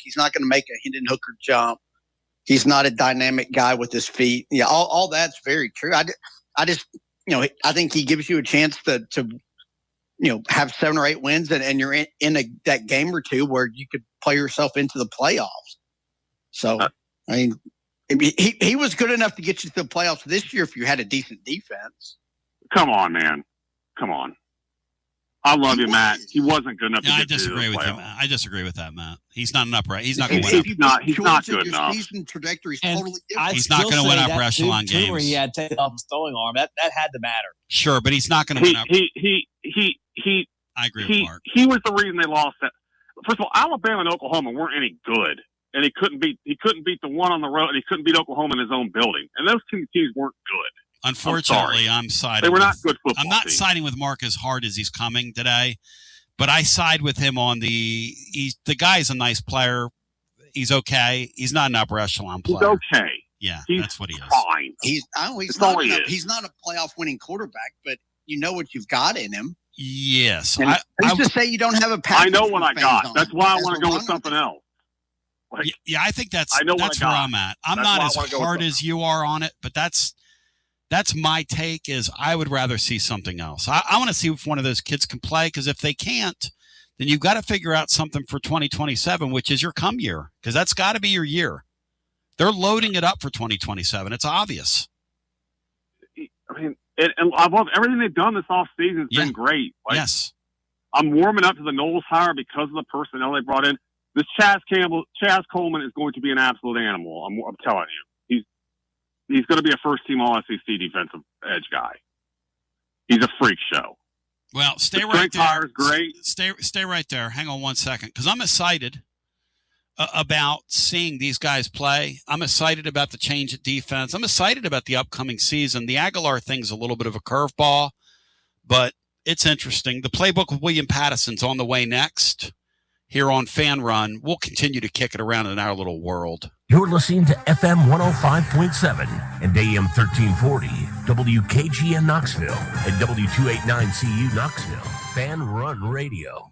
He's not going to make a Hendon Hooker jump. He's not a dynamic guy with his feet. Yeah, all that's very true. I just, I think he gives you a chance to have 7 or 8 wins, and you're in that game or two where you could play yourself into the playoffs. So, I mean, he was good enough to get you to the playoffs this year if you had a decent defense. Come on, man. Come on. I love you, Matt. He wasn't good enough to get to the playoffs. I disagree with that, Matt. He's not an upright. He's not going to win. He's not good enough. Season trajectory is totally different. He's not going to win upper echelon games. Where he had taken off his throwing arm, that had to matter. Sure, but he's not going to win up. I agree with Mark. He was the reason they lost that. First of all, Alabama and Oklahoma weren't any good, and he couldn't beat the one on the road, and he couldn't beat Oklahoma in his own building. And those two teams weren't good. Unfortunately, I'm siding. They were not good football. I'm not teams. siding with Mark as hard as he's coming today, but I side with him on the guy's a nice player. He's okay. He's not an upper echelon player. He's okay. Yeah, that's what he is. Fine. He's not a playoff winning quarterback, but you know what you've got in him. Yes. Who's to say you don't have a package? I know what I got. That's why I want to go with something else. I think that's where I'm at. I'm not as hard as you are on it, but that's my take. Is I would rather see something else. I want to see if one of those kids can play, because if they can't, then you've got to figure out something for 2027, which is your come year, because that's got to be your year. They're loading it up for 2027. It's obvious. I mean, I love everything they've done this offseason. It's been great. Yes. I'm warming up to the Knowles hire because of the personnel they brought in. This Chaz Coleman is going to be an absolute animal. I'm telling you. He's going to be a first-team All-SEC defensive edge guy. He's a freak show. Well, stay right there. Is great. Stay right there. Hang on one second, because I'm excited about seeing these guys play. I'm excited about the change at defense. I'm excited about the upcoming season. The Aguilar thing's a little bit of a curveball, but it's interesting. The Playbook with William Patterson's on the way next here on Fan Run. We'll continue to kick it around in our little world. You're listening to FM 105.7 and AM 1340, WKGN Knoxville, and W289CU Knoxville. Fan Run Radio.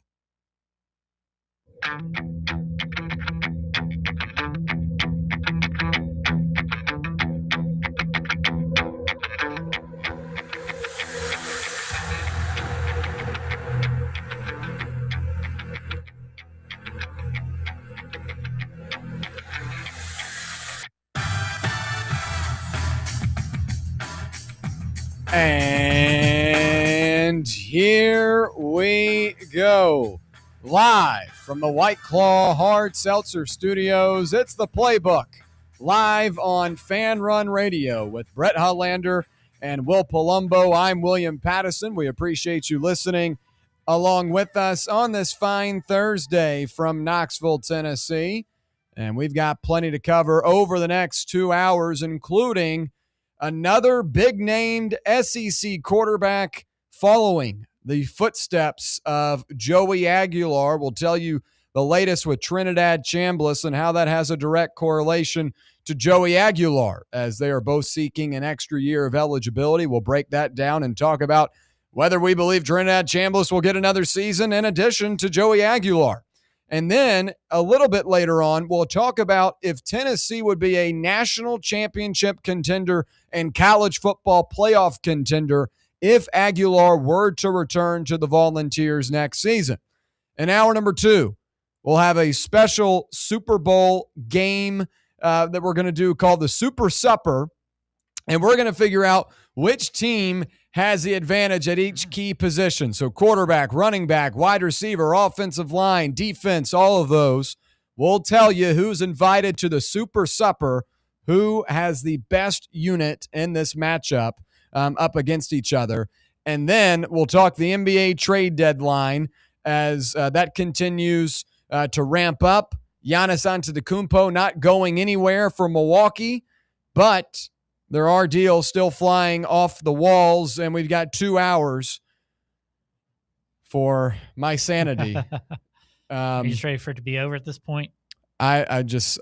And here we go. Live from the White Claw Hard Seltzer Studios, it's the Playbook. Live on Fan Run Radio with Brett Hollander and Will Palumbo. I'm William Patterson. We appreciate you listening along with us on this fine Thursday from Knoxville, Tennessee. And we've got plenty to cover over the next 2 hours, including another big-named SEC quarterback following the footsteps of Joey Aguilar. We'll tell you the latest with Trinidad Chambliss and how that has a direct correlation to Joey Aguilar, as they are both seeking an extra year of eligibility. We'll break that down and talk about whether we believe Trinidad Chambliss will get another season in addition to Joey Aguilar. And then a little bit later on, we'll talk about if Tennessee would be a national championship contender and college football playoff contender if Aguilar were to return to the Volunteers next season. In hour number 2, we'll have a special Super Bowl game that we're going to do called the Super Supper, and we're going to figure out which team has the advantage at each key position. So quarterback, running back, wide receiver, offensive line, defense, all of those. We'll tell you who's invited to the Super Supper, who has the best unit in this matchup up against each other. And then we'll talk the NBA trade deadline as that continues to ramp up. Giannis Antetokounmpo not going anywhere for Milwaukee, but there are deals still flying off the walls, and we've got 2 hours for my sanity. Are you just ready for it to be over at this point? I just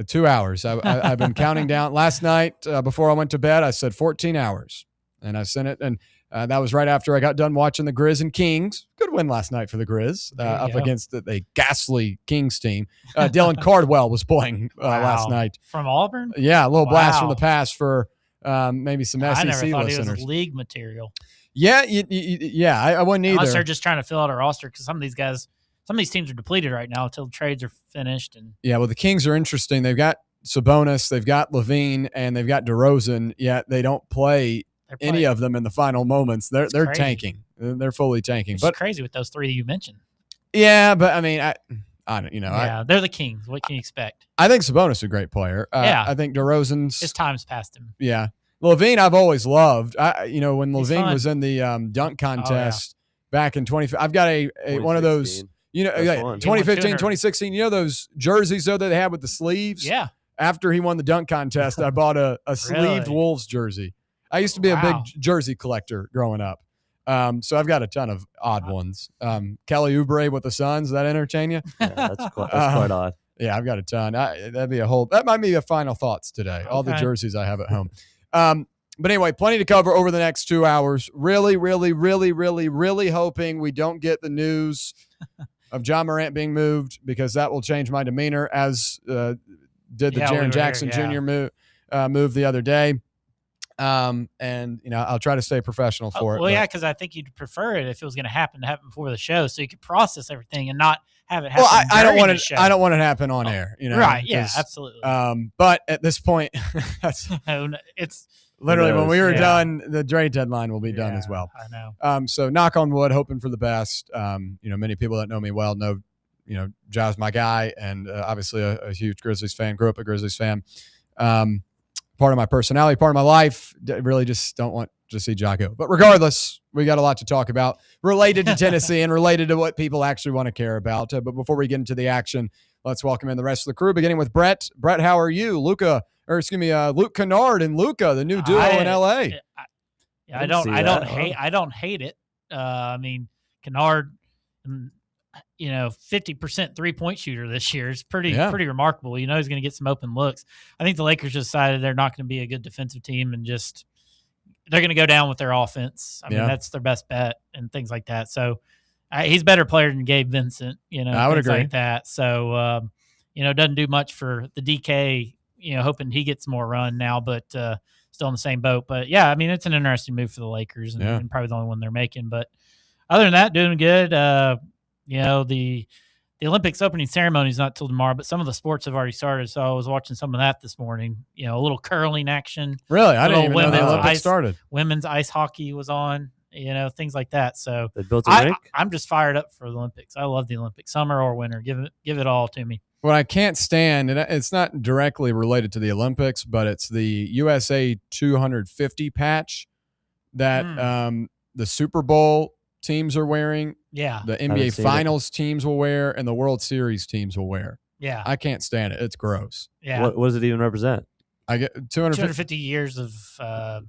2 hours. I've been counting down. Last night before I went to bed, I said 14 hours, and I sent it, and that was right after I got done watching the Grizz and Kings. Good win last night for the Grizz up against the ghastly Kings team. Dylan Cardwell was playing last night. From Auburn? Yeah, a little blast from the past for maybe some SEC I never thought listeners. He was league material. Yeah, I wouldn't either. Unless they're just trying to fill out a roster because some of these teams are depleted right now until trades are finished. And yeah, well, the Kings are interesting. They've got Sabonis, they've got Levine, and they've got DeRozan, yet they don't play any of them in the final moments. They're tanking. They're fully tanking. It's crazy with those three that you mentioned. Yeah, but I mean, I don't, they're the Kings. What can you expect? I think Sabonis is a great player. I think DeRozan's his time's past him. Yeah, Levine I've always loved. When Levine was in the dunk contest back in 20, I've got a one of those. 2015, 2016. You know those jerseys though that they had with the sleeves. Yeah. After he won the dunk contest, I bought a sleeved Wolves jersey. I used to be a big jersey collector growing up. So I've got a ton of odd ones. Kelly Oubre with the Suns, that entertain you? Yeah, that's quite odd. Yeah, I've got a ton. That might be a final thoughts today. Okay. All the jerseys I have at home. But anyway, plenty to cover over the next 2 hours. Really, really, really, really, really hoping we don't get the news of John Morant being moved because that will change my demeanor as did the Jaren Jackson Jr. move the other day. And I'll try to stay professional for it. Well, because I think you'd prefer it if it was going to happen before the show, so you could process everything and not have it happen. Well, I don't want it. I don't want it to happen on air. Right? Yeah, absolutely. But at this point, it's literally when we were done, the trade deadline will be done as well. I know. So knock on wood, hoping for the best. Many people that know me well know, Jaw's my guy, and obviously a huge Grizzlies fan. Grew up a Grizzlies fan. Part of my personality, part of my life. Really just don't want to see Ja go. But regardless, we got a lot to talk about related to Tennessee and related to what people actually want to care about. But before we get into the action, let's welcome in the rest of the crew, beginning with Brett. Brett, how are you? Luke Kennard and Luka, the new duo in LA. I don't hate it. Kennard, 50% 3-point shooter this year is pretty remarkable. He's going to get some open looks. I think the Lakers decided they're not going to be a good defensive team and they're going to go down with their offense. That's their best bet and things like that. So he's a better player than Gabe Vincent, I would agree like that. So, doesn't do much for the DK, hoping he gets more run now, but still in the same boat. But yeah, it's an interesting move for the Lakers and probably the only one they're making. But other than that, doing good. The Olympics opening ceremony is not till tomorrow, but some of the sports have already started. So I was watching some of that this morning. A little curling action. Really, I didn't even know the Olympics started. Women's ice hockey was on. Things like that. So they built a rink? I'm just fired up for the Olympics. I love the Olympics, summer or winter. Give it all to me. What I can't stand, and it's not directly related to the Olympics, but it's the USA 250 patch that the Super Bowl teams are wearing. Yeah. The NBA Finals teams will wear, and the World Series teams will wear. Yeah. I can't stand it. It's gross. Yeah. What does it even represent? I get 250 years of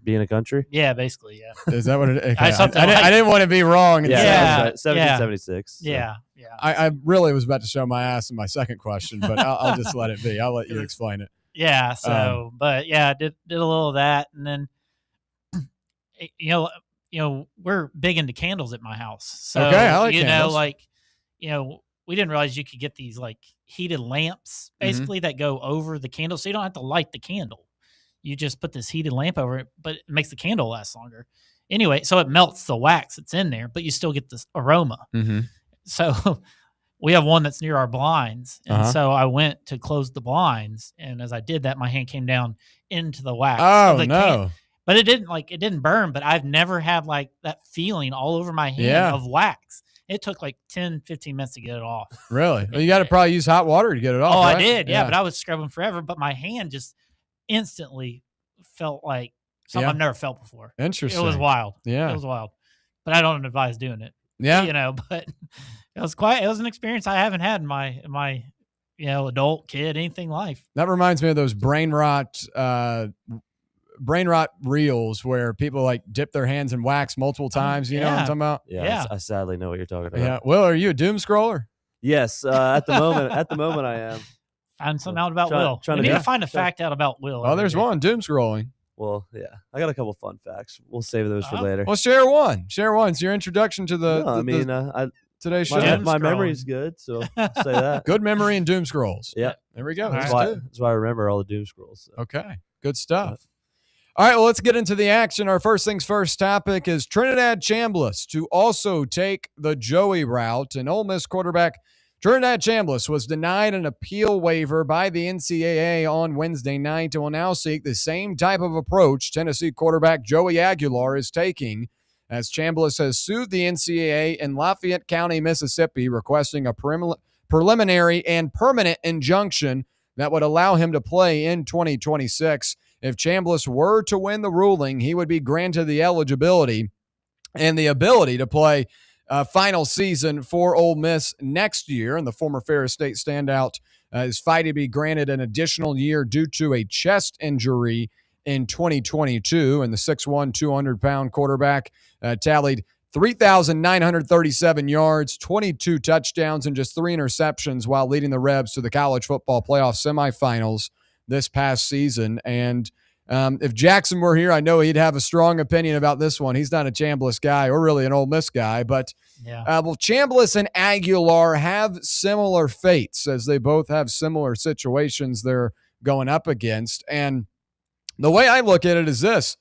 being a country. Yeah, basically. Yeah. Is that what it is? Okay. I didn't want to be wrong. Yeah. 1776. So. Yeah. I really was about to show my ass in my second question, but I'll just let it be. I'll let you explain it. Yeah. So, but yeah, did a little of that, and then we're big into candles at my house. So I like candles. We didn't realize you could get these heated lamps basically that go over the candle. So you don't have to light the candle. You just put this heated lamp over it, but it makes the candle last longer. Anyway, so it melts the wax that's in there, but you still get this aroma. Mm-hmm. So we have one that's near our blinds. And so I went to close the blinds. And as I did that, my hand came down into the wax. Oh, no. But it didn't burn, but I've never had that feeling all over my hand of wax. It took 10, 15 minutes to get it off. Really? Well, you got to probably use hot water to get it off. Oh, right? I did. Yeah, but I was scrubbing forever, but my hand just instantly felt like something I've never felt before. Interesting. It was wild. Yeah. It was wild. But I don't advise doing it. Yeah. But it was an experience I haven't had in my adult, kid, anything life. That reminds me of those brain rot reels where people dip their hands in wax multiple times. You know what I'm talking about? Yeah. I sadly know what you're talking about. Yeah. Will, are you a doom scroller? Yes. At the moment I am. Find something out about Will. We need to find a fact out about Will. Oh, there's one. Doom scrolling. Well, yeah, I got a couple fun facts. We'll save those for later. Well, share one. Share one. It's your introduction to today's show. My memory's good, so I'll say that. Good memory and doom scrolls. Yeah, there we go. That's why I remember all the doom scrolls. So. Okay, good stuff. All right, well, let's get into the action. Our first things first topic is Trinidad Chambliss to also take the Joey route. And Ole Miss quarterback Trinidad Chambliss was denied an appeal waiver by the NCAA on Wednesday night and will now seek the same type of approach Tennessee quarterback Joey Aguilar is taking, as Chambliss has sued the NCAA in Lafayette County, Mississippi, requesting a preliminary and permanent injunction that would allow him to play in 2026. If Chambliss were to win the ruling, he would be granted the eligibility and the ability to play a final season for Ole Miss next year. And the former Ferris State standout is fighting to be granted an additional year due to a chest injury in 2022. And the 6'1", 200-pound quarterback tallied 3,937 yards, 22 touchdowns, and just 3 interceptions while leading the Rebs to the college football playoff semifinals this past season. And if Jackson were here, I know he'd have a strong opinion about this one. He's not a Chambliss guy or really an Ole Miss guy, but Chambliss and Aguilar have similar fates, as they both have similar situations they're going up against. And the way I look at it is this.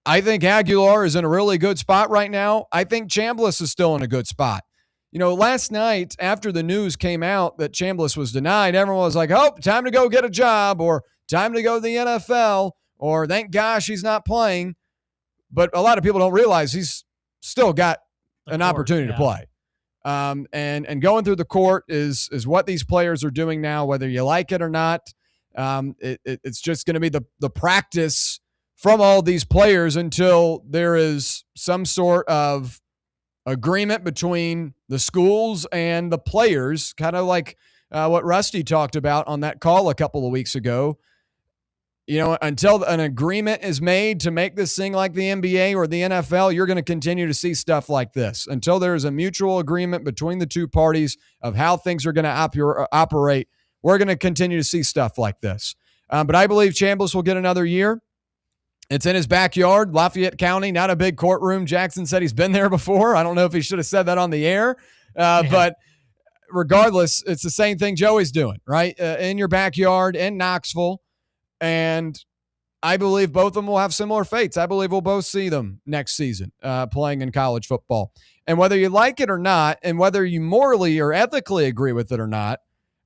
I think Aguilar is in a really good spot right now. I think Chambliss is still in a good spot. You know, last night after the news came out that Chambliss was denied, everyone was like, oh, time to go get a job, or time to go to the NFL, or thank gosh he's not playing. But a lot of people don't realize he's still got an opportunity to play. And going through the court is what these players are doing now, whether you like it or not. It's just going to be the practice from all these players until there is some sort of agreement between the schools and the players, kind of like what Rusty talked about on that call a couple of weeks ago. You know, until an agreement is made to make this thing like the NBA or the NFL, you're going to continue to see stuff like this. Until there is a mutual agreement between the two parties of how things are going to operate, we're going to continue to see stuff like this. But I believe Chambliss will get another year. It's in his backyard, Lafayette County, not a big courtroom. Jackson said he's been there before. I don't know if he should have said that on the air, but regardless, it's the same thing Joey's doing, right? In your backyard in Knoxville. And I believe both of them will have similar fates. I believe we'll both see them next season playing in college football. And whether you like it or not, and whether you morally or ethically agree with it or not,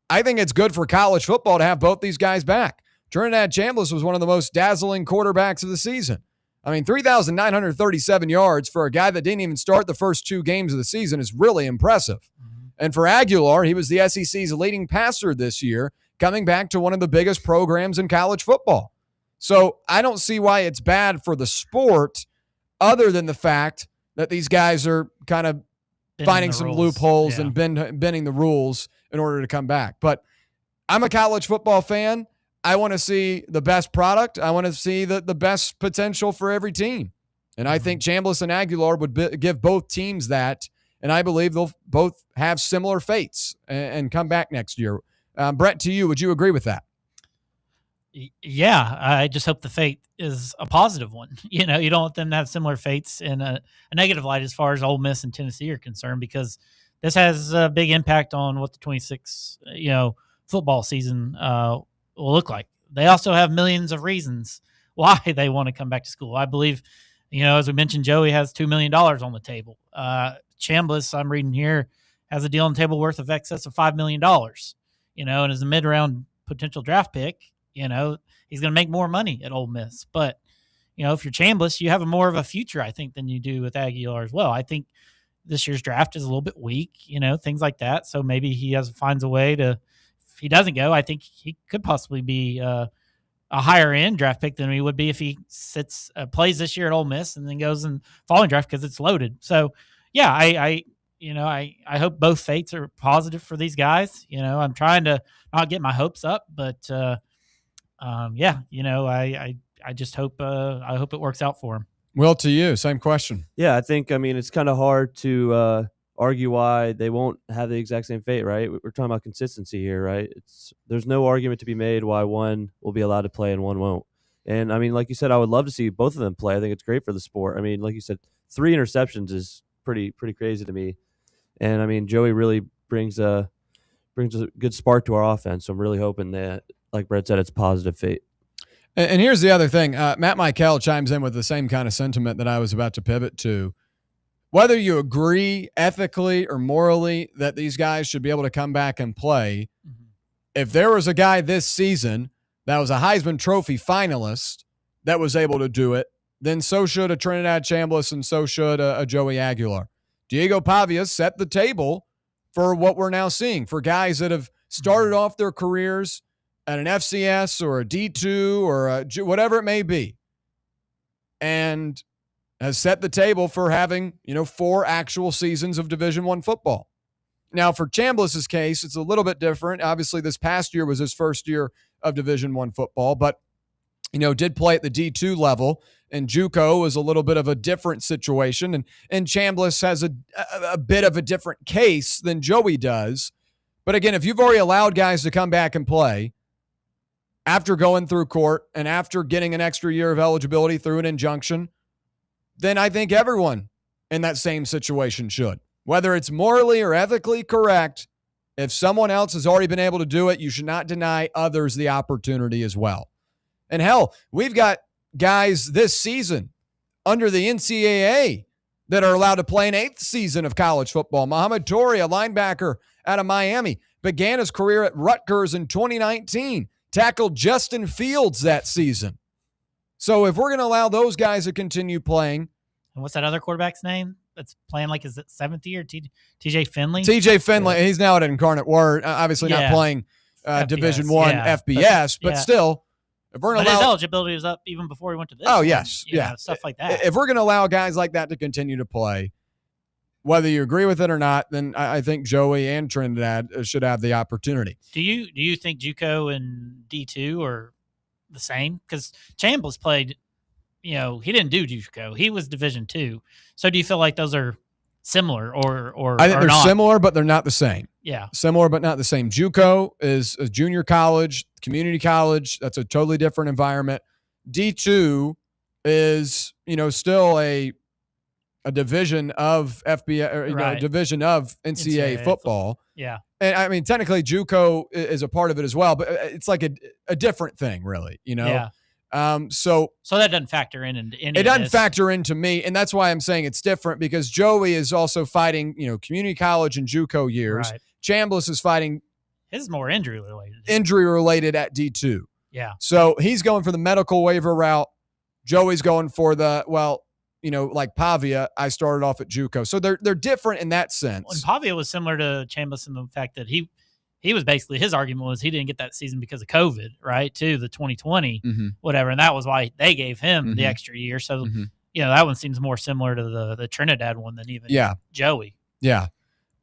I think it's good for college football to have both these guys back. Trinidad Chambliss was one of the most dazzling quarterbacks of the season. I mean, 3,937 yards for a guy that didn't even start the first 2 games of the season is really impressive. Mm-hmm. And for Aguilar, he was the SEC's leading passer this year, coming back to one of the biggest programs in college football. So I don't see why it's bad for the sport, other than the fact that these guys are kind of finding some loopholes and bending the rules in order to come back. But I'm a college football fan. I want to see the best product. I want to see the best potential for every team. And I think Chambliss and Aguilar would give both teams that. And I believe they'll both have similar fates and come back next year. Brett, to you, would you agree with that? Yeah, I just hope the fate is a positive one. You know, you don't want them to have similar fates in a negative light as far as Ole Miss and Tennessee are concerned, because this has a big impact on what the 26, football season will look like. They also have millions of reasons why they want to come back to school. I believe, as we mentioned, Joey has $2 million on the table. Chambliss, I'm reading here, has a deal on the table worth of excess of $5 million, and as a mid-round potential draft pick, he's going to make more money at Ole Miss. But, if you're Chambliss, you have more of a future, I think, than you do with Aguilar as well. I think this year's draft is a little bit weak, things like that. So maybe he finds a way to, if he doesn't go, I think he could possibly be a higher end draft pick than he would be if he plays this year at Ole Miss and then goes in following draft because it's loaded. So yeah, I hope both fates are positive for these guys. I'm trying to not get my hopes up, but I just hope it works out for him. Will, to you, same question. Yeah, I think it's kind of hard to argue why they won't have the exact same fate, right? We're talking about consistency here, right? There's no argument to be made why one will be allowed to play and one won't. And I mean, like you said, I would love to see both of them play. I think it's great for the sport. I mean, like you said, 3 interceptions is pretty crazy to me. And I mean, Joey really brings a good spark to our offense. So I'm really hoping that, like Brett said, it's positive fate. And here's the other thing. Matt Michael chimes in with the same kind of sentiment that I was about to pivot to. Whether you agree ethically or morally that these guys should be able to come back and play, if there was a guy this season that was a Heisman Trophy finalist that was able to do it, then so should a Trinidad Chambliss and so should a Joey Aguilar. Diego Pavia set the table for what we're now seeing for guys that have started off their careers at an FCS or a D2 or whatever it may be, and has set the table for having, 4 actual seasons of Division I football. Now, for Chambliss's case, it's a little bit different. Obviously, this past year was his first year of Division I football, but, did play at the D2 level, and JUCO was a little bit of a different situation, and Chambliss has a bit of a different case than Joey does. But again, if you've already allowed guys to come back and play after going through court and after getting an extra year of eligibility through an injunction, then I think everyone in that same situation should. Whether it's morally or ethically correct, if someone else has already been able to do it, you should not deny others the opportunity as well. And hell, we've got guys this season under the NCAA that are allowed to play an 8th season of college football. Muhammad Torrey, a linebacker out of Miami, began his career at Rutgers in 2019, tackled Justin Fields that season. So if we're going to allow those guys to continue playing. And what's that other quarterback's name that's playing like his 7th year? TJ Finley? TJ Finley. Yeah. He's now at Incarnate Word. Obviously not playing Division I FBS, but still. If we're going to allow, his eligibility was up even before he went to this. Oh, yes. Yeah. Stuff like that. If we're going to allow guys like that to continue to play, whether you agree with it or not, then I think Joey and Trinidad should have the opportunity. Do you think JUCO and D2 are the same? Because Chambliss played, he didn't do JUCO. He was Division II. So do you feel like those are similar or I think they're not? Similar, but they're not the same. Yeah. Similar, but not the same. JUCO is a junior college, community college. That's a totally different environment. D2 is, still a division of FBS, or, division of NCAA football. Yeah. And I mean, technically JUCO is a part of it as well, but it's like a different thing, really, Yeah. So that doesn't factor in any. It doesn't factor into me, and that's why I'm saying it's different, because Joey is also fighting, community college and JUCO years. Right. Chambliss is fighting. His is more injury related. Injury related at D2. Yeah. So he's going for the medical waiver route. Joey's going for the like Pavia. I started off at JUCO, so they're different in that sense. And Pavia was similar to Chambliss in the fact that he was basically, his argument was he didn't get that season because of COVID, right? To the 2020, whatever. And that was why they gave him the extra year. So, that one seems more similar to the Trinidad one than even Joey. Yeah.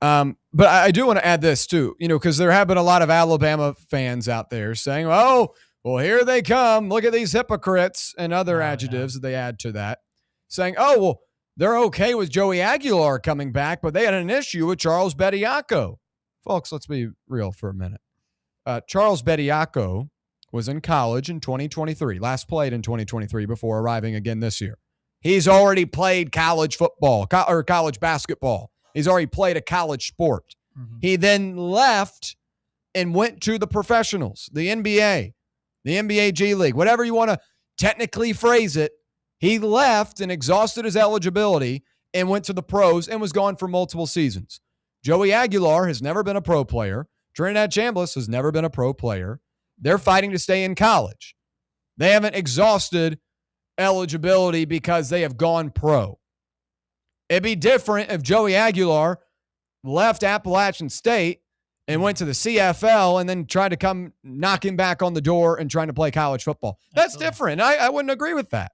But I do want to add this too, because there have been a lot of Alabama fans out there saying, oh, well, here they come. Look at these hypocrites and other adjectives that they add to that, saying, oh, well, they're okay with Joey Aguilar coming back, but they had an issue with Charles Bediako. Folks, let's be real for a minute. Charles Bediako was in college in 2023, last played in 2023 before arriving again this year. He's already played college football or college basketball. He's already played a college sport. He then left and went to the professionals, the NBA, the NBA G League, whatever you want to technically phrase it. He left and exhausted his eligibility and went to the pros and was gone for multiple seasons. Joey Aguilar has never been a pro player. Trinidad Chambliss has never been a pro player. They're fighting to stay in college. They haven't exhausted eligibility because they have gone pro. It'd be different if Joey Aguilar left Appalachian State and went to the CFL and then tried to come knocking back on the door and trying to play college football. That's different. I wouldn't agree with that.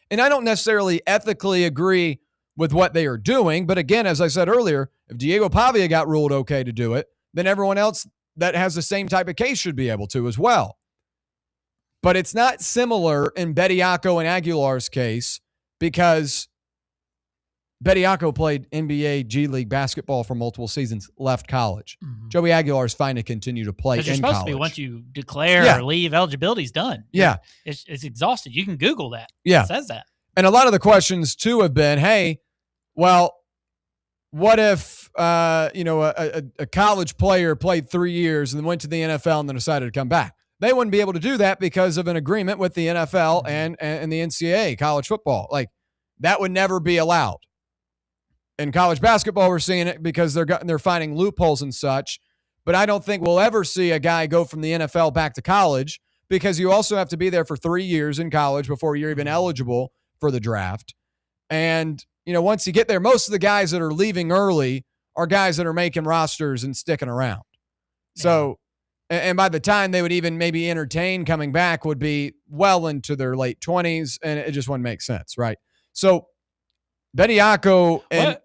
And I don't necessarily ethically agree with what they are doing. But again, as I said earlier, if Diego Pavia got ruled okay to do it, then everyone else that has the same type of case should be able to as well. But it's not similar in Bediako and Aguilar's case because Bediako played NBA G League basketball for multiple seasons, left college. Mm-hmm. Joey Aguilar is fine to continue to play in college. You're supposed to be, once you declare or leave, eligibility's done. Yeah. It's exhausted. You can Google that. Yeah. It says that. And a lot of the questions, too, have been, hey, well, what if, a college player played 3 years and then went to the NFL and then decided to come back? They wouldn't be able to do that because of an agreement with the NFL and the NCAA, college football. Like, that would never be allowed. In college basketball, we're seeing it because they're finding loopholes and such. But I don't think we'll ever see a guy go from the NFL back to college, because you also have to be there for 3 years in college before you're even eligible for the draft. And, once you get there, most of the guys that are leaving early are guys that are making rosters and sticking around. Yeah. So, and by the time they would even maybe entertain coming back would be well into their late 20s, and it just wouldn't make sense, right? So, Bediako and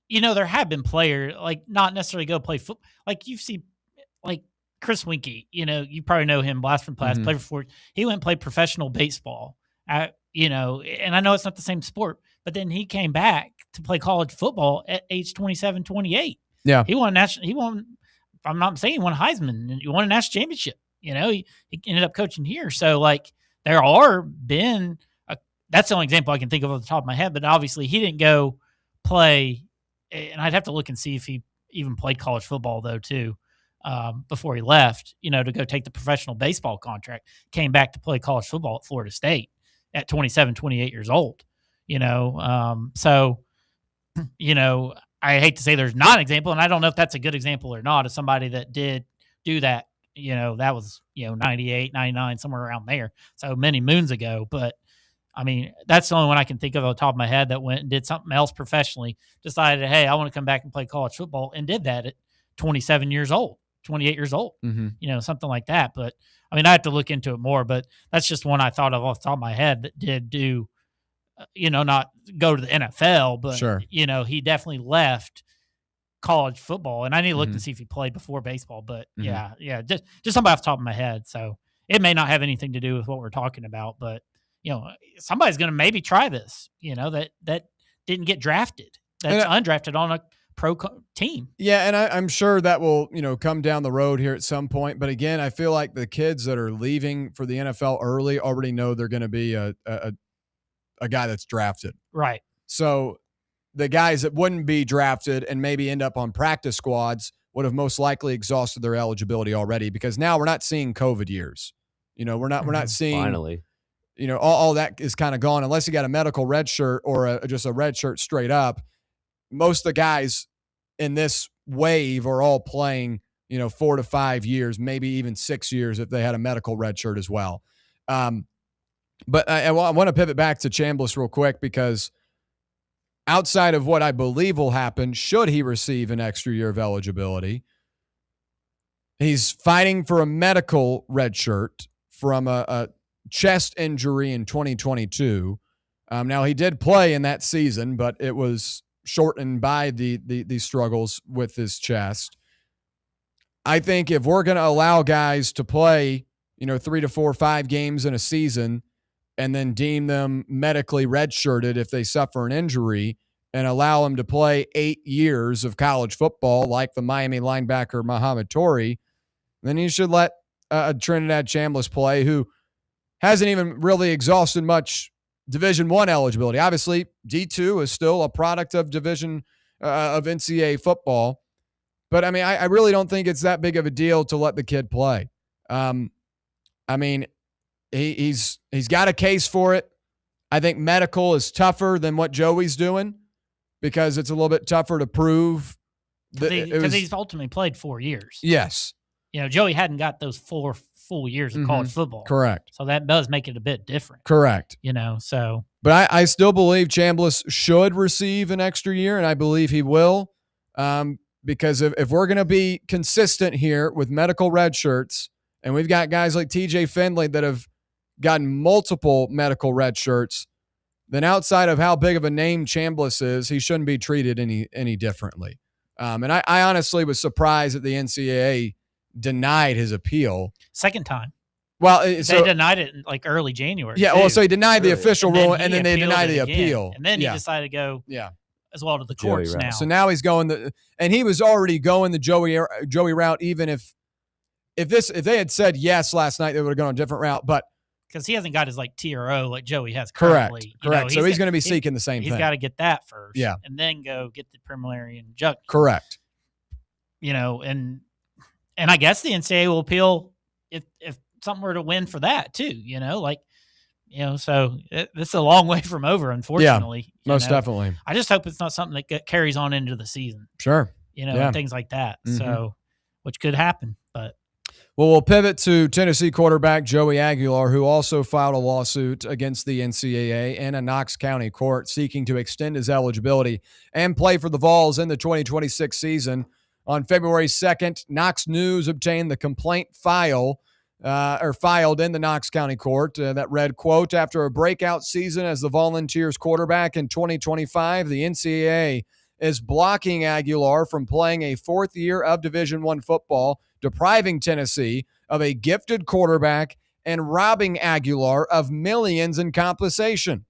there have been players, like, not necessarily go play football. Like, you see, like, Chris Winkie, you probably know him, blast from class, played for, he went and played professional baseball, and I know it's not the same sport, but then he came back to play college football at age 27, 28. Yeah. He won, if I'm not saying, he won Heisman, he won a national championship. He ended up coaching here. So, like, there are been, that's the only example I can think of off the top of my head, but obviously he didn't go play, and I'd have to look and see if he even played college football, though, too, before he left, to go take the professional baseball contract, came back to play college football at Florida State at 27, 28 years old, so, I hate to say there's not an example, and I don't know if that's a good example or not, of somebody that did do that, that was, 98, 99, somewhere around there, so many moons ago, but I mean, that's the only one I can think of on the top of my head that went and did something else professionally, decided, hey, I want to come back and play college football, and did that at 27 years old, 28 years old, something like that. But, I mean, I have to look into it more, but that's just one I thought of off the top of my head that did do, not go to the NFL, but, sure. He definitely left college football. And I need to look to see if he played before baseball, but just somebody off the top of my head. So it may not have anything to do with what we're talking about, but, somebody's going to maybe try this, that didn't get drafted, that's undrafted on a pro team. Yeah, and I'm sure that will, come down the road here at some point. But again, I feel like the kids that are leaving for the NFL early already know they're going to be a guy that's drafted. Right. So the guys that wouldn't be drafted and maybe end up on practice squads would have most likely exhausted their eligibility already, because now we're not seeing COVID years. We're not seeing finally. All that is kind of gone, unless you got a medical red shirt or just a red shirt straight up. Most of the guys in this wave are all playing, 4 to 5 years, maybe even 6 years if they had a medical red shirt as well. But I want to pivot back to Chambliss real quick, because outside of what I believe will happen, should he receive an extra year of eligibility, he's fighting for a medical red shirt from a chest injury in 2022. Now, he did play in that season, but it was shortened by the struggles with his chest. I think if we're going to allow guys to play, 3 to 4, 5 games in a season, and then deem them medically redshirted if they suffer an injury, and allow them to play 8 years of college football like the Miami linebacker Muhammad Torrey, then you should let Trinidad Chambliss play, who hasn't even really exhausted much Division I eligibility. Obviously, D2 is still a product of Division of NCAA football. But, I mean, I really don't think it's that big of a deal to let the kid play. I mean, he's got a case for it. I think medical is tougher than what Joey's doing, because it's a little bit tougher to prove. Because he's ultimately played 4 years. Yes. Joey hadn't got those 4 full years of college football. Correct. So that does make it a bit different. Correct. So. But I still believe Chambliss should receive an extra year, and I believe he will. Because if we're going to be consistent here with medical red shirts, and we've got guys like TJ Finley that have gotten multiple medical red shirts, then outside of how big of a name Chambliss is, he shouldn't be treated any differently. And I honestly was surprised that the NCAA denied his appeal. Second time. Well, so they denied it in like early January. Yeah, too. well, so he denied the official rule, and then they denied the again. appeal. And then he decided to go as well to the courts now. So now he's going and he was already going the Joey route, even if they had said yes last night, they would have gone a different route, but because he hasn't got his like TRO like Joey has currently. Correct. So he's going to be seeking the same thing. He's got to get that first. Yeah. And then go get the preliminary injunction. Correct. And I guess the NCAA will appeal if something were to win for that too, so this is a long way from over, unfortunately. Yeah, most definitely. I just hope it's not something that carries on into the season. Sure. And things like that. Mm-hmm. So, which could happen, but. Well, we'll pivot to Tennessee quarterback Joey Aguilar, who also filed a lawsuit against the NCAA in a Knox County court seeking to extend his eligibility and play for the Vols in the 2026 season. On February 2nd, Knox News obtained the complaint filed in the Knox County court that read, quote, after a breakout season as the Volunteers quarterback in 2025, the NCAA is blocking Aguilar from playing a fourth year of Division I football, depriving Tennessee of a gifted quarterback and robbing Aguilar of millions in compensation.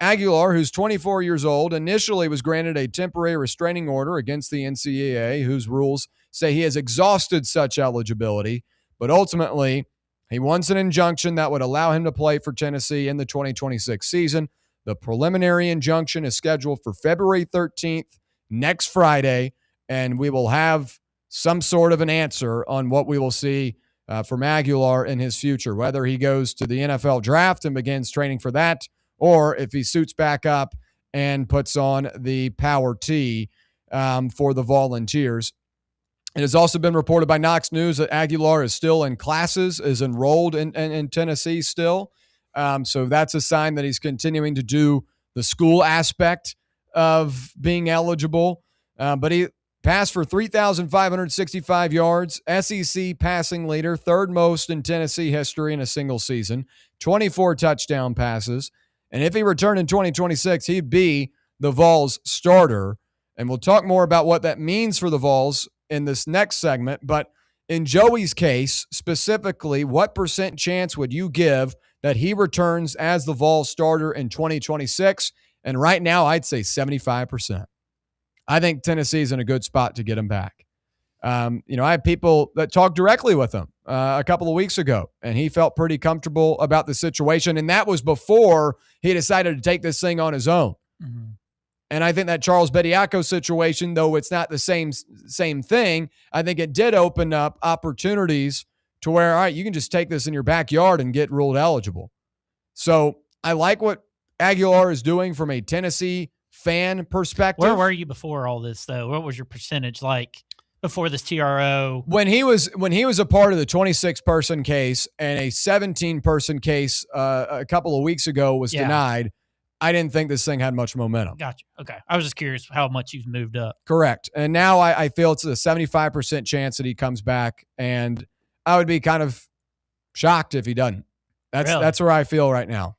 Aguilar, who's 24 years old, initially was granted a temporary restraining order against the NCAA, whose rules say he has exhausted such eligibility, but ultimately he wants an injunction that would allow him to play for Tennessee in the 2026 season. The preliminary injunction is scheduled for February 13th, next Friday, and we will have some sort of an answer on what we will see from Aguilar in his future, whether he goes to the NFL draft and begins training for that, or if he suits back up and puts on the power tee for the Volunteers. It has also been reported by Knox News that Aguilar is still in classes, is enrolled in Tennessee still. So that's a sign that he's continuing to do the school aspect of being eligible. But he passed for 3,565 yards, SEC passing leader, third most in Tennessee history in a single season, 24 touchdown passes. And if he returned in 2026, he'd be the Vols starter. And we'll talk more about what that means for the Vols in this next segment. But in Joey's case, specifically, what % chance would you give that he returns as the Vols starter in 2026? And right now, I'd say 75%. I think Tennessee's in a good spot to get him back. I have people that talked directly with him a couple of weeks ago, and he felt pretty comfortable about the situation. And that was before he decided to take this thing on his own. Mm-hmm. And I think that Charles Bediako situation, though it's not the same thing, I think it did open up opportunities to where, all right, you can just take this in your backyard and get ruled eligible. So I like what Aguilar is doing from a Tennessee fan perspective. Where were you before all this, though? What was your percentage like before this TRO? When he was a part of the 26-person case and a 17-person case a couple of weeks ago was denied, I didn't think this thing had much momentum. Gotcha. Okay. I was just curious how much you've moved up. Correct. And now I feel it's a 75% chance that he comes back, and I would be kind of shocked if he doesn't. That's where I feel right now.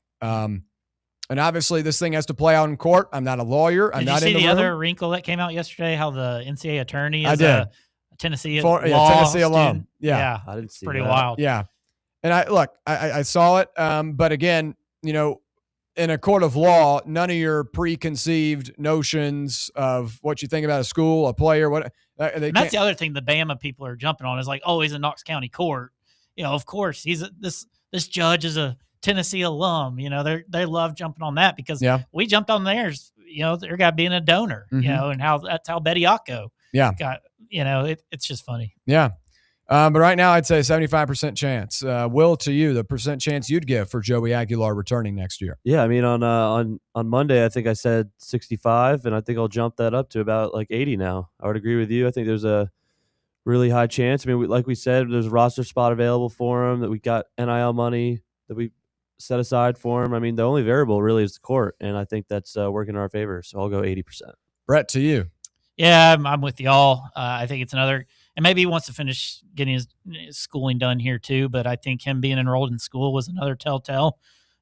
And obviously, this thing has to play out in court. I'm not a lawyer. I'm not in the room. Did you see the other wrinkle that came out yesterday? How the NCAA attorney is a Tennessee Tennessee alum. Yeah, I didn't see pretty that. wild. Yeah, and I saw it. But again, in a court of law, none of your preconceived notions of what you think about a school, a player, that's the other thing the Bama people are jumping on is like, oh, he's in Knox County court. Of course, this judge is a Tennessee alum. They love jumping on that because we jumped on theirs. Their guy being a donor. Mm-hmm. And that's how Bediako got. It's just funny. Yeah. But right now, I'd say 75% chance. Will, to you, the % chance you'd give for Joey Aguilar returning next year? Yeah, I mean, on Monday, I think I said 65, and I think I'll jump that up to about like 80 now. I would agree with you. I think there's a really high chance. I mean, like we said, there's a roster spot available for him, that we got NIL money that we set aside for him. I mean, the only variable really is the court, and I think that's working in our favor. So I'll go 80%. Brett, to you. Yeah, I'm with y'all. I think it's another, and maybe he wants to finish getting his schooling done here too. But I think him being enrolled in school was another telltale.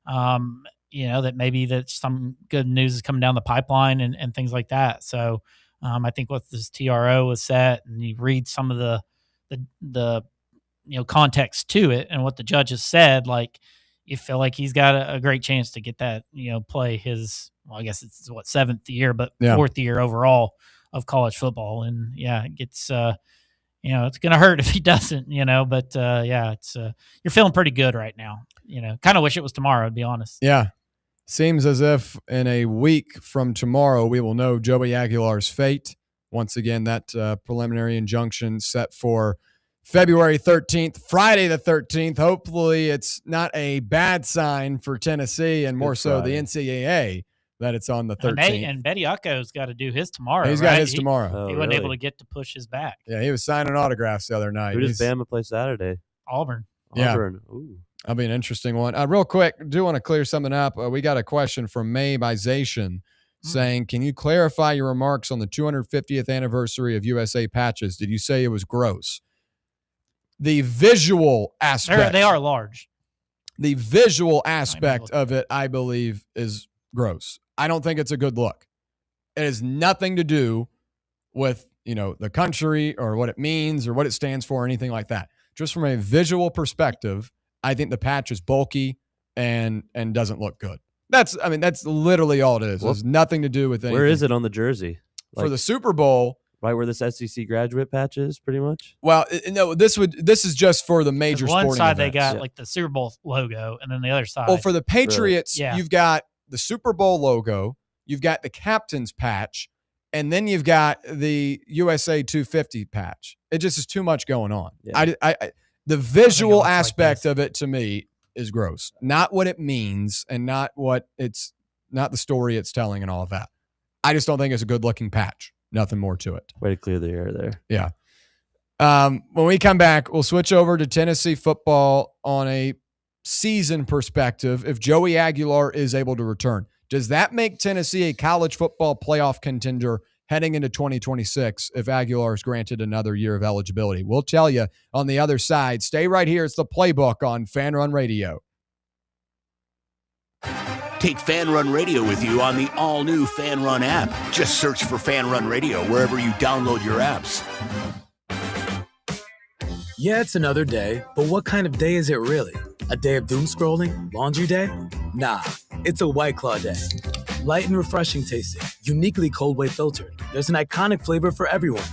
That maybe that some good news is coming down the pipeline and things like that. So I think what this TRO was set, and you read some of the context to it and what the judge has said, like you feel like he's got a great chance to get that, play his, well, I guess it's what, 7th year, but 4th year overall of college football. And it gets, it's going to hurt if he doesn't, but it's, you're feeling pretty good right now. Kind of wish it was tomorrow, to be honest. Yeah. Seems as if in a week from tomorrow, we will know Joey Aguilar's fate. Once again, that preliminary injunction set for February 13th, Friday the 13th. Hopefully it's not a bad sign for Tennessee and more so the NCAA that it's on the 13th. And Bediako's got to do his tomorrow. He's got his tomorrow. He wasn't able to get to push his back. Yeah, he was signing autographs the other night. Who does Bama play Saturday? Auburn. Yeah. Ooh. That'll be an interesting one. Real quick, do want to clear something up. We got a question from May Bization saying, can you clarify your remarks on the 250th anniversary of USA patches? Did you say it was gross? The visual aspect. They are large. The visual aspect of it, I believe, is gross. I don't think it's a good look. It has nothing to do with, the country or what it means or what it stands for or anything like that. Just from a visual perspective, I think the patch is bulky and doesn't look good. That's literally all it is. Well, there's nothing to do with anything. Where is it on the jersey? For the Super Bowl. Right where this SEC graduate patch is, pretty much? Well, no, this is just for the major sporting events. One side they got like the Super Bowl logo, and then the other side. Well, for the Patriots, you've got the Super Bowl logo, you've got the captain's patch, and then you've got the USA 250 patch. It just is too much going on. Yeah. The visual aspect of it to me is gross. Not what it means and not the story it's telling and all of that. I just don't think it's a good looking patch. Nothing more to it. Way to clear the air there. Yeah. When we come back, we'll switch over to Tennessee football on a season perspective. If Joey Aguilar is able to return, does that make Tennessee a college football playoff contender heading into 2026 if Aguilar is granted another year of eligibility? We'll tell you on the other side. Stay right here. It's the Playbook on Fan Run Radio. Take Fan Run Radio with you on the all-new Fan Run app. Just search for Fan Run Radio wherever you download your apps. Yeah, it's another day, but what kind of day is it really? A day of doom scrolling? Laundry day? Nah, it's a White Claw day. Light and refreshing tasting, uniquely cold way filtered. There's an iconic flavor for everyone.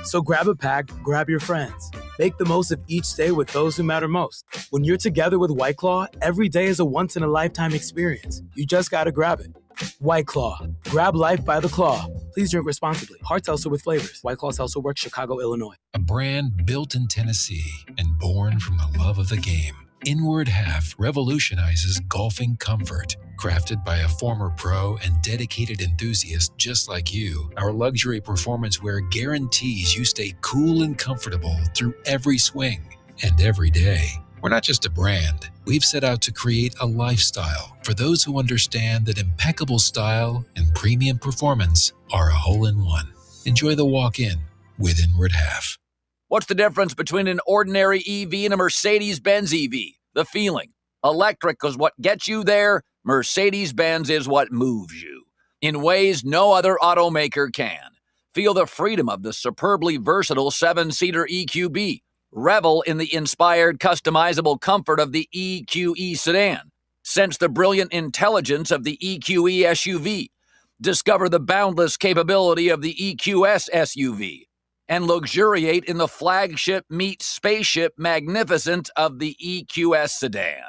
So grab a pack, grab your friends. Make the most of each day with those who matter most. When you're together with White Claw, every day is a once-in-a-lifetime experience. You just gotta grab it. White Claw. Grab life by the claw. Please drink responsibly. Hard seltzer with flavors. White Claw Seltzer Works, Chicago, Illinois. A brand built in Tennessee and born from the love of the game. Inward Half revolutionizes golfing comfort. Crafted by a former pro and dedicated enthusiast just like you, our luxury performance wear guarantees you stay cool and comfortable through every swing and every day. We're not just a brand. We've set out to create a lifestyle for those who understand that impeccable style and premium performance are a hole-in-one. Enjoy the walk-in with Inward Half. What's the difference between an ordinary EV and a Mercedes-Benz EV? The feeling. Electric is what gets you there. Mercedes-Benz is what moves you in ways no other automaker can. Feel the freedom of the superbly versatile 7-seater EQB. Revel in the inspired, customizable comfort of the EQE sedan. Sense the brilliant intelligence of the EQE SUV. Discover the boundless capability of the EQS SUV. And luxuriate in the flagship meets spaceship magnificence of the EQS sedan.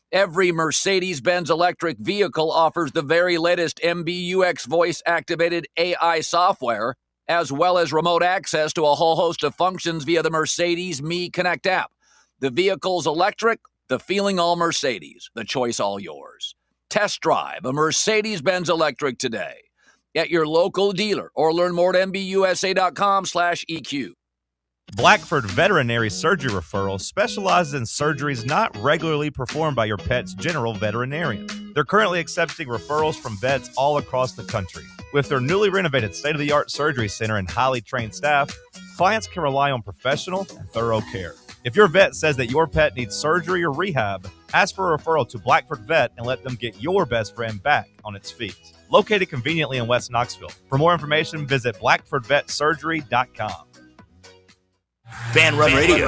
Every Mercedes-Benz electric vehicle offers the very latest MBUX voice-activated AI software, as well as remote access to a whole host of functions via the Mercedes Me Connect app. The vehicle's electric, the feeling all Mercedes, the choice all yours. Test drive a Mercedes-Benz electric today at your local dealer or learn more at mbusa.com/EQ. Blackford Veterinary Surgery Referral specializes in surgeries not regularly performed by your pet's general veterinarian. They're currently accepting referrals from vets all across the country. With their newly renovated state-of-the-art surgery center and highly trained staff, clients can rely on professional and thorough care. If your vet says that your pet needs surgery or rehab, ask for a referral to Blackford Vet and let them get your best friend back on its feet. Located conveniently in West Knoxville. For more information, visit blackfordvetsurgery.com. Fan Run Radio,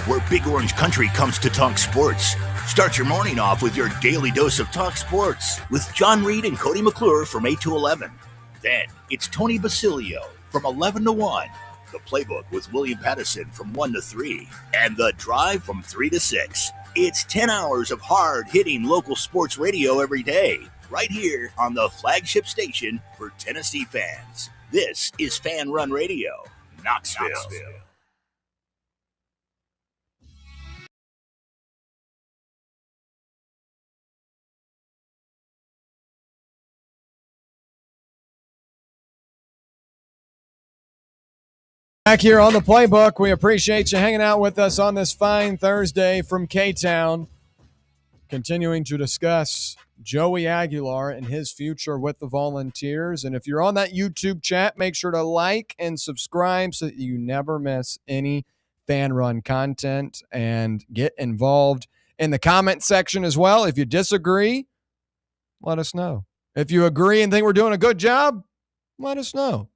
where Big Orange Country comes to talk sports. Start your morning off with your daily dose of talk sports with John Reed and Cody McClure from 8 to 11. Then it's Tony Basilio from 11 to 1. The Playbook with William Pattison from 1 to 3. And The Drive from 3 to 6. It's 10 hours of hard-hitting local sports radio every day, right here on the flagship station for Tennessee fans. This is Fan Run Radio, Knoxville. Back here on the Playbook, we appreciate you hanging out with us on this fine Thursday from K-Town. Continuing to discuss Joey Aguilar and his future with the Volunteers. And if you're on that YouTube chat, make sure to like and subscribe so that you never miss any Fan Run content, and get involved in the comment section as well. If you disagree, let us know. If you agree and think we're doing a good job, let us know.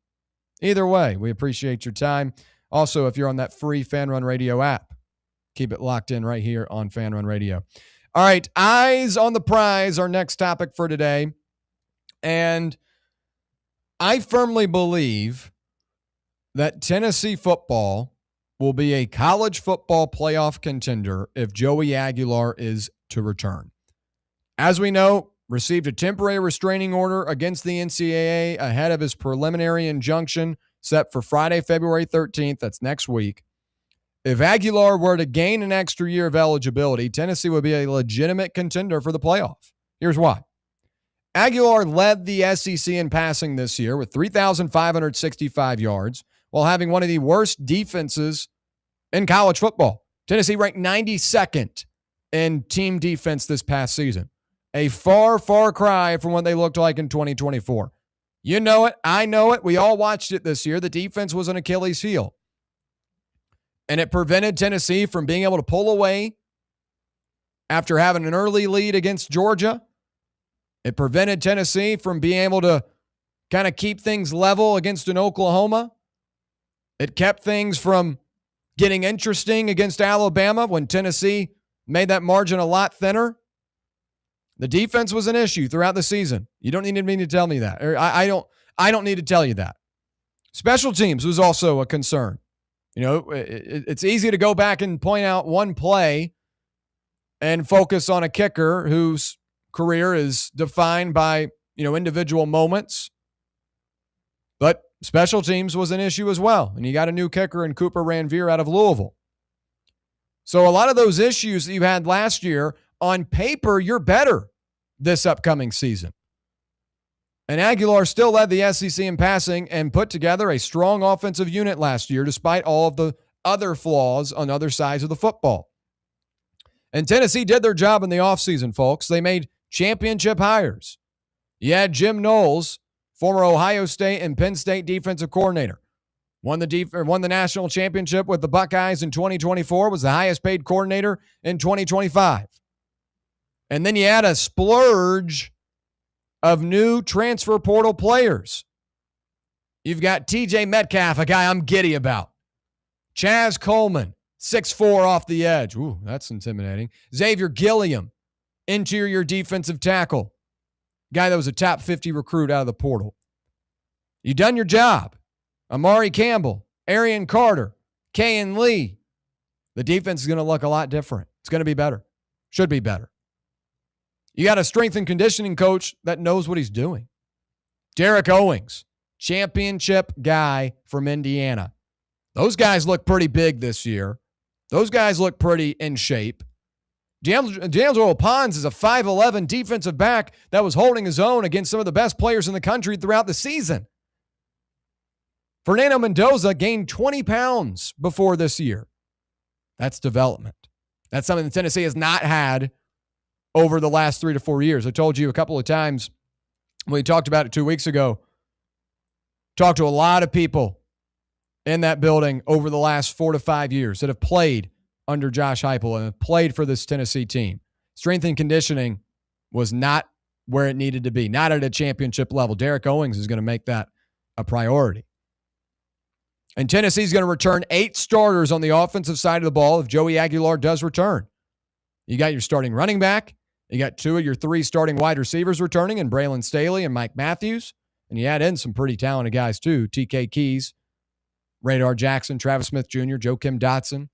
Either way, we appreciate your time. Also, if you're on that free Fan Run Radio app, keep it locked in right here on Fan Run Radio. All right, eyes on the prize, our next topic for today. And I firmly believe that Tennessee football will be a college football playoff contender if Joey Aguilar is to return. As we know, received a temporary restraining order against the NCAA ahead of his preliminary injunction set for Friday, February 13th. That's next week. If Aguilar were to gain an extra year of eligibility, Tennessee would be a legitimate contender for the playoff. Here's why. Aguilar led the SEC in passing this year with 3,565 yards while having one of the worst defenses in college football. Tennessee ranked 92nd in team defense this past season. A far, far cry from what they looked like in 2024. You know it. I know it. We all watched it this year. The defense was an Achilles heel. And it prevented Tennessee from being able to pull away after having an early lead against Georgia. It prevented Tennessee from being able to kind of keep things level against an Oklahoma. It kept things from getting interesting against Alabama when Tennessee made that margin a lot thinner. The defense was an issue throughout the season. You don't need me to tell me that. I don't need to tell you that. Special teams was also a concern. You know, it's easy to go back and point out one play and focus on a kicker whose career is defined by, individual moments. But special teams was an issue as well. And you got a new kicker in Cooper Ranvier out of Louisville. So a lot of those issues that you had last year, on paper, you're better this upcoming season. And Aguilar still led the SEC in passing and put together a strong offensive unit last year, despite all of the other flaws on other sides of the football. And Tennessee did their job in the offseason, folks. They made championship hires. You had Jim Knowles, former Ohio State and Penn State defensive coordinator. Won the national championship with the Buckeyes in 2024, was the highest paid coordinator in 2025. And then you had a splurge of new transfer portal players. You've got TJ Metcalf, a guy I'm giddy about. Chaz Coleman, 6'4" off the edge. Ooh, that's intimidating. Xavier Gilliam, interior defensive tackle. Guy that was a top 50 recruit out of the portal. You done your job. Amari Campbell, Arian Carter, Kayan Lee. The defense is going to look a lot different. It's going to be better. Should be better. You got a strength and conditioning coach that knows what he's doing. Derek Owings, championship guy from Indiana. Those guys look pretty big this year. Those guys look pretty in shape. D'Angelo Pons is a 5'11" defensive back that was holding his own against some of the best players in the country throughout the season. Fernando Mendoza gained 20 pounds before this year. That's development. That's something that Tennessee has not had over the last 3 to 4 years. I told you a couple of times when we talked about it 2 weeks ago. Talked to a lot of people in that building over the last 4 to 5 years that have played under Josh Heupel and have played for this Tennessee team. Strength and conditioning was not where it needed to be, not at a championship level. Derek Owings is going to make that a priority. And Tennessee's going to return 8 starters on the offensive side of the ball if Joey Aguilar does return. You got your starting running back. You got 2 of your 3 starting wide receivers returning in Braylon Staley and Mike Matthews. And you add in some pretty talented guys too. TK Keys, Radar Jackson, Travis Smith Jr., Joakim Dotson.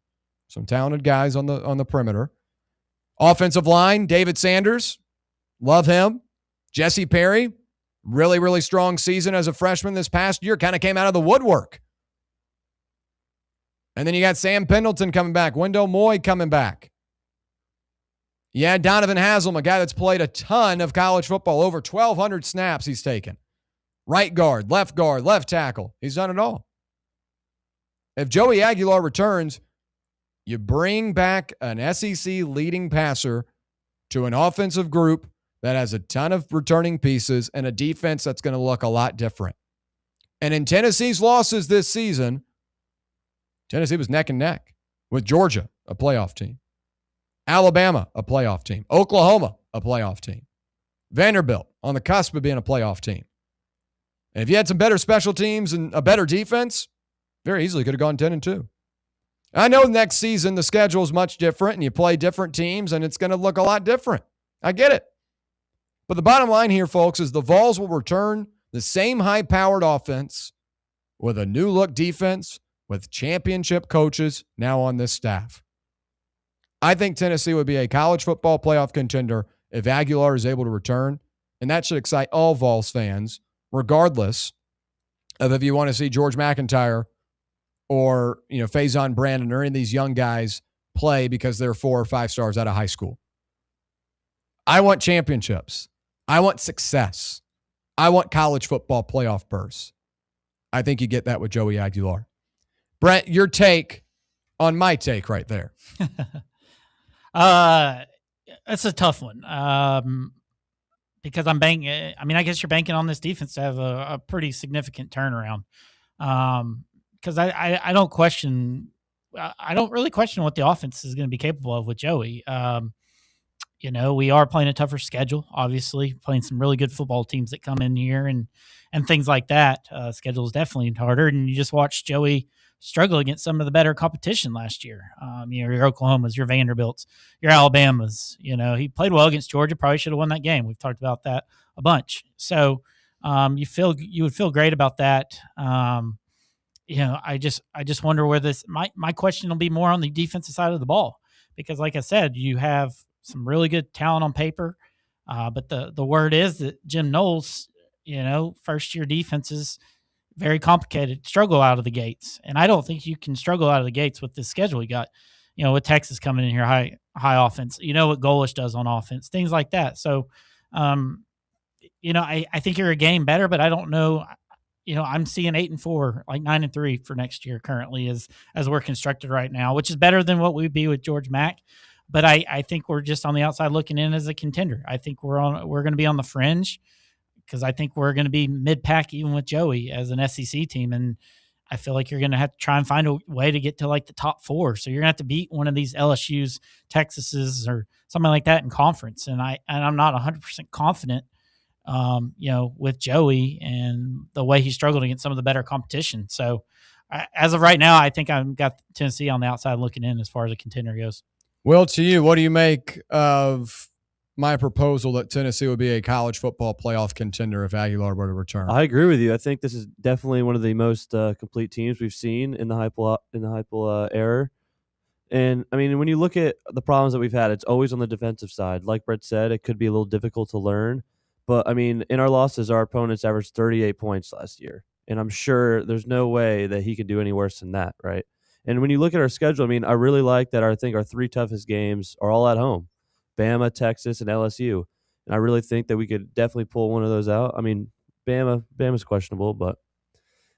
Some talented guys on the perimeter. Offensive line, David Sanders. Love him. Jesse Perry, really, really strong season as a freshman this past year. Kind of came out of the woodwork. And then you got Sam Pendleton coming back. Wendell Moy coming back. Yeah, Donovan Haslam, a guy that's played a ton of college football. Over 1,200 snaps he's taken. Right guard, left tackle. He's done it all. If Joey Aguilar returns, you bring back an SEC leading passer to an offensive group that has a ton of returning pieces and a defense that's going to look a lot different. And in Tennessee's losses this season, Tennessee was neck and neck with Georgia, a playoff team. Alabama, a playoff team. Oklahoma, a playoff team. Vanderbilt, on the cusp of being a playoff team. And if you had some better special teams and a better defense, very easily could have gone 10-2. I know next season the schedule is much different and you play different teams and it's going to look a lot different. I get it. But the bottom line here, folks, is the Vols will return the same high-powered offense with a new-look defense with championship coaches now on this staff. I think Tennessee would be a college football playoff contender if Aguilar is able to return, and that should excite all Vols fans, regardless of if you want to see George McIntyre or, Faison Brandon or any of these young guys play because they're 4 or 5 stars out of high school. I want championships. I want success. I want college football playoff berths. I think you get that with Joey Aguilar. Brent, your take on my take right there. That's a tough one. Because I'm banking. I guess you're banking on this defense to have a pretty significant turnaround. Because I don't question. I don't really question what the offense is going to be capable of with Joey. We are playing a tougher schedule, obviously, playing some really good football teams that come in here and things like that. Schedule is definitely harder, and you just watched Joey struggle against some of the better competition last year. Your Oklahomas, your Vanderbilts, your Alabamas. He played well against Georgia, probably should have won that game. We've talked about that a bunch. So you would feel great about that. I just wonder where this my question will be more on the defensive side of the ball, because like I said, you have some really good talent on paper. But the word is that Jim Knowles, first year defenses, very complicated, struggle out of the gates. And I don't think you can struggle out of the gates with this schedule you got, with Texas coming in here, high offense, what Golish does on offense, things like that. So, I think you're a game better, but I don't know. I'm seeing 8-4, like 9-3 for next year currently as we're constructed right now, which is better than what we'd be with George Mack. But I think we're just on the outside looking in as a contender. I think we're going to be on the fringe, because I think we're going to be mid-pack even with Joey as an SEC team. And I feel like you're going to have to try and find a way to get to like the top 4. So you're going to have to beat one of these LSU's, Texas's, or something like that in conference. And I'm not 100% confident, with Joey and the way he struggled against some of the better competition. So as of right now, I think I've got Tennessee on the outside looking in as far as a contender goes. Will, to you, what do you make of my proposal that Tennessee would be a college football playoff contender if Aguilar were to return? I agree with you. I think this is definitely one of the most complete teams we've seen in the Heupel era. And when you look at the problems that we've had, it's always on the defensive side. Like Brett said, it could be a little difficult to learn. But in our losses, our opponents averaged 38 points last year, and I'm sure there's no way that he could do any worse than that, right? And when you look at our schedule, I really like that. I think our 3 toughest games are all at home. Bama, Texas, and LSU. And I really think that we could definitely pull one of those out. Bama's questionable, but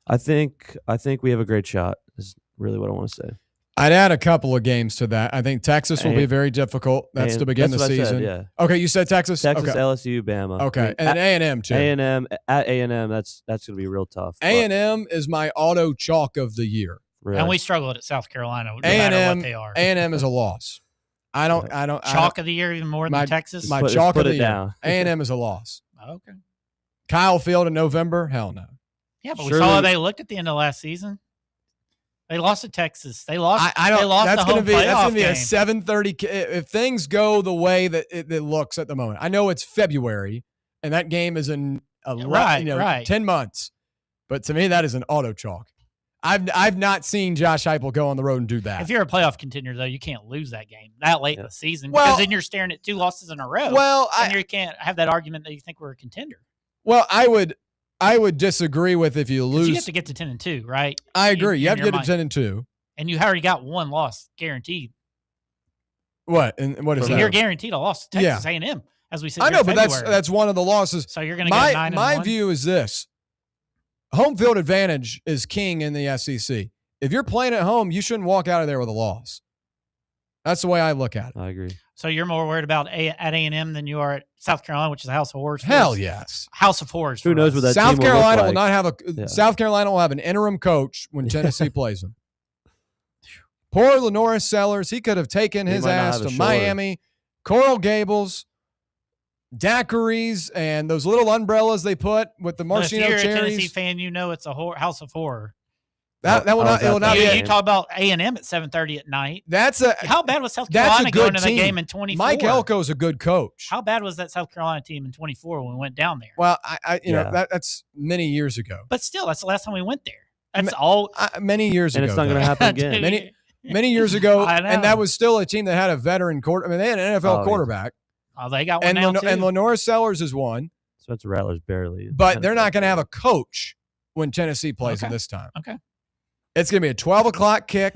I think we have a great shot is really what I want to say. I'd add a couple of games to that. I think Texas will be very difficult. That's to begin the season. Said, yeah. Okay, you said Texas? Texas, okay. LSU, Bama. Okay, and then A&M too. A&M, at A&M, that's going to be real tough. A&M is my auto chalk of the year. Really? And we struggled at South Carolina, no matter what they are. A&M is a loss. I don't chalk of the year even more than Texas. My chalk of the year. A&M is a loss. Okay. Kyle Field in November? Hell no. Yeah, but we saw how they looked at the end of last season. They lost to Texas. They lost. I don't. They lost that's going to be a 7:30. If things go the way that it looks at the moment. I know it's February, and that game is in 10 months. But to me, that is an auto chalk. I've not seen Josh Heupel go on the road and do that. If you're a playoff contender, though, you can't lose that game that late in the season because then you're staring at 2 losses in a row. Well, and you can't have that argument that you think we're a contender. Well, I would disagree with if you lose. You have to get to 10-2, right? I agree. You have to get to 10-2, and you already got 1 loss guaranteed. What? And what is that? You're guaranteed a loss to Texas A&M, as we said. I know, but that's one of the losses. So you're going to get 9-1. My view is this: home field advantage is king in the SEC. If you're playing at home, you shouldn't walk out of there with a loss. That's the way I look at it. I agree. So you're more worried about at A&M than you are at South Carolina, which is a house of horrors. Hell yes, house of horrors. Who knows what that South team Carolina will will look like. not have South Carolina will have an interim coach when Tennessee plays them. Poor Lenoris Sellers, he could have taken his ass to Miami. Coral Gables, daiquiris, and those little umbrellas they put with the maraschino cherries. cherries. If you're a Tennessee fan, you know it's a house of horror. That will not be. You talk about A&M at 7:30 at night. How bad was South Carolina going to the game in 24? Mike Elko's a good coach. How bad was that South Carolina team in 24 when we went down there? Well, that's many years ago. But still, that's the last time we went there. That's many years ago. And it's not going to happen again. Many years ago, I know. And that was still a team that had a veteran quarterback. I mean, they had an NFL quarterback. Oh, they got one now too. And Lenoris Sellers is one. Spencer Rattler's barely. But they're not going to have a coach when Tennessee plays them this time. Okay. It's going to be a 12 o'clock kick,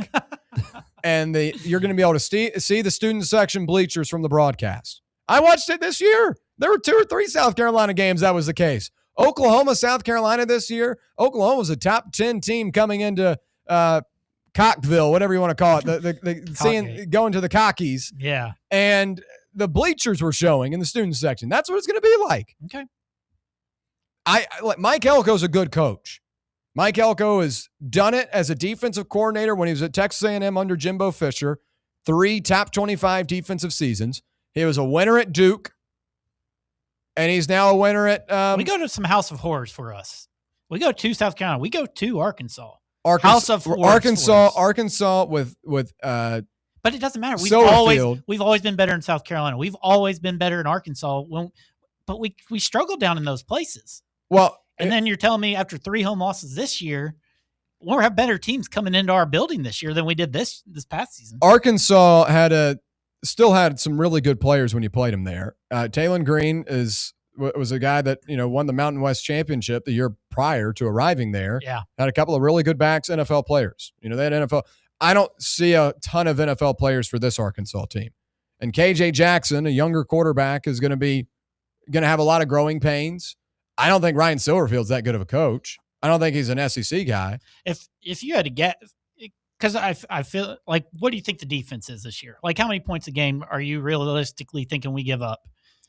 and you're going to be able to see the student section bleachers from the broadcast. I watched it this year. There were 2 or 3 South Carolina games that was the case. Oklahoma, South Carolina this year. Oklahoma was a top 10 team coming into Cockville, whatever you want to call it. Going to the Cockies. Yeah. And the bleachers were showing in the student section. That's what it's going to be like. Okay. Mike Elko's a good coach. Mike Elko has done it as a defensive coordinator when he was at Texas A&M under Jimbo Fisher. 3 top 25 defensive seasons. He was a winner at Duke, and he's now a winner at. We go to some house of horrors for us. We go to South Carolina. We go to Arkansas. House of horrors. Arkansas with. But it doesn't matter. We've always been better in South Carolina. We've always been better in Arkansas. But we struggled down in those places. Well. And then you're telling me after 3 home losses this year, we'll have better teams coming into our building this year than we did this past season. Arkansas still had some really good players when you played them there. Taylon Green was a guy that won the Mountain West Championship the year prior to arriving there. Yeah, had a couple of really good backs, NFL players. They had NFL. I don't see a ton of NFL players for this Arkansas team. And KJ Jackson, a younger quarterback, is going to have a lot of growing pains. I don't think Ryan Silverfield's that good of a coach. I don't think he's an SEC guy. If you had to get, because I feel like, what do you think the defense is this year? Like, how many points a game are you realistically thinking we give up?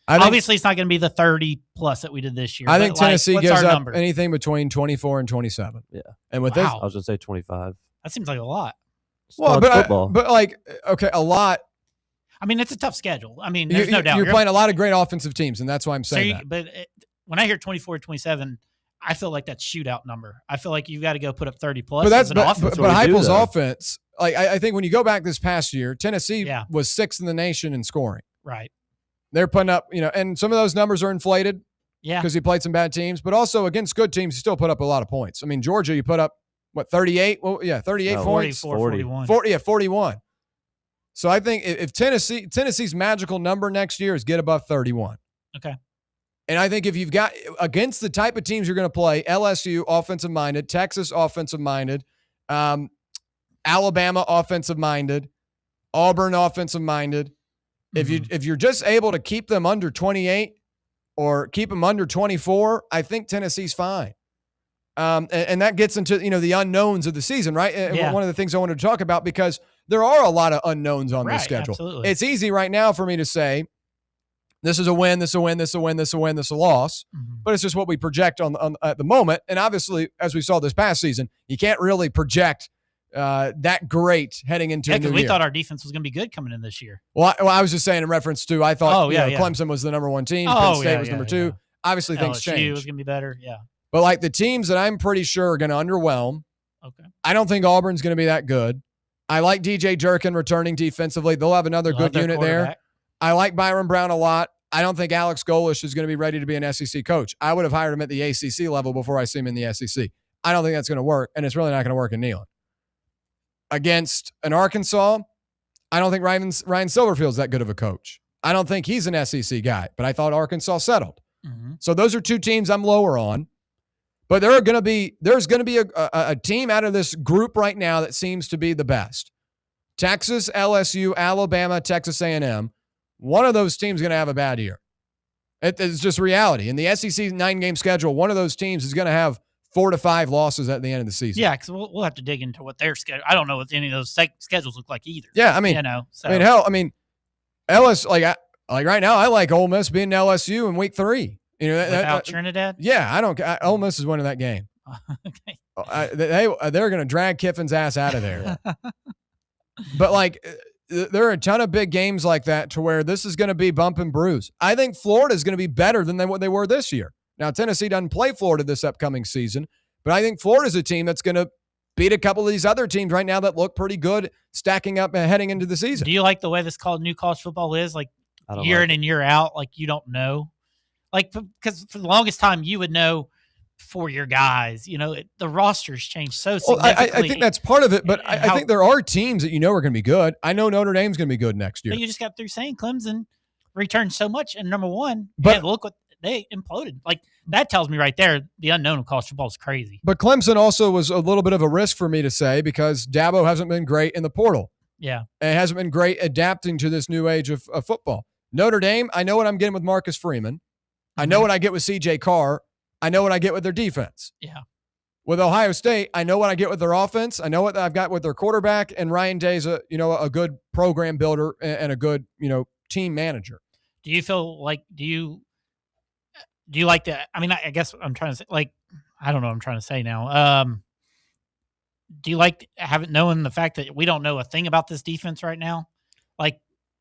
Obviously, it's not going to be the 30 plus that we did this year. I think Tennessee gives up number? Anything between 24 and 27. Yeah, and with this, I was going to say 25. That seems like a lot. Well, a lot. I mean, it's a tough schedule. I mean, there's no doubt you're playing a lot of great offensive teams, and that's why I'm saying that. But when I hear 24-27, I feel like that's shootout number. I feel like you've got to go put up 30 plus. But Heupel's offense, like I think when you go back this past year, Tennessee was 6th in the nation in scoring. Right. They're putting up, and some of those numbers are inflated. Yeah. Because he played some bad teams, but also against good teams, he still put up a lot of points. I mean, Georgia, you put up 38? Well, 38 points. 41. 41. So I think if Tennessee's magical number next year is get above 31. Okay. And I think if you've got against the type of teams you're going to play, LSU offensive minded, Texas offensive minded, Alabama offensive minded, Auburn offensive minded. Mm-hmm. If you're just able to keep them under 28 or keep them under 24, I think Tennessee's fine. And that gets into the unknowns of the season, right? Yeah. One of the things I wanted to talk about because there are a lot of unknowns on this schedule. Absolutely. It's easy right now for me to say this is a win, this is a win, this is a win, this is a win, this is a loss. Mm-hmm. But it's just what we project on at the moment. And obviously, as we saw this past season, you can't really project that great heading into a new year. We thought our defense was going to be good coming in this year. Well, I was just saying in reference to I thought Clemson was the number 1 team, Penn State was number 2. Yeah. Obviously, things LSU change. was going to be better, yeah. But like the teams that I'm pretty sure are going to underwhelm Okay. I don't think Auburn's going to be that good. I like DJ Jerkin returning defensively. They'll have another good unit there. I like Byron Brown a lot. I don't think Alex Golish is going to be ready to be an SEC coach. I would have hired him at the ACC level before I see him in the SEC. I don't think that's going to work, and it's really not going to work in Neyland. Against an Arkansas, I don't think Ryan Silverfield's that good of a coach. I don't think he's an SEC guy, but I thought Arkansas settled. Mm-hmm. So those are two teams I'm lower on. But there's going to be a team out of this group right now that seems to be the best. Texas, LSU, Alabama, Texas A&M. One of those teams is going to have a bad year. It's just reality. In the SEC 9-game schedule, one of those teams is going to have 4 to 5 losses at the end of the season. Yeah, because we'll have to dig into what their schedule. I don't know what any of those schedules look like either. Yeah, I mean, LSU, like right now, I like Ole Miss beating LSU in week 3. Without Trinidad? Yeah, Ole Miss is winning that game. Okay. They're going to drag Kiffin's ass out of there. But there are a ton of big games like that to where this is going to be bump and bruise. I think Florida is going to be better than what they were this year. Now, Tennessee doesn't play Florida this upcoming season, but I think Florida's a team that's going to beat a couple of these other teams right now that look pretty good stacking up and heading into the season. Do you like the way this new college football is? Year in and year out, you don't know. Because for the longest time, you would know for your guys. The rosters change so significantly. I think that's part of it, but I think there are teams that are going to be good. I know Notre Dame's going to be good next year. But you just got through saying Clemson returned so much, and number one, but look what they imploded. That tells me right there, the unknown of college football is crazy. But Clemson also was a little bit of a risk for me to say because Dabo hasn't been great in the portal. Yeah. And it hasn't been great adapting to this new age of football. Notre Dame, I know what I'm getting with Marcus Freeman. I know what I get with C.J. Carr. I know what I get with their defense. Yeah. With Ohio State, I know what I get with their offense. I know what I've got with their quarterback, and Ryan Day's a good program builder and a good, team manager. Do you feel like do you like that? I mean, I guess I'm trying to say I don't know what I'm trying to say now. Do you like knowing the fact that we don't know a thing about this defense right now?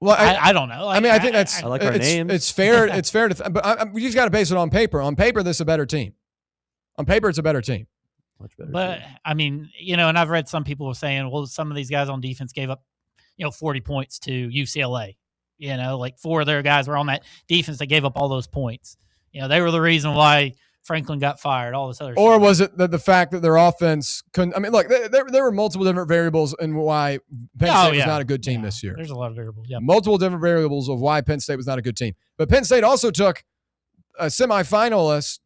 Well, I don't know. I think that's. I like our names. It's fair. It's fair to. But we just got to base it on paper. On paper, this is a better team. On paper, it's a better team. Much better. But team. I mean, and I've read some people were saying, well, some of these guys on defense gave up, 40 points to UCLA. 4 of their guys were on that defense that gave up all those points. They were the reason why Franklin got fired. All this other. Or stuff. was it the fact that their offense couldn't? I mean, look, there were multiple different variables in why Penn State was not a good team this year. There's a lot of variables. Yeah, multiple different variables of why Penn State was not a good team. But Penn State also took a semifinalist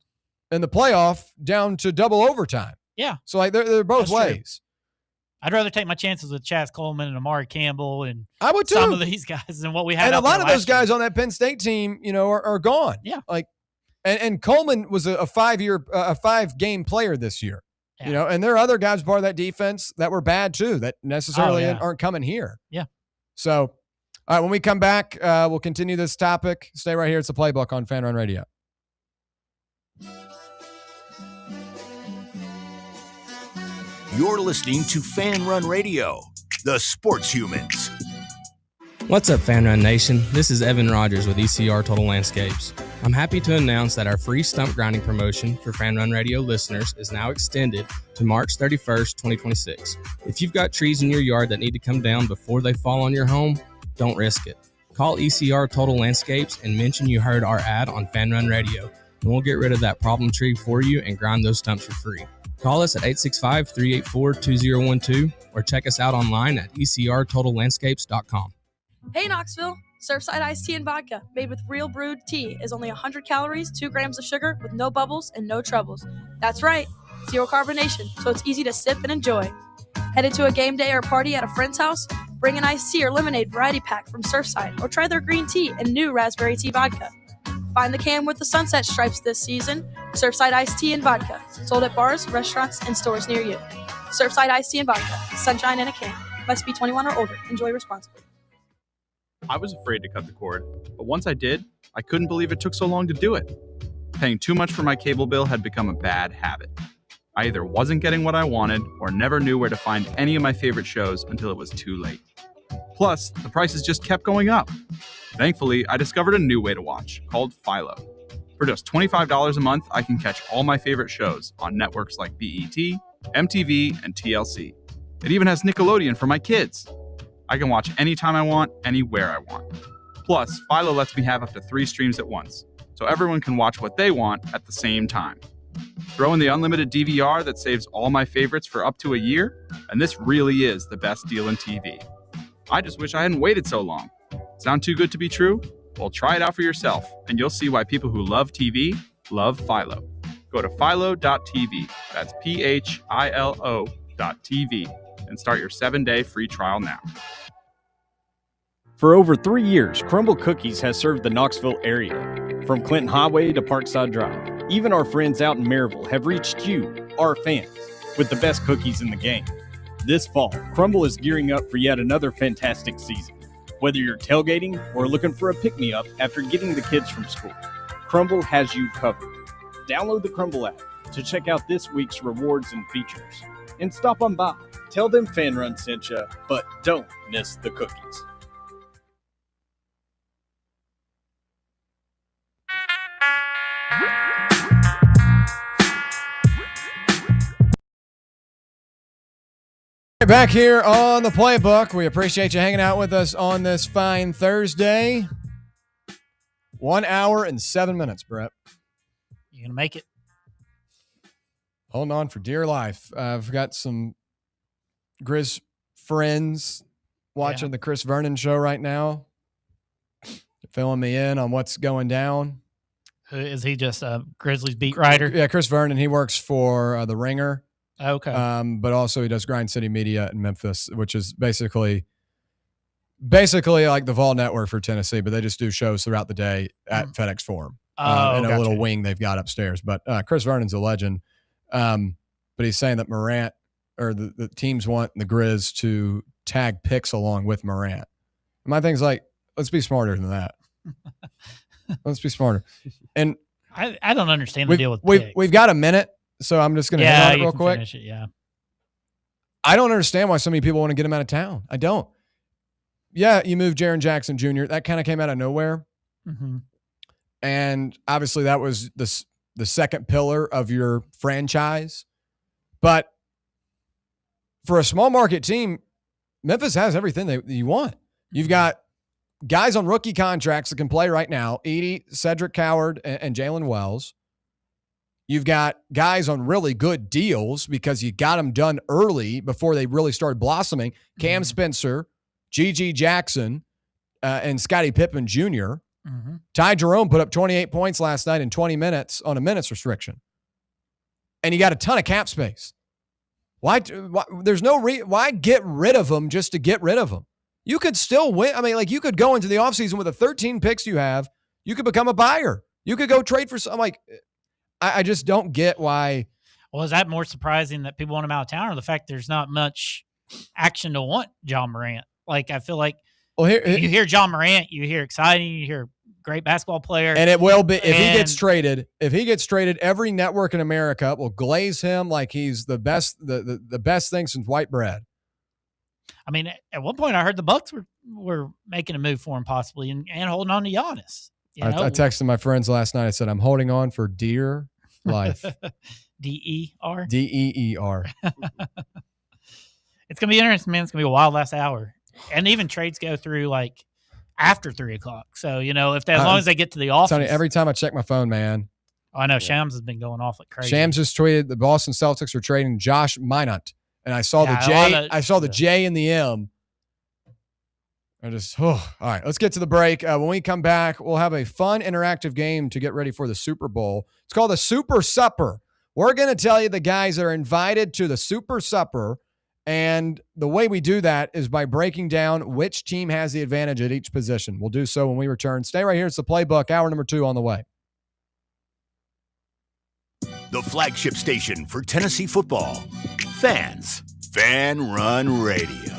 in the playoff down to double overtime. Yeah. So they're both ways. True. I'd rather take my chances with Chaz Coleman and Amari Campbell and I would too. Some of these guys than what we had. And a lot of those guys year. on that Penn State team, are gone. Yeah. And Coleman was a 5-game player this year. Yeah. And there are other guys part of that defense that were bad too that necessarily aren't coming here. Yeah. So, all right, when we come back, we'll continue this topic. Stay right here. It's the Playbook on Fan Run Radio. You're listening to Fan Run Radio, the sports humans. What's up, Fan Run Nation? This is Evan Rogers with ECR Total Landscapes. I'm happy to announce that our free stump grinding promotion for Fan Run Radio listeners is now extended to March 31st, 2026. If you've got trees in your yard that need to come down before they fall on your home, don't risk it. Call ECR Total Landscapes and mention you heard our ad on Fan Run Radio, and we'll get rid of that problem tree for you and grind those stumps for free. Call us at 865-384-2012 or check us out online at ecrtotallandscapes.com. Hey Knoxville, Surfside iced tea and vodka made with real brewed tea is only 100 calories, 2 grams of sugar with no bubbles and no troubles. That's right, zero carbonation, so it's easy to sip and enjoy. Headed to a game day or party at a friend's house? Bring an iced tea or lemonade variety pack from Surfside or try their green tea and new raspberry tea vodka. Find the can with the sunset stripes this season. Surfside iced tea and vodka, sold at bars, restaurants, and stores near you. Surfside iced tea and vodka, sunshine in a can. Must be 21 or older. Enjoy responsibly. I was afraid to cut the cord, but once I did, I couldn't believe it took so long to do it. Paying too much for my cable bill had become a bad habit. I either wasn't getting what I wanted or never knew where to find any of my favorite shows until it was too late. Plus, the prices just kept going up. Thankfully, I discovered a new way to watch, called Philo. For just $25 a month, I can catch all my favorite shows on networks like BET, MTV, and TLC. It even has Nickelodeon for my kids. I can watch anytime I want, anywhere I want. Plus, Philo lets me have up to 3 streams at once, so everyone can watch what they want at the same time. Throw in the unlimited DVR that saves all my favorites for up to a year, and this really is the best deal in TV. I just wish I hadn't waited so long. Sound too good to be true? Well, try it out for yourself, and you'll see why people who love TV love Philo. Go to philo.tv, that's philo.tv, and start your 7-day free trial now. For over 3 years, Crumble Cookies has served the Knoxville area. From Clinton Highway to Parkside Drive, even our friends out in Maryville have reached you, our fans, with the best cookies in the game. This fall, Crumble is gearing up for yet another fantastic season. Whether you're tailgating or looking for a pick-me-up after getting the kids from school, Crumble has you covered. Download the Crumble app to check out this week's rewards and features. And stop on by. Tell them Fan Run sent you, but don't miss the cookies. Back here on the Playbook. We appreciate you hanging out with us on this fine Thursday. 1 hour and 7 minutes, Brett. You gonna make it? Holding on for dear life. I've got some Grizz friends watching the Chris Vernon show right now, filling me in on what's going down. Is he just a Grizzlies beat writer? Yeah, Chris Vernon. He works for The Ringer. Okay. But also he does Grind City Media in Memphis, which is basically like the Vol Network for Tennessee, but they just do shows throughout the day at FedEx Forum in a little wing they've got upstairs. But Chris Vernon's a legend. But he's saying that Morant, or the teams want the Grizz to tag picks along with Morant. And my thing's like, let's be smarter than that. Let's be smarter. And I don't understand the deal with picks. We've got a minute. So I'm just going to hit on it real quick. Finish it, I don't understand why so many people want to get him out of town. I don't. Yeah, you moved Jaren Jackson Jr. That kind of came out of nowhere. Mm-hmm. And obviously that was the second pillar of your franchise. But for a small market team, Memphis has everything that you want. You've got guys on rookie contracts that can play right now, Edie, Cedric Coward, and Jalen Wells. You've got guys on really good deals because you got them done early before they really started blossoming. Cam Spencer, G.G. Jackson, and Scottie Pippen Jr. Mm-hmm. Ty Jerome put up 28 points last night in 20 minutes on a minutes restriction. And you got a ton of cap space. Why there's no why get rid of them just to get rid of them? You could still win. I mean, like, you could go into the offseason with the 13 picks you have. You could become a buyer. You could go trade for some, like, I just don't get why. Well, is that more surprising that people want him out of town, or the fact there's not much action to want John Morant? Like, I feel like you hear John Morant, you hear exciting, you hear great basketball player. And it will be, if he gets traded, every network in America will glaze him like he's the best, the best thing since white bread. I mean, at one point I heard the Bucks were making a move for him possibly and holding on to Giannis. I texted my friends last night. I said, I'm holding on for dear life. D-E-R? D-E-E-R. It's going to be interesting, man. It's going to be a wild last hour. And even trades go through, like, after 3 o'clock. So, as long as they get to the office. Tony, every time I check my phone, man. Oh, I know. Shams has been going off like crazy. Shams just tweeted the Boston Celtics are trading Josh Minot. And I saw the J. I saw the J and the M. All right, let's get to the break. When we come back, we'll have a fun interactive game to get ready for the Super Bowl. It's called the Super Supper. We're going to tell you the guys that are invited to the Super Supper, and the way we do that is by breaking down which team has the advantage at each position. We'll do so when we return. Stay right here. It's the Playbook, hour number 2 on the way. The flagship station for Tennessee football. Fans. Fan Run Radio.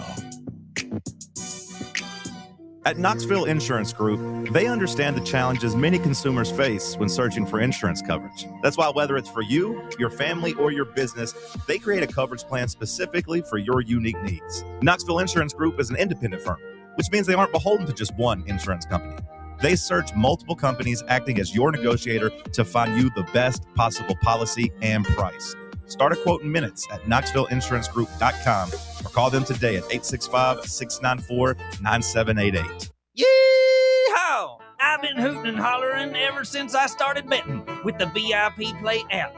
At Knoxville Insurance Group, they understand the challenges many consumers face when searching for insurance coverage. That's why whether it's for you, your family, or your business, they create a coverage plan specifically for your unique needs. Knoxville Insurance Group is an independent firm, which means they aren't beholden to just one insurance company. They search multiple companies acting as your negotiator to find you the best possible policy and price. Start a quote in minutes at KnoxvilleInsuranceGroup.com or call them today at 865-694-9788. Yee-haw! I've been hooting and hollering ever since I started betting with the VIP Play app.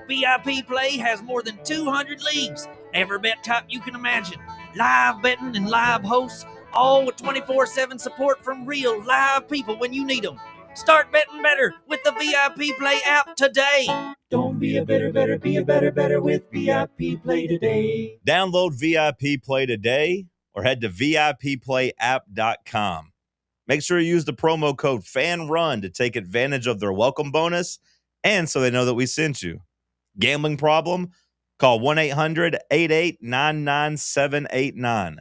VIP Play has more than 200 leagues, every bet type you can imagine, live betting and live hosts, all with 24/7 support from real live people when you need them. Start betting better with the VIP Play app today. Don't be a better, be a better with VIP Play today. Download VIP Play today or head to VIPPlayApp.com. Make sure you use the promo code FANRUN to take advantage of their welcome bonus and so they know that we sent you. Gambling problem? Call 1-800-8899-789.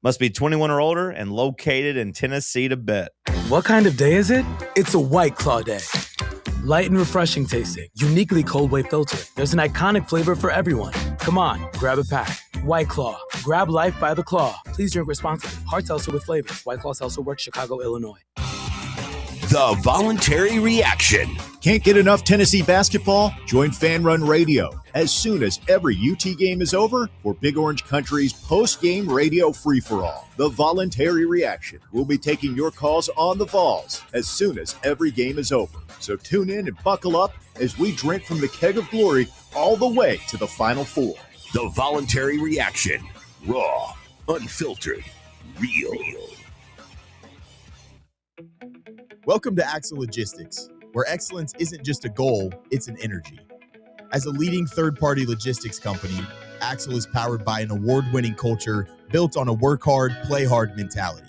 Must be 21 or older and located in Tennessee to bet. What kind of day is it? It's a White Claw day. Light and refreshing tasting, uniquely cold whey filtered. There's an iconic flavor for everyone. Come on, grab a pack. White Claw. Grab life by the claw. Please drink responsibly. Hard seltzer with flavor. White Claw Seltzer Works, Chicago, Illinois. The voluntary reaction. Can't get enough Tennessee basketball? Join Fan Run Radio as soon as every UT game is over for Big Orange Country's post-game radio free-for-all. The voluntary reaction. We'll be taking your calls on the Vols as soon as every game is over. So tune in and buckle up as we drink from the keg of glory all the way to the Final Four. The voluntary reaction. Raw, unfiltered, real. Welcome to Axle Logistics, where excellence isn't just a goal, it's an energy. As a leading third-party logistics company, Axle is powered by an award-winning culture built on a work hard, play hard mentality.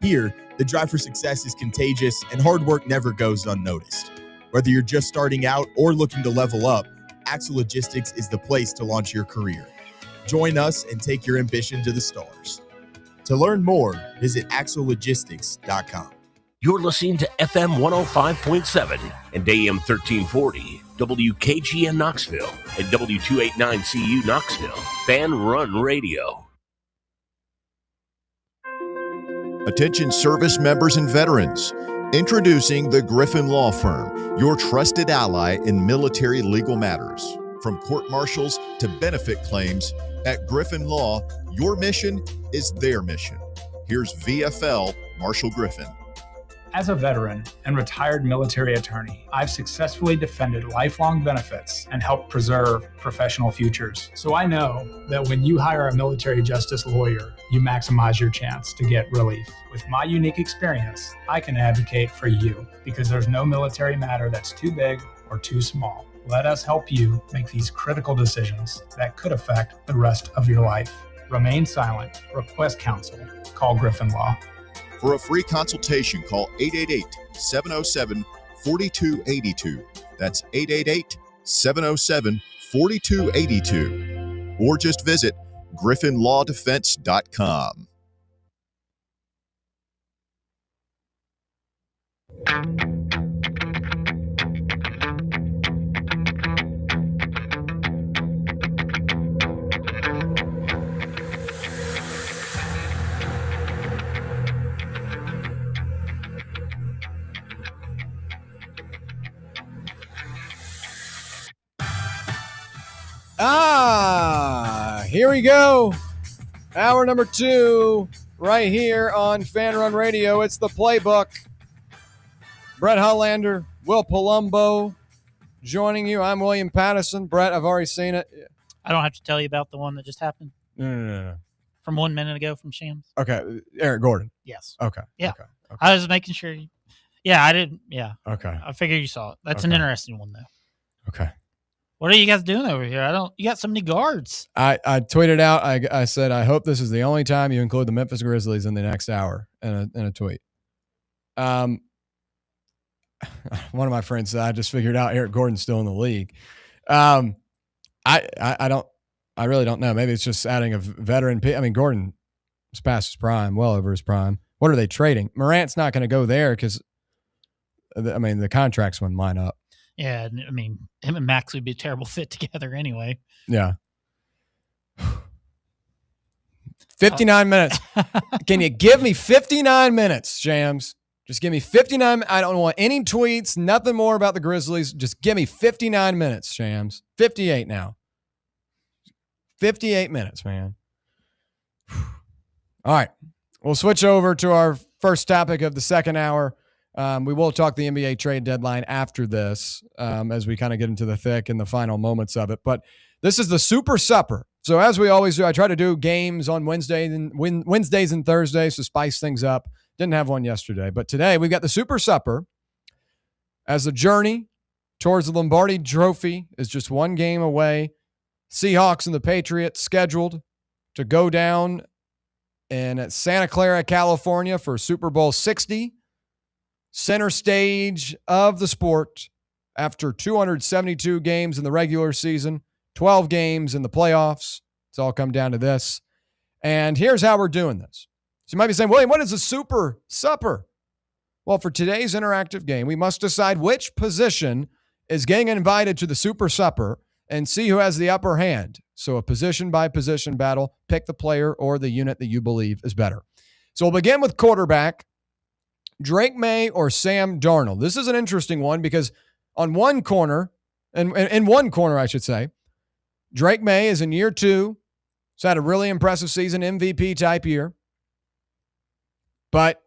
Here, the drive for success is contagious and hard work never goes unnoticed. Whether you're just starting out or looking to level up, Axle Logistics is the place to launch your career. Join us and take your ambition to the stars. To learn more, visit axlelogistics.com. You're listening to FM 105.7 and AM 1340, WKGN Knoxville, and W289CU Knoxville, Fan Run Radio. Attention service members and veterans. Introducing the Griffin Law Firm, your trusted ally in military legal matters. From court-martials to benefit claims, at Griffin Law, your mission is their mission. Here's VFL Marshall Griffin. As a veteran and retired military attorney, I've successfully defended lifelong benefits and helped preserve professional futures. So I know that when you hire a military justice lawyer, you maximize your chance to get relief. With my unique experience, I can advocate for you because there's no military matter that's too big or too small. Let us help you make these critical decisions that could affect the rest of your life. Remain silent. Request counsel. Call Griffin Law. For a free consultation, call 888-707-4282. That's 888-707-4282. Or just visit griffinlawdefense.com. Here we go. Hour number 2, right here on Fan Run Radio. It's the Playbook. Brett Hollander, Will Palumbo joining you. I'm William Pattison. Brett, I've already seen it. I don't have to tell you about the one that just happened. No. From 1 minute ago from Shams. Okay. Eric Gordon. Yes. Okay. Yeah. Okay. I was making sure. I didn't. Yeah. Okay. I figured you saw it. That's an interesting one, though. Okay. What are you guys doing over here? You got so many guards. I tweeted out, I said, I hope this is the only time you include the Memphis Grizzlies in the next hour in a tweet. One of my friends said, I just figured out Eric Gordon's still in the league. I really don't know. Maybe it's just adding a veteran. I mean, Gordon is past his prime, well over his prime. What are they trading? Morant's not going to go there because, the contracts wouldn't line up. Yeah, I mean, him and Max would be a terrible fit together anyway. Yeah. 59 minutes. Can you give me 59 minutes, Shams? Just give me 59. I don't want any tweets, nothing more about the Grizzlies. Just give me 59 minutes, Shams. 58 now. 58 minutes, man. All right. We'll switch over to our first topic of the second hour. We will talk the NBA trade deadline after this as we kind of get into the thick and the final moments of it. But this is the Super Supper. So as we always do, I try to do games on Wednesdays and Thursdays to spice things up. Didn't have one yesterday. But today we've got the Super Supper as the journey towards the Lombardi Trophy is just one game away. Seahawks and the Patriots scheduled to go down in Santa Clara, California for Super Bowl 60. Center stage of the sport after 272 games in the regular season, 12 games in the playoffs. It's all come down to this. And here's how we're doing this. So you might be saying, William, what is a Super Supper? Well, for today's interactive game, we must decide which position is getting invited to the Super Supper and see who has the upper hand. So a position-by-position battle. Pick the player or the unit that you believe is better. So we'll begin with quarterback. Drake May or Sam Darnold. This is an interesting one because on one corner, and in one corner, I should say, Drake May is in year 2. He's had a really impressive season, MVP type year. But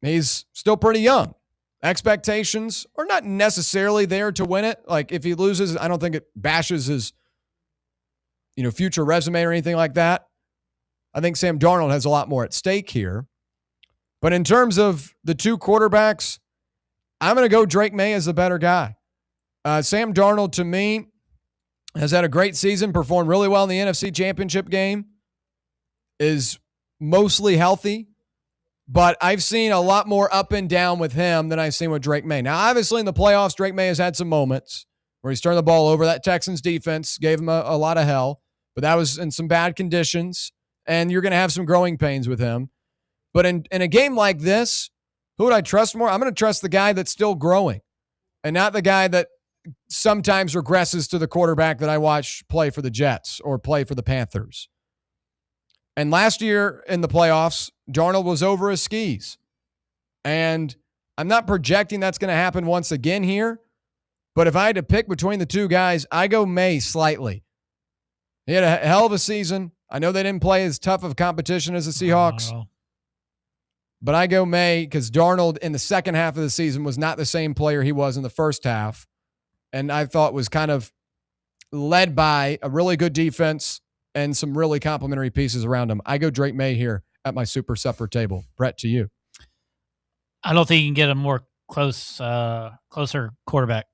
he's still pretty young. Expectations are not necessarily there to win it. Like if he loses, I don't think it bashes his, future resume or anything like that. I think Sam Darnold has a lot more at stake here. But in terms of the two quarterbacks, I'm going to go Drake May as the better guy. Sam Darnold, to me, has had a great season, performed really well in the NFC Championship game, is mostly healthy. But I've seen a lot more up and down with him than I've seen with Drake May. Now, obviously, in the playoffs, Drake May has had some moments where he's turned the ball over. That Texans defense gave him a lot of hell, but that was in some bad conditions, and you're going to have some growing pains with him. But in a game like this, who would I trust more? I'm going to trust the guy that's still growing and not the guy that sometimes regresses to the quarterback that I watch play for the Jets or play for the Panthers. And last year in the playoffs, Darnold was over his skis. And I'm not projecting that's going to happen once again here. But if I had to pick between the two guys, I go May slightly. He had a hell of a season. I know they didn't play as tough of competition as the Seahawks. Oh. But I go May because Darnold in the second half of the season was not the same player he was in the first half. And I thought was kind of led by a really good defense and some really complimentary pieces around him. I go Drake May here at my Super Supper table. Brett, to you. I don't think you can get a more closer quarterback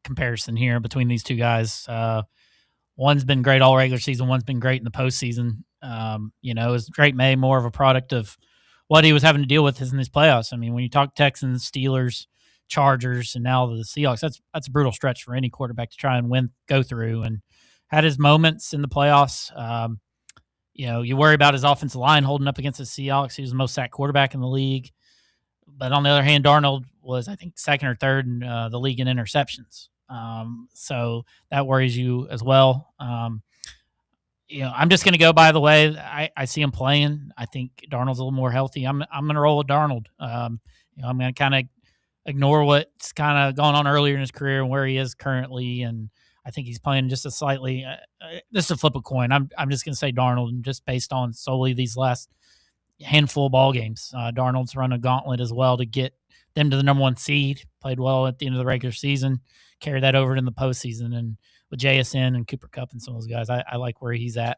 comparison here between these two guys. One's been great all regular season. One's been great in the postseason. Is Drake May more of a product of what he was having to deal with in his playoffs? I mean, when you talk Texans, Steelers, Chargers, and now the Seahawks, that's a brutal stretch for any quarterback to try and go through. And had his moments in the playoffs. You worry about his offensive line holding up against the Seahawks. He was the most sacked quarterback in the league. But on the other hand, Darnold was, I think, second or third in the league in interceptions. So that worries you as well. I'm just going to go by the way I see him playing. I think Darnold's a little more healthy. I'm going to roll with Darnold. I'm going to kind of ignore what's kind of gone on earlier in his career and where he is currently. And I think he's playing just a slightly this is a flip a coin. I'm just going to say Darnold, and just based on solely these last handful of ball games. Darnold's run a gauntlet as well to get them to the number 1 seed. Played well at the end of the regular season, carried that over in the postseason, and with JSN and Cooper Kupp and some of those guys, I like where he's at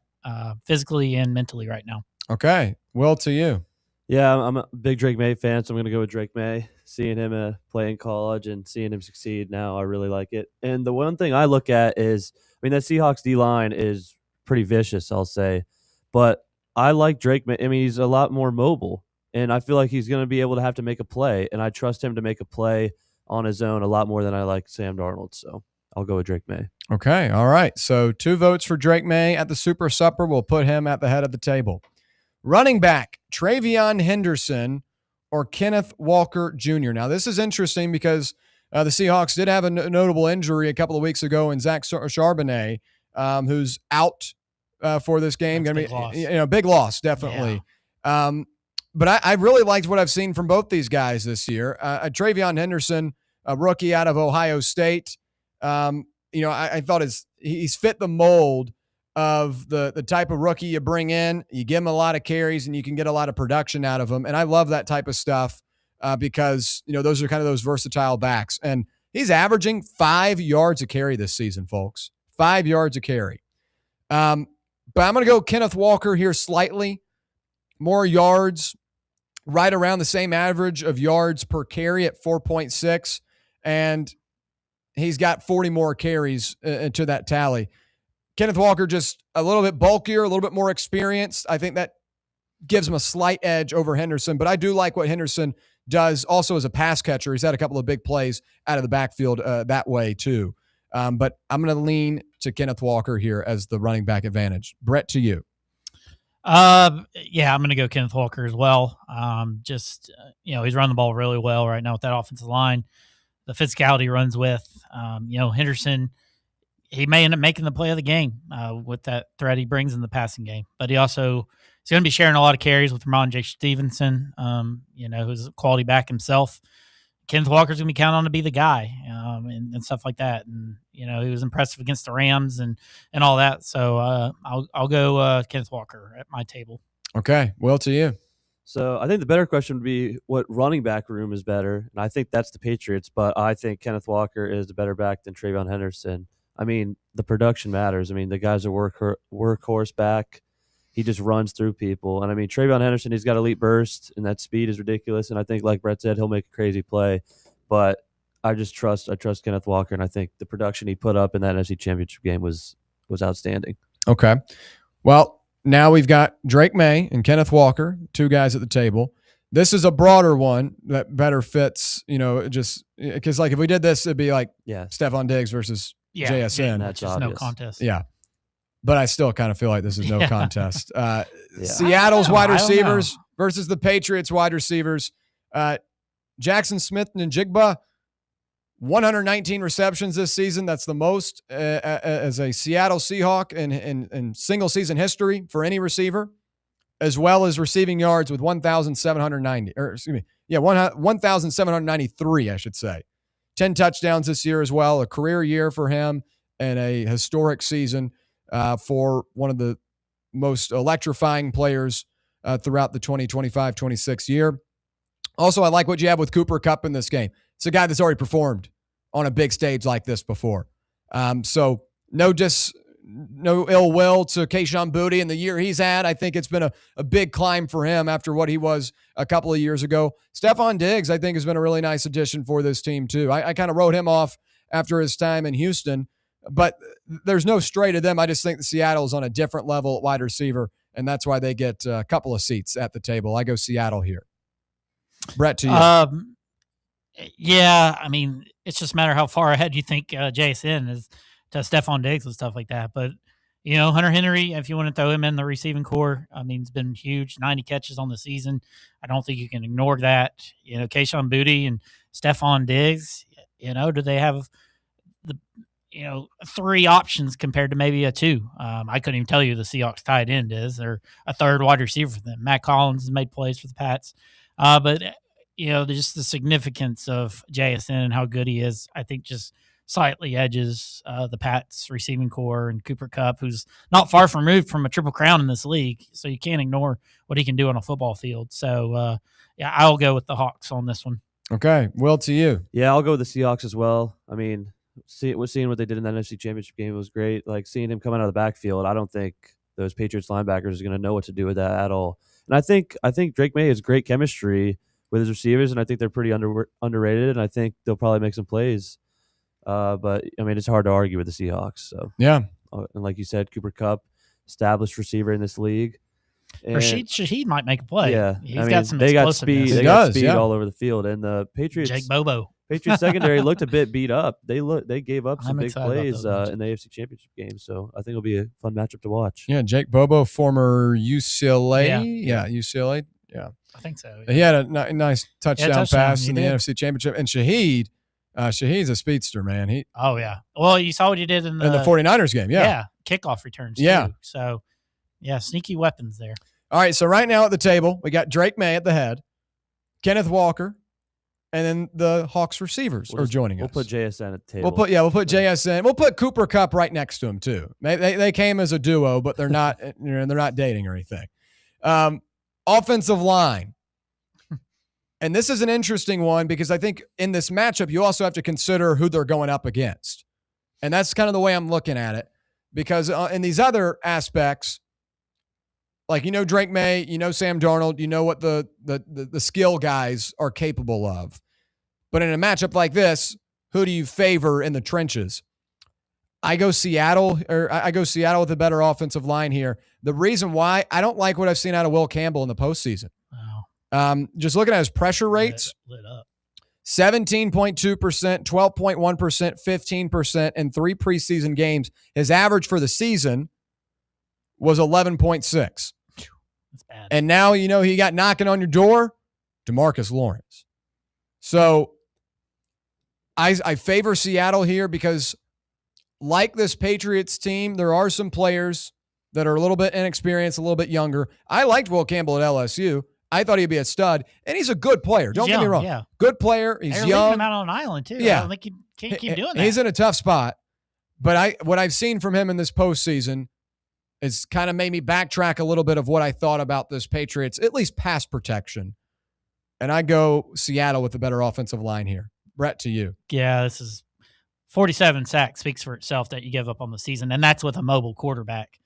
physically and mentally right now. Okay, Will, to you. Yeah, I'm a big Drake May fan, so I'm going to go with Drake May. Seeing him play in college and seeing him succeed now, I really like it. And the one thing I look at is, that Seahawks D-line is pretty vicious, I'll say. But I like Drake May. He's a lot more mobile, and I feel like he's going to be able to have to make a play, and I trust him to make a play on his own a lot more than I like Sam Darnold. So I'll go with Drake May. Okay, all right. So 2 votes for Drake May at the Super Supper. We'll put him at the head of the table. Running back, Travion Henderson or Kenneth Walker Jr. Now, this is interesting because the Seahawks did have a notable injury a couple of weeks ago in Zach Charbonnet, who's out for this game. Going to be big loss, definitely. Yeah. But I really liked what I've seen from both these guys this year. Travion Henderson, a rookie out of Ohio State, I thought he's fit the mold of the type of rookie you bring in. You give him a lot of carries, and you can get a lot of production out of him. And I love that type of stuff because, those are kind of those versatile backs. And he's averaging 5 yards a carry this season, folks. 5 yards a carry. But I'm going to go Kenneth Walker here slightly. More yards, right around the same average of yards per carry at 4.6. And he's got 40 more carries to that tally. Kenneth Walker just a little bit bulkier, a little bit more experienced. I think that gives him a slight edge over Henderson. But I do like what Henderson does also as a pass catcher. He's had a couple of big plays out of the backfield that way too. But I'm going to lean to Kenneth Walker here as the running back advantage. Brett, to you. Yeah, I'm going to go Kenneth Walker as well. He's running the ball really well right now with that offensive line. The physicality he runs with. Henderson, he may end up making the play of the game with that threat he brings in the passing game. But he's going to be sharing a lot of carries with Ramon J. Stevenson, who's a quality back himself. Kenneth Walker's going to be counted on to be the guy and stuff like that. And, he was impressive against the Rams and all that. So I'll go Kenneth Walker at my table. Okay. Well, to you. So I think the better question would be what running back room is better. And I think that's the Patriots, but I think Kenneth Walker is the better back than Trayvon Henderson. I mean, the production matters. I mean, the guy's a workhorse back. He just runs through people. And I mean, Trayvon Henderson, he's got elite burst, and that speed is ridiculous. And I think, like Brett said, he'll make a crazy play. But I trust Kenneth Walker, and I think the production he put up in that NFC Championship game was outstanding. Okay. Well, now we've got Drake May and Kenneth Walker, two guys at the table. This is a broader one that better fits, just because, like, if we did this, it'd be like Stephon Diggs versus JSN. That's just no contest. Yeah. But I still kind of feel like this is no contest. Seattle's wide receivers versus the Patriots wide receivers. Jackson Smith and Njigba, 119 receptions this season. That's the most as a Seattle Seahawk in single season history for any receiver, as well as receiving yards with 1,793, I should say. 10 touchdowns this year as well, a career year for him and a historic season for one of the most electrifying players throughout the 2025-26 year. Also, I like what you have with Cooper Kupp in this game. It's a guy that's already performed on a big stage like this before. So no ill will to Kayshon Boutte and the year he's had. I think it's been a big climb for him after what he was a couple of years ago. Stephon Diggs, I think, has been a really nice addition for this team too. I kind of wrote him off after his time in Houston, but there's no stray to them. I just think the Seattle's on a different level at wide receiver, and that's why they get a couple of seats at the table. I go Seattle here. Brett, to you. Yeah, I mean, it's just a matter of how far ahead you think JSN is to Stephon Diggs and stuff like that. But, Hunter Henry, if you want to throw him in the receiving core, I mean, it's been huge, 90 catches on the season. I don't think you can ignore that. Kayshon Boutte and Stephon Diggs, do they have the, three options compared to maybe a two? I couldn't even tell you the Seahawks tight end is. They're a third wide receiver for them. Matt Collins has made plays for the Pats. But just the significance of JSN and how good he is, I think just slightly edges the Pats receiving core and Cooper Kupp, who's not far removed from a Triple Crown in this league. So you can't ignore what he can do on a football field. So, I'll go with the Hawks on this one. Okay. Will, to you. Yeah, I'll go with the Seahawks as well. I mean, seeing what they did in that NFC Championship game was great. Like, seeing him coming out of the backfield, I don't think those Patriots linebackers are going to know what to do with that at all. And I think Drake May has great chemistry with his receivers, and I think they're pretty underrated, and I think they'll probably make some plays. But, I mean, it's hard to argue with the Seahawks. So yeah. And like you said, Cooper Kupp, established receiver in this league. And Rashid Shaheed might make a play. Yeah. He's got some explosiveness. They got speed all over the field. And the Patriots, Jake Bobo. Patriots secondary looked a bit beat up. They gave up some big plays in the AFC Championship game. So I think it'll be a fun matchup to watch. Yeah, Jake Bobo, former UCLA. Yeah, UCLA. Yeah. I think so. Yeah. He had a nice touchdown pass in the NFC Championship. And Shaheed's a speedster, man. Oh, yeah. Well, you saw what he did in the 49ers game. Yeah. Kickoff returns, too. So, sneaky weapons there. All right, so right now at the table, we got Drake May at the head, Kenneth Walker, and then the Hawks receivers are joining us. We'll put JSN at the table. We'll put JSN. We'll put Cooper Kupp right next to him too. They came as a duo, but they're not they're not dating or anything. Offensive line. And this is an interesting one because I think in this matchup, you also have to consider who they're going up against. And that's kind of the way I'm looking at it. Because in these other aspects, like, Drake May, Sam Darnold, what the skill guys are capable of. But in a matchup like this, who do you favor in the trenches? I go Seattle with a better offensive line here. The reason why, I don't like what I've seen out of Will Campbell in the postseason. Just looking at his pressure rates, lit up. 17.2%, 12.1%, 15% in 3 preseason games. His average for the season was 11.6. That's bad. And now, he got knocking on your door, DeMarcus Lawrence. So I favor Seattle here because, like this Patriots team, there are some players that are a little bit inexperienced, a little bit younger. I liked Will Campbell at LSU. I thought he'd be a stud, and he's a good player. Don't get me wrong. Yeah. Good player. He's They're young. leaving him out on an island, too. Yeah. I don't think you can't keep doing that. He's in a tough spot. But what I've seen from him in this postseason is kind of made me backtrack a little bit of what I thought about this Patriots, at least pass protection. And I go Seattle with a better offensive line here. Brett, to you. Yeah, this is 47 sacks speaks for itself that you give up on the season, and that's with a mobile quarterback.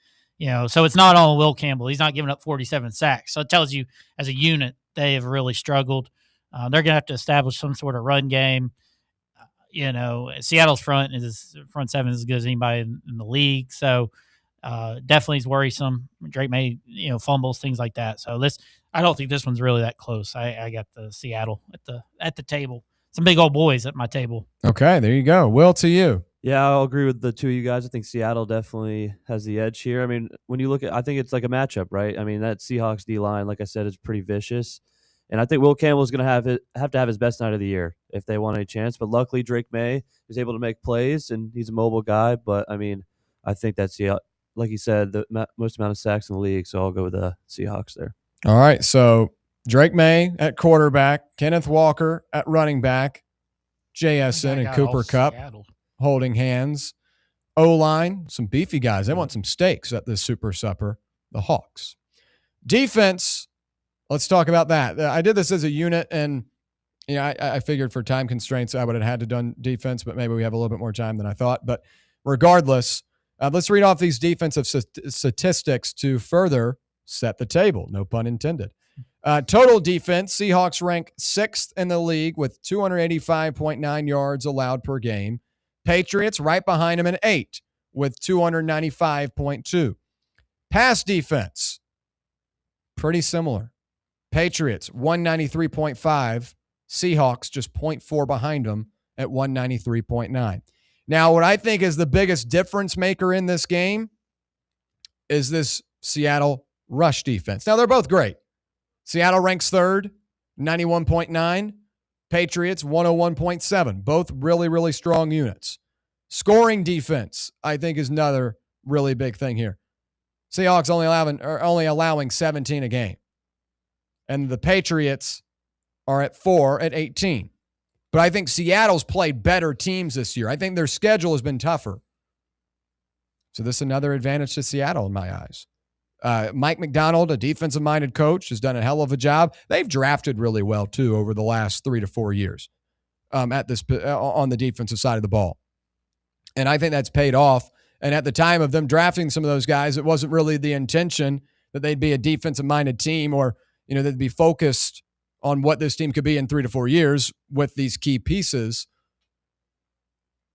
So it's not all Will Campbell. He's not giving up 47 sacks. So it tells you, as a unit, they have really struggled. They're going to have to establish some sort of run game. Seattle's front seven is as good as anybody in the league. So definitely is worrisome. Drake May, fumbles, things like that. So I don't think this one's really that close. I got the Seattle at the table. Some big old boys at my table. Okay, there you go. Will, to you. Yeah, I'll agree with the two of you guys. I think Seattle definitely has the edge here. I mean, when you look at, I think it's like a matchup, right? I mean, that Seahawks D-line, like I said, is pretty vicious. And I think Will Campbell is going to have to have his best night of the year if they want any chance. But luckily, Drake May is able to make plays, and he's a mobile guy. But, I mean, I think that's, like you said, the most amount of sacks in the league, so I'll go with the Seahawks there. All right, so Drake May at quarterback, Kenneth Walker at running back, JSN and Cooper Kupp holding hands. O-line, some beefy guys. They want some steaks at this Super Supper, the Hawks. Defense, let's talk about that. I did this as a unit, and I figured for time constraints I would have had to done defense, but maybe we have a little bit more time than I thought. But regardless, let's read off these defensive statistics to further set the table. No pun intended. Total defense, Seahawks rank 6th in the league with 285.9 yards allowed per game. Patriots right behind them in 8th with 295.2. Pass defense, pretty similar. Patriots 193.5. Seahawks just 0.4 behind them at 193.9. Now, what I think is the biggest difference maker in this game is this Seattle rush defense. Now, they're both great. Seattle ranks 3rd, 91.9. Patriots, 101.7. Both really, really strong units. Scoring defense, I think, is another really big thing here. Seahawks only allowing 17 a game. And the Patriots are at 4 at 18. But I think Seattle's played better teams this year. I think their schedule has been tougher. So this is another advantage to Seattle in my eyes. Mike McDonald, a defensive-minded coach, has done a hell of a job. They've drafted really well, too, over the last 3 to 4 years on the defensive side of the ball. And I think that's paid off. And at the time of them drafting some of those guys, it wasn't really the intention that they'd be a defensive-minded team or, they'd be focused on what this team could be in 3 to 4 years with these key pieces.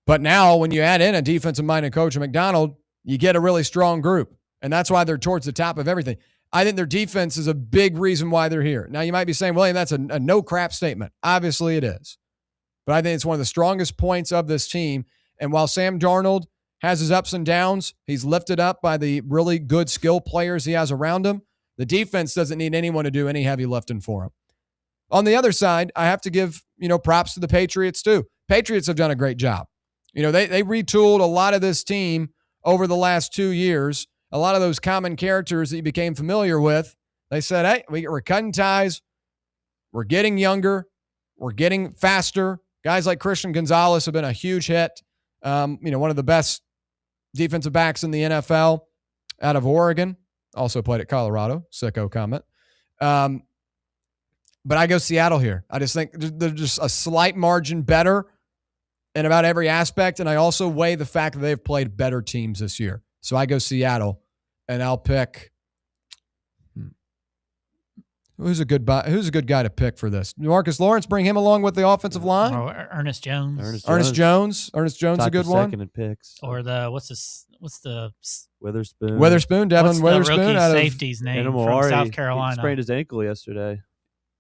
But now when you add in a defensive-minded coach at McDonald, you get a really strong group. And that's why they're towards the top of everything. I think their defense is a big reason why they're here. Now, you might be saying, William, that's a no-crap statement. Obviously, it is. But I think it's one of the strongest points of this team. And while Sam Darnold has his ups and downs, he's lifted up by the really good skill players he has around him. The defense doesn't need anyone to do any heavy lifting for him. On the other side, I have to give, props to the Patriots, too. Patriots have done a great job. They retooled a lot of this team over the last 2 years. A lot of those common characters that you became familiar with, they said, hey, we're cutting ties. We're getting younger. We're getting faster. Guys like Christian Gonzalez have been a huge hit. One of the best defensive backs in the NFL out of Oregon. Also played at Colorado. Sicko comment. But I go Seattle here. I just think they're just a slight margin better in about every aspect, and I also weigh the fact that they've played better teams this year. So I go Seattle, and I'll pick who's a good guy to pick for this? Marcus Lawrence, bring him along with the offensive line. Ernest Jones. Ernest Jones, a good one. Second in picks. Or what's the Witherspoon. Devin Witherspoon. The rookie out safety's name from South Carolina. He sprained his ankle yesterday,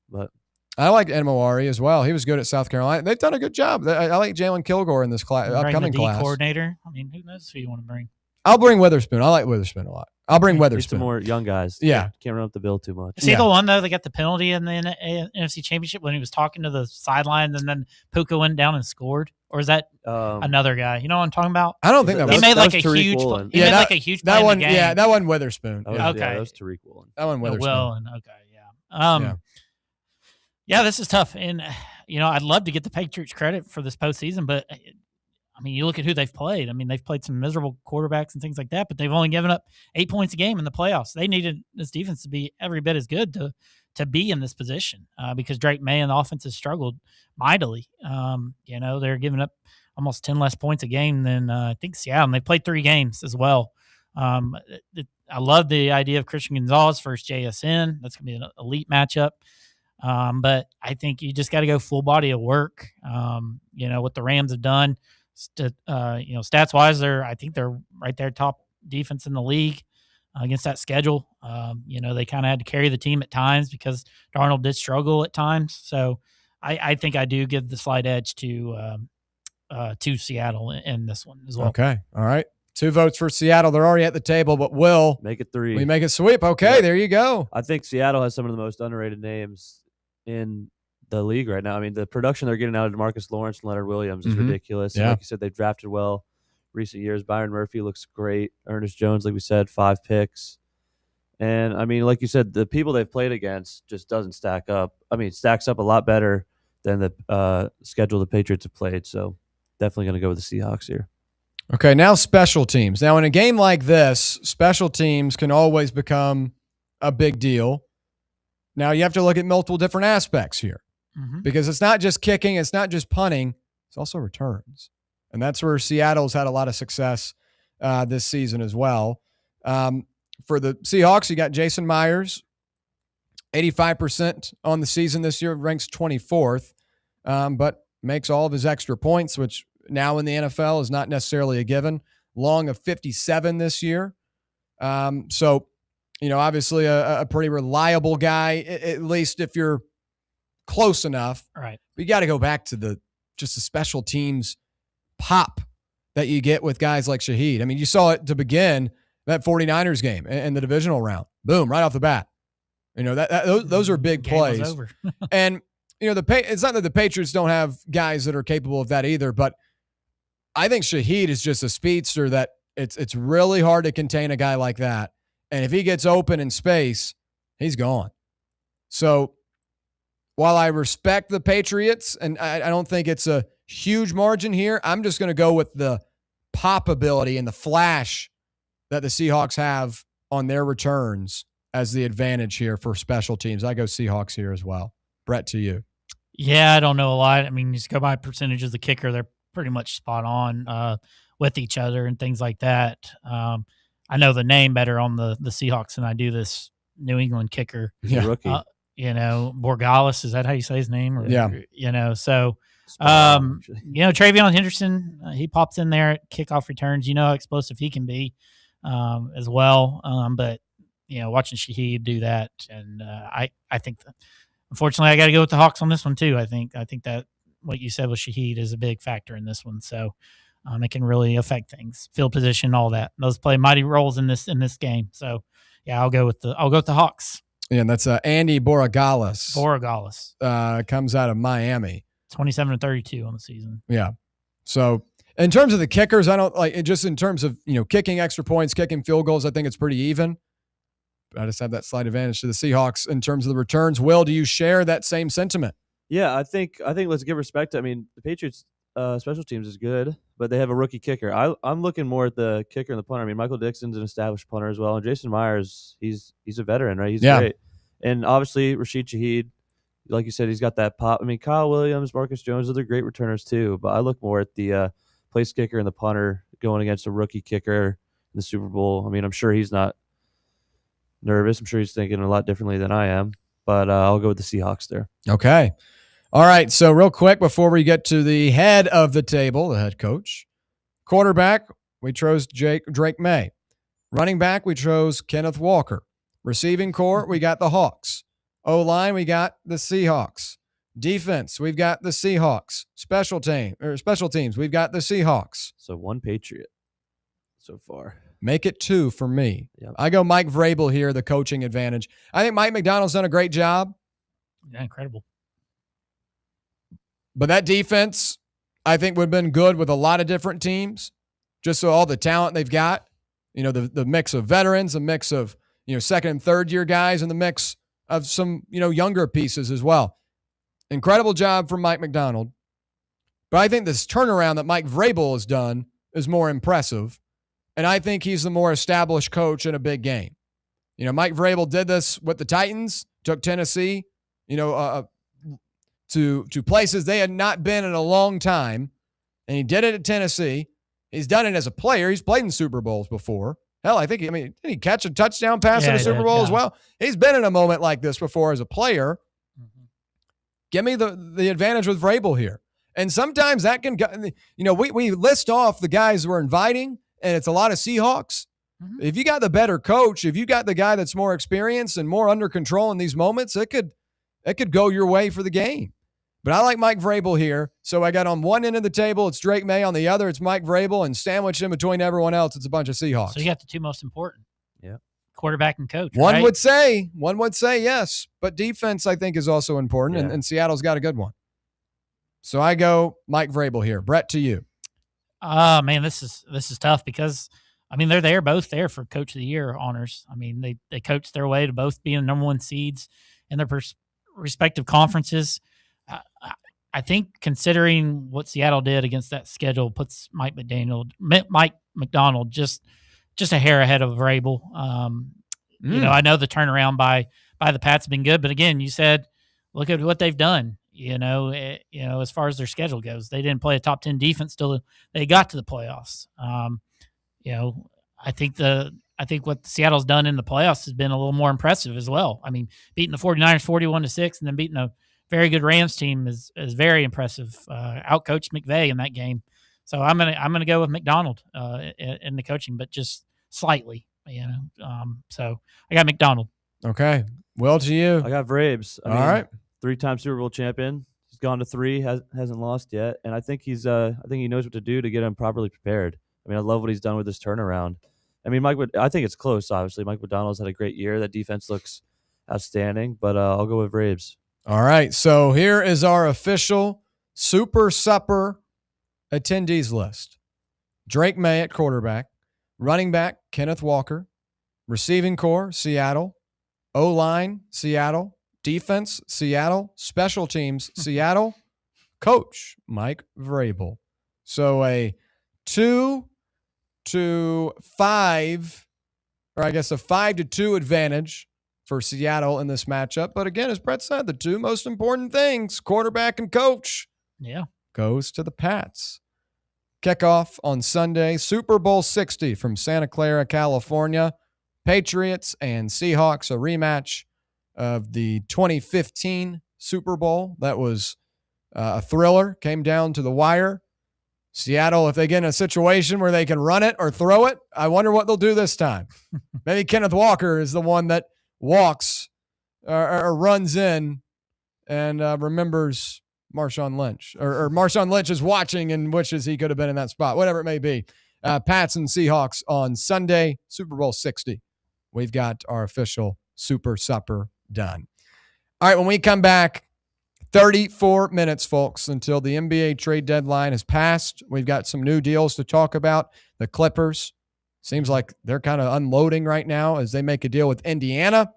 but I like Enemowari as well. He was good at South Carolina. They've done a good job. I like Jalen Kilgore in this upcoming class. Coordinator. I mean, who knows who you want to bring? I'll bring Witherspoon. I like Witherspoon a lot. I'll bring Witherspoon. Some more young guys. Yeah. Can't run up the bill too much. Is he the one, though, that got the penalty in the NFC Championship when he was talking to the sideline and then Puka went down and scored? Or is that another guy? You know what I'm talking about? I don't think that was. He made like a huge play. He made like a huge play in the game. Yeah, that one Witherspoon. Okay. Yeah, that was Tariq Woolen. That one Witherspoon. Yeah, this is tough. And, I'd love to get the Patriots credit for this postseason, but I mean, you look at who they've played. I mean, they've played some miserable quarterbacks and things like that, but they've only given up 8 points a game in the playoffs. They needed this defense to be every bit as good to be in this position because Drake May and the offense has struggled mightily. They're giving up almost 10 less points a game than I think Seattle. And they played 3 games as well. I love the idea of Christian Gonzalez versus JSN. That's going to be an elite matchup. But I think you just got to go full body of work. What the Rams have done. Stats wise, I think they're right there, top defense in the league against that schedule. They kind of had to carry the team at times because Darnold did struggle at times. So I think I do give the slight edge to Seattle in this one as well. Okay. All right. 2 votes for Seattle. They're already at the table, but will make it 3. We make it sweep. Okay. Yeah. There you go. I think Seattle has some of the most underrated names in the league right now. I mean, the production they're getting out of Demarcus Lawrence and Leonard Williams is ridiculous. Yeah. And like you said, they've drafted well recent years. Byron Murphy looks great. Ernest Jones, like we said, 5 picks. And, I mean, like you said, the people they've played against just doesn't stack up. I mean, it stacks up a lot better than the schedule the Patriots have played. So definitely going to go with the Seahawks here. Okay, now special teams. Now, in a game like this, special teams can always become a big deal. Now, you have to look at multiple different aspects here. Because it's not just kicking, it's not just punting, it's also returns. And that's where Seattle's had a lot of success this season as well. For the Seahawks, you got Jason Myers, 85% on the season this year, ranks 24th, but makes all of his extra points, which now in the NFL is not necessarily a given. Long of 57 this year. So, obviously a pretty reliable guy, at least if you're close enough. Right. But you got to go back to the special teams pop that you get with guys like Shaheed. I mean, you saw it to begin that 49ers game in the divisional round. Boom, right off the bat. Those are big plays. Was over. And, it's not that the Patriots don't have guys that are capable of that either, but I think Shaheed is just a speedster that it's really hard to contain a guy like that. And if he gets open in space, he's gone. So, while I respect the Patriots, and I don't think it's a huge margin here, I'm just going to go with the pop ability and the flash that the Seahawks have on their returns as the advantage here for special teams. I go Seahawks here as well. Brett, to you. Yeah, I don't know a lot. I mean, just go by percentages of the kicker. They're pretty much spot on with each other and things like that. I know the name better on the Seahawks than I do this New England kicker. Yeah. Rookie. Borgalis, is that how you say his name? Yeah. So, TreVeyon Henderson, he pops in there at kickoff returns. You know how explosive he can be as well. But, watching Shaheed do that, and I think that, unfortunately, I got to go with the Hawks on this one too. I think that what you said with Shaheed is a big factor in this one. So it can really affect things, field position, all that. Those play mighty roles in this game. So, yeah, I'll go with the Hawks. Yeah, and that's Andy Borgalis. Comes out of Miami. 27-32 on the season. Yeah. So in terms of the kickers, I don't like it. Just in terms of kicking extra points, kicking field goals, I think it's pretty even. But I just have that slight advantage to the Seahawks in terms of the returns. Will, do you share that same sentiment? Yeah, I think let's give respect. I mean, the Patriots special teams is good, but they have a rookie kicker. I'm looking more at the kicker and the punter. I mean, Michael Dixon's an established punter as well, and Jason Myers, he's a veteran, right? He's great. And obviously Rashid Shaheed, like you said, he's got that pop. I mean, Kyle Williams, Marcus Jones, those are great returners too. But I look more at the place kicker and the punter going against a rookie kicker in the Super Bowl. I mean, I'm sure he's not nervous. I'm sure he's thinking a lot differently than I am. But I'll go with the Seahawks there. Okay. All right, so real quick before we get to the head of the table, the head coach, quarterback, we chose Drake May. Running back, we chose Kenneth Walker. Receiving core, we got the Hawks. O-line, we got the Seahawks. Defense, we've got the Seahawks. Special teams, we've got the Seahawks. So one Patriot so far. Make it 2 for me. Yep. I go Mike Vrabel here, the coaching advantage. I think Mike McDonald's done a great job. Yeah, incredible. But that defense, I think, would have been good with a lot of different teams, just so all the talent they've got, the mix of veterans, a mix of, second and third year guys, and the mix of some, younger pieces as well. Incredible job from Mike McDonald. But I think this turnaround that Mike Vrabel has done is more impressive. And I think he's the more established coach in a big game. Mike Vrabel did this with the Titans, took Tennessee, to places they had not been in a long time, and he did it at Tennessee. He's done it as a player. He's played in Super Bowls before. Hell, did he catch a touchdown pass in a Super Bowl as well? He's been in a moment like this before as a player. Mm-hmm. Give me the advantage with Vrabel here. And sometimes that can, we list off the guys we're inviting, and it's a lot of Seahawks. Mm-hmm. If you got the better coach, if you got the guy that's more experienced and more under control in these moments, it could go your way for the game. But I like Mike Vrabel here. So I got on one end of the table, it's Drake May. On the other, it's Mike Vrabel. And sandwiched in between everyone else, it's a bunch of Seahawks. So you got the two most important. Yeah. Quarterback and coach. One right? would say yes. But defense, I think, is also important. And Seattle's got a good one. So I go Mike Vrabel here. Brett, to you. Man, this is tough because, they're both there for Coach of the Year honors. They coached their way to both being number one seeds in their respective conferences. I think considering what Seattle did against that schedule puts Mike McDonald just a hair ahead of Vrabel. I know the turnaround by the Pats have been good, but again, you said look at what they've done. As far as their schedule goes, they didn't play a top 10 defense till they got to the playoffs. I think what Seattle's done in the playoffs has been a little more impressive as well. Beating the 49ers 41-6 and then beating a very good Rams team is very impressive. Outcoached McVay in that game, so I'm gonna go with McDonald in the coaching, but just slightly. So I got McDonald. Okay, well, to you. I got Vrabes. All right, 3-time Super Bowl champion. He's gone to 3, hasn't lost yet, and I think he knows what to do to get him properly prepared. I love what he's done with this turnaround. I think it's close. Obviously, Mike McDonald's had a great year. That defense looks outstanding, but I'll go with Vrabes. All right, so here is our official Super Supper attendees list. Drake May at quarterback. Running back, Kenneth Walker. Receiving core, Seattle. O-line, Seattle. Defense, Seattle. Special teams, Seattle. Coach, Mike Vrabel. So a 2-5, or I guess a 5-2 advantage for Seattle in this matchup. But again, as Brett said, the two most important things, quarterback and coach, goes to the Pats. Kickoff on Sunday, Super Bowl 60 from Santa Clara, California. Patriots and Seahawks, a rematch of the 2015 Super Bowl. That was a thriller, came down to the wire. Seattle, if they get in a situation where they can run it or throw it, I wonder what they'll do this time. Maybe Kenneth Walker is the one that walks or runs in and remembers Marshawn Lynch. Or Marshawn Lynch is watching and wishes he could have been in that spot, whatever it may be. Pats and Seahawks on Sunday, Super Bowl 60. We've got our official Super Supper done. All right, when we come back, 34 minutes, folks, until the NBA trade deadline has passed. We've got some new deals to talk about. The Clippers, seems like they're kind of unloading right now as they make a deal with Indiana.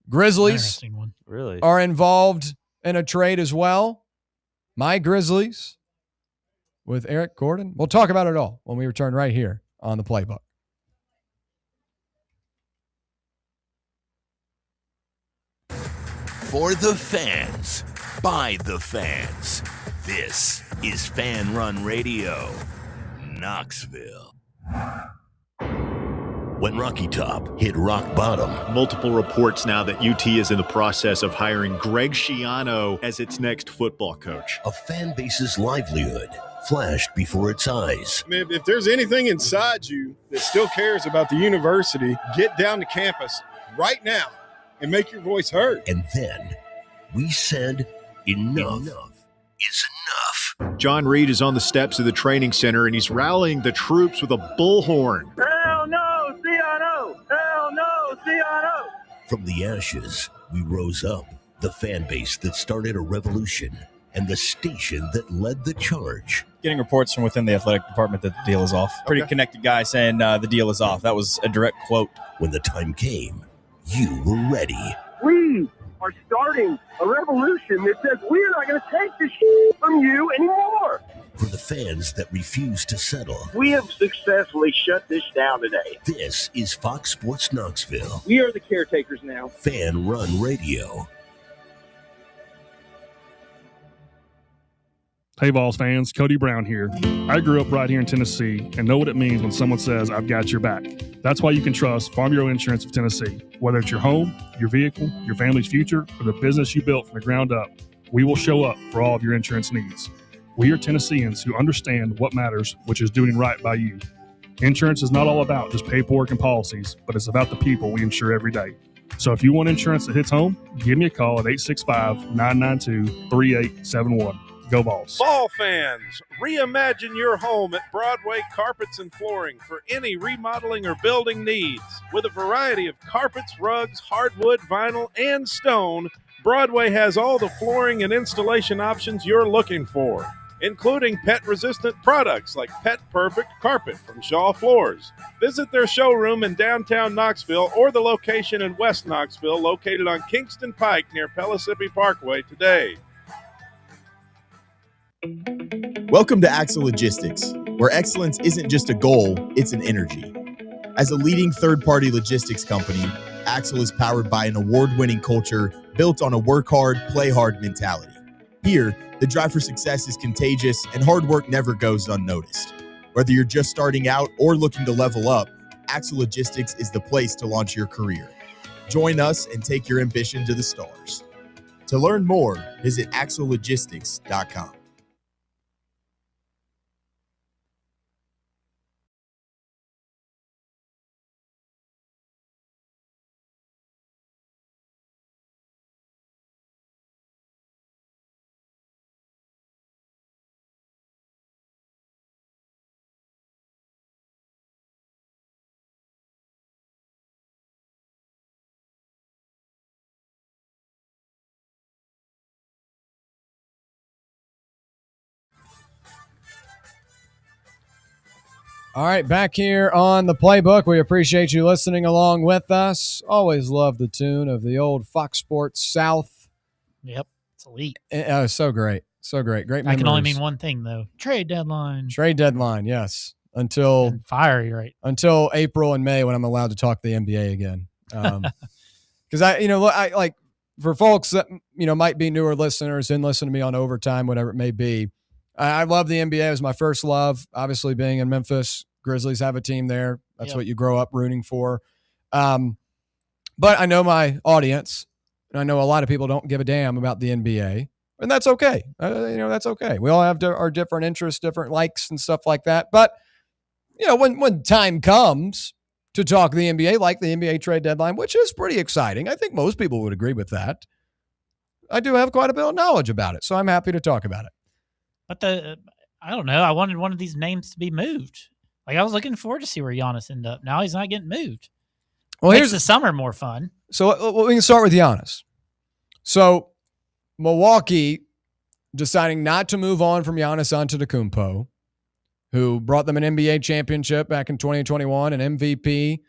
Grizzlies Interesting one. Really are involved in a trade as well. My Grizzlies with Eric Gordon. We'll talk about it all when we return right here on the Playbook. For the fans, by the fans. This is Fan Run Radio, Knoxville. When Rocky Top hit rock bottom. Multiple reports now that UT is in the process of hiring Greg Schiano as its next football coach. A fan base's livelihood flashed before its eyes. I mean, if there's anything inside you that still cares about the university, get down to campus right now and make your voice heard. And then we said enough is enough. John Reed is on the steps of the training center, and he's rallying the troops with a bullhorn. Hell no, CNO! Hell no, CNO! From the ashes, we rose up, the fan base that started a revolution and the station that led the charge. Getting reports from within the athletic department that the deal is off. Pretty connected guy saying the deal is off. That was a direct quote. When the time came, you were ready. We are starting a revolution that says we're not going to take this shit from you anymore. For the fans that refuse to settle. We have successfully shut this down today. This is Fox Sports Knoxville. We are the caretakers now. Fan Run Radio. Hey, Vols fans, Cody Brown here. I grew up right here in Tennessee and know what it means when someone says, I've got your back. That's why you can trust Farm Bureau Insurance of Tennessee. Whether it's your home, your vehicle, your family's future, or the business you built from the ground up, we will show up for all of your insurance needs. We are Tennesseans who understand what matters, which is doing right by you. Insurance is not all about just paperwork and policies, but it's about the people we insure every day. So if you want insurance that hits home, give me a call at 865-992-3871. Go Vols. Ball fans, reimagine your home at Broadway Carpets and Flooring for any remodeling or building needs. With a variety of carpets, rugs, hardwood, vinyl, and stone, Broadway has all the flooring and installation options you're looking for, including pet-resistant products like Pet Perfect Carpet from Shaw Floors. Visit their showroom in downtown Knoxville or the location in West Knoxville located on Kingston Pike near Pellissippi Parkway today. Welcome to Axle Logistics, where excellence isn't just a goal, it's an energy. As a leading third-party logistics company, Axle is powered by an award-winning culture built on a work hard, play hard mentality. Here, the drive for success is contagious and hard work never goes unnoticed. Whether you're just starting out or looking to level up, Axle Logistics is the place to launch your career. Join us and take your ambition to the stars. To learn more, visit axlelogistics.com. All right, back here on the Playbook. We appreciate you listening along with us. Always love the tune of the old Fox Sports South. Yep, it's elite. So great. So great. Great I memories. can only mean one thing, though. Trade deadline. Trade deadline, yes. Until fiery, right? Until April and May when I'm allowed to talk the NBA again. Because I like for folks that might be newer listeners and listen to me on overtime, whatever it may be. I love the NBA. It was my first love. Obviously, being in Memphis, Grizzlies have a team there. That's what you grow up rooting for. But I know my audience, and I know a lot of people don't give a damn about the NBA, and that's okay. That's okay. We all have our different interests, different likes, and stuff like that. But when time comes to talk the NBA, like the NBA trade deadline, which is pretty exciting, I think most people would agree with that. I do have quite a bit of knowledge about it, so I'm happy to talk about it. But I don't know. I wanted one of these names to be moved. Like I was looking forward to see where Giannis ended up. Now he's not getting moved. Well, Makes the summer more fun. So we can start with Giannis. So Milwaukee deciding not to move on from Giannis Antetokounmpo, who brought them an NBA championship back in 2021, an MVP,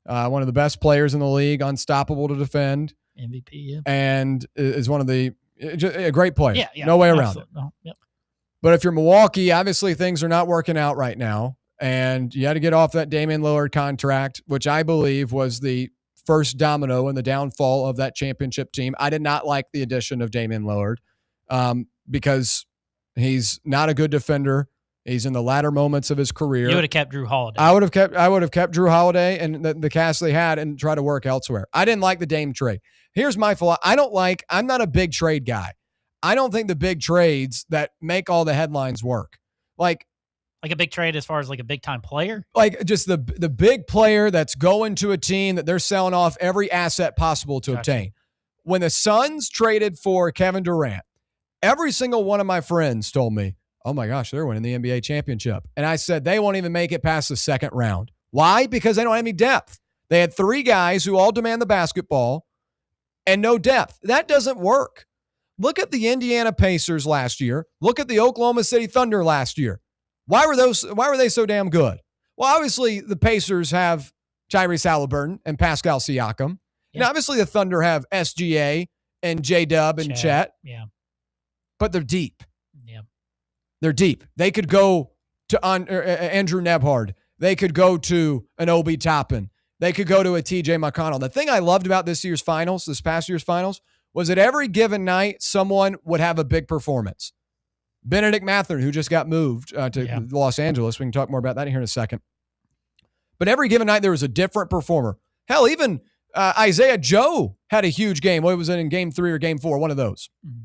one of the best players in the league, unstoppable to defend. MVP, yeah. And is one of the A great player. Yeah, no way around it. No, yep. But if you're Milwaukee, obviously things are not working out right now. And you had to get off that Damian Lillard contract, which I believe was the first domino in the downfall of that championship team. I did not like the addition of Damian Lillard because he's not a good defender. He's in the latter moments of his career. You would have kept Drew Holiday. I would have kept Drew Holiday and the cast they had and try to work elsewhere. I didn't like the Dame trade. Here's my philosophy. I'm not a big trade guy. I don't think the big trades that make all the headlines work. Like a big trade as far as like a big time player? Like just the big player that's going to a team that they're selling off every asset possible to obtain. When the Suns traded for Kevin Durant, every single one of my friends told me, oh my gosh, they're winning the NBA championship. And I said, they won't even make it past the second round. Why? Because they don't have any depth. They had 3 guys who all demand the basketball and no depth. That doesn't work. Look at the Indiana Pacers last year. Look at the Oklahoma City Thunder last year. Why were they so damn good? Well, obviously the Pacers have Tyrese Halliburton and Pascal Siakam. And obviously the Thunder have SGA and J-Dub and Chet. Yeah. But they're deep. Yeah. They're deep. They could go to Andrew Nebhard. They could go to an Obi Toppin. They could go to a TJ McConnell. The thing I loved about this past year's finals, was that every given night, someone would have a big performance. Benedict Mathurin, who just got moved to Los Angeles. We can talk more about that here in a second. But every given night, there was a different performer. Hell, even Isaiah Joe had a huge game. What was it in game 3 or game 4? One of those. Mm-hmm.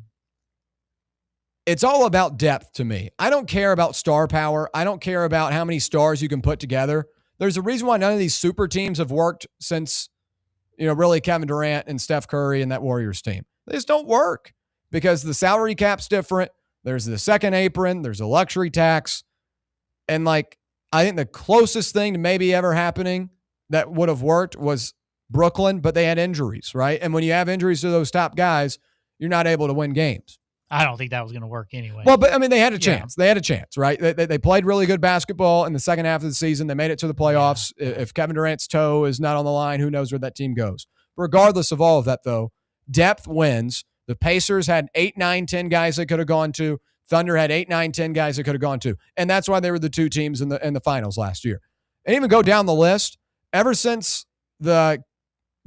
It's all about depth to me. I don't care about star power. I don't care about how many stars you can put together. There's a reason why none of these super teams have worked since, really Kevin Durant and Steph Curry and that Warriors team. They just don't work because the salary cap's different. There's the second apron. There's a luxury tax. And I think the closest thing to maybe ever happening that would have worked was Brooklyn, but they had injuries, right? And when you have injuries to those top guys, you're not able to win games. I don't think that was going to work anyway. Well, but they had a chance. They had a chance, right? They played really good basketball in the second half of the season. They made it to the playoffs. Yeah. If Kevin Durant's toe is not on the line, who knows where that team goes? Regardless of all of that, though, depth wins. The Pacers had 8, 9, 10 guys they could have gone to. Thunder had 8, 9, 10 guys they could have gone to. And that's why they were the 2 teams in the finals last year. And even go down the list, ever since the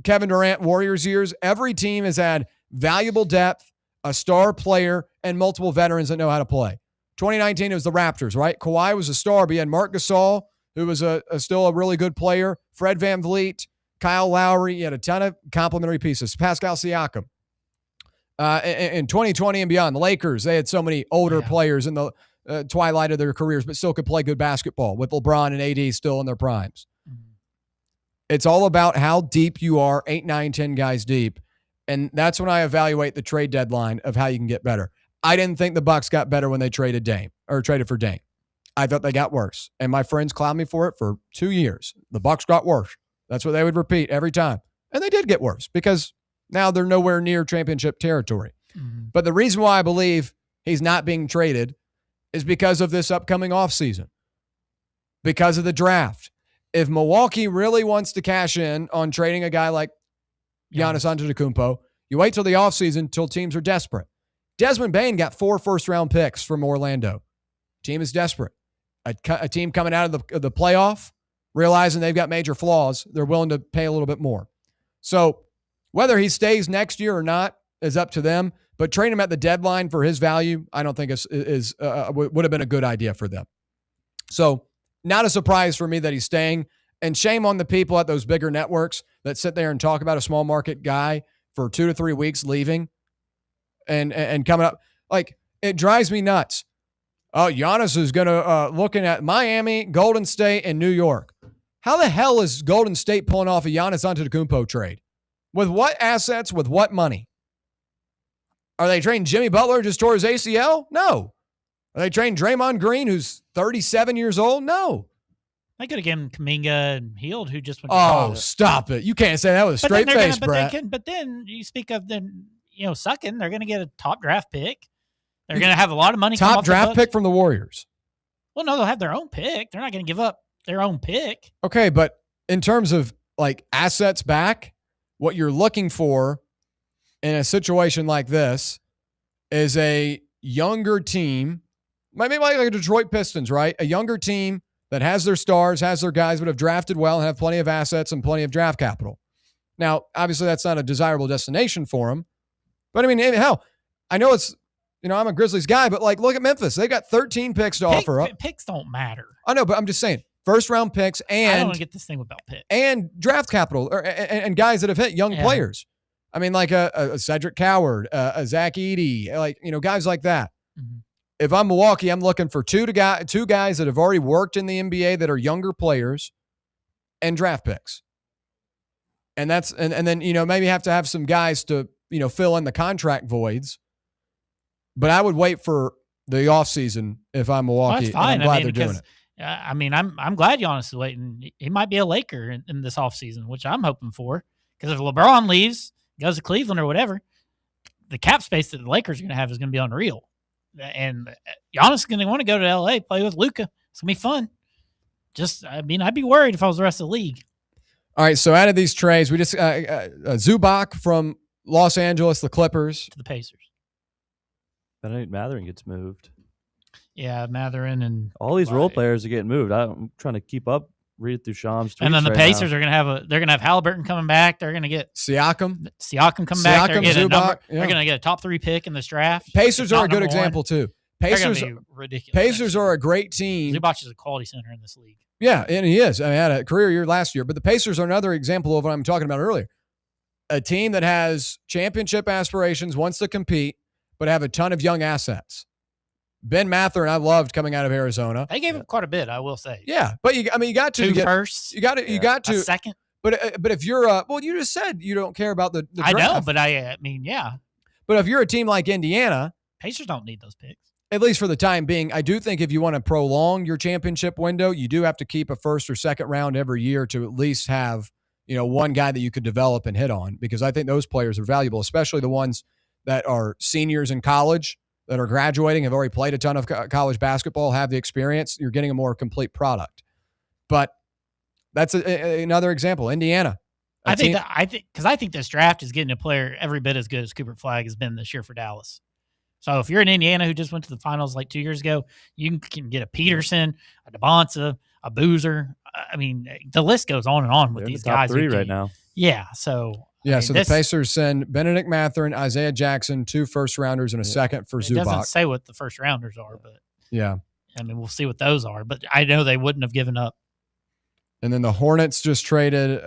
Kevin Durant Warriors years, every team has had valuable depth, a star player, and multiple veterans that know how to play. 2019, it was the Raptors, right? Kawhi was a star, but you had Marc Gasol, who was still a really good player, Fred VanVleet, Kyle Lowry. You had a ton of complimentary pieces. Pascal Siakam. In 2020 and beyond, the Lakers, they had so many older players in the twilight of their careers, but still could play good basketball with LeBron and AD still in their primes. Mm-hmm. It's all about how deep you are, 8, 9, 10 guys deep. And that's when I evaluate the trade deadline of how you can get better. I didn't think the Bucks got better when they traded for Dame. I thought they got worse. And my friends clowned me for it for 2 years. The Bucks got worse. That's what they would repeat every time. And they did get worse because now they're nowhere near championship territory. Mm-hmm. But the reason why I believe he's not being traded is because of this upcoming offseason, because of the draft. If Milwaukee really wants to cash in on trading a guy like Giannis Antetokounmpo, you wait till the offseason till teams are desperate. Desmond Bane got 4 first-round picks from Orlando. Team is desperate. A team coming out of the playoff, realizing they've got major flaws, they're willing to pay a little bit more. So whether he stays next year or not is up to them, but trading him at the deadline for his value, I don't think would have been a good idea for them. So not a surprise for me that he's staying. And shame on the people at those bigger networks that sit there and talk about a small market guy for 2 to 3 weeks leaving and coming up. It drives me nuts. Oh, Giannis is going to looking at Miami, Golden State, and New York. How the hell is Golden State pulling off a Giannis Antetokounmpo trade? With what assets? With what money? Are they trading Jimmy Butler just tore his ACL? No. Are they trading Draymond Green, who's 37 years old? No. They could have given Kuminga and Hield, who just went to college. Stop it. You can't say that with a straight face, Brett. But then you speak of them, sucking. They're going to get a top draft pick. They're going to have a lot of money. Top draft pick from the Warriors. Well, no, they'll have their own pick. They're not going to give up their own pick. Okay, but in terms of assets back, what you're looking for in a situation like this is a younger team, maybe like the Detroit Pistons, right? A younger team that has their stars, has their guys, but have drafted well and have plenty of assets and plenty of draft capital. Now, obviously, that's not a desirable destination for them. But, I mean, hell, I know it's, I'm a Grizzlies guy, but, like, look at Memphis. They got 13 picks to offer up. Picks don't matter. I know, but I'm just saying, first-round picks and I don't want to get this thing about picks. And draft capital and guys that have hit young players. I mean, like a Cedric Coward, a Zach Edey, like, guys like that. Mm-hmm. If I'm Milwaukee, I'm looking for two guys that have already worked in the NBA that are younger players and draft picks. And that's and then, maybe have to have some guys to, fill in the contract voids. But I would wait for the offseason if I'm Milwaukee. Well, that's fine. And I'm glad they're doing it. I mean, I'm glad Giannis is waiting. He might be a Laker in this offseason, which I'm hoping for. Because if LeBron leaves, goes to Cleveland or whatever, the cap space that the Lakers are going to have is going to be unreal. And Giannis is going to want to go to L.A., play with Luka. It's going to be fun. I'd be worried if I was the rest of the league. All right, so out of these trades, we just Zubac from Los Angeles, the Clippers. To the Pacers. Benedict Mathurin gets moved. Yeah, Mathurin and all these role players are getting moved. I'm trying to keep up. Read it through Sham's tweets. And then the right Pacers now. are going to have Halliburton coming back. They're going to get Siakam coming back. They're Zubac, going to get a top 3 pick in this draft. Pacers are a good example too. Pacers are ridiculous. Pacers are a great team. Zubac is a quality center in this league. Yeah, and he is. I mean, he had a career year last year. But the Pacers are another example of what I'm talking about earlier. A team that has championship aspirations, wants to compete, but have a ton of young assets. Ben Mathurin, I loved coming out of Arizona. They gave him quite a bit, I will say. Yeah, but you got to 2 get firsts. You got to a second. But if you're you just said you don't care about the draft. I know, but I mean, yeah. But if you're a team like Indiana, Pacers don't need those picks. At least for the time being. I do think if you want to prolong your championship window, you do have to keep a first or second round every year to at least have, one guy that you could develop and hit on, because I think those players are valuable, especially the ones that are seniors in college that are graduating, have already played a ton of college basketball, have the experience. You're getting a more complete product. But that's another example. Indiana. I think this draft is getting a player every bit as good as Cooper Flagg has been this year for Dallas. So if you're in Indiana who just went to the finals like 2 years ago, you can get a Peterson, a DeBonsa, a Boozer. I mean, the list goes on and on with these guys. Top 3 right now. Yeah. So the Pacers send Benedict Mathurin, Isaiah Jackson, 2 first-rounders and a second for Zubac. It doesn't say what the first-rounders are, but yeah. I mean, we'll see what those are. But I know they wouldn't have given up. And then the Hornets just traded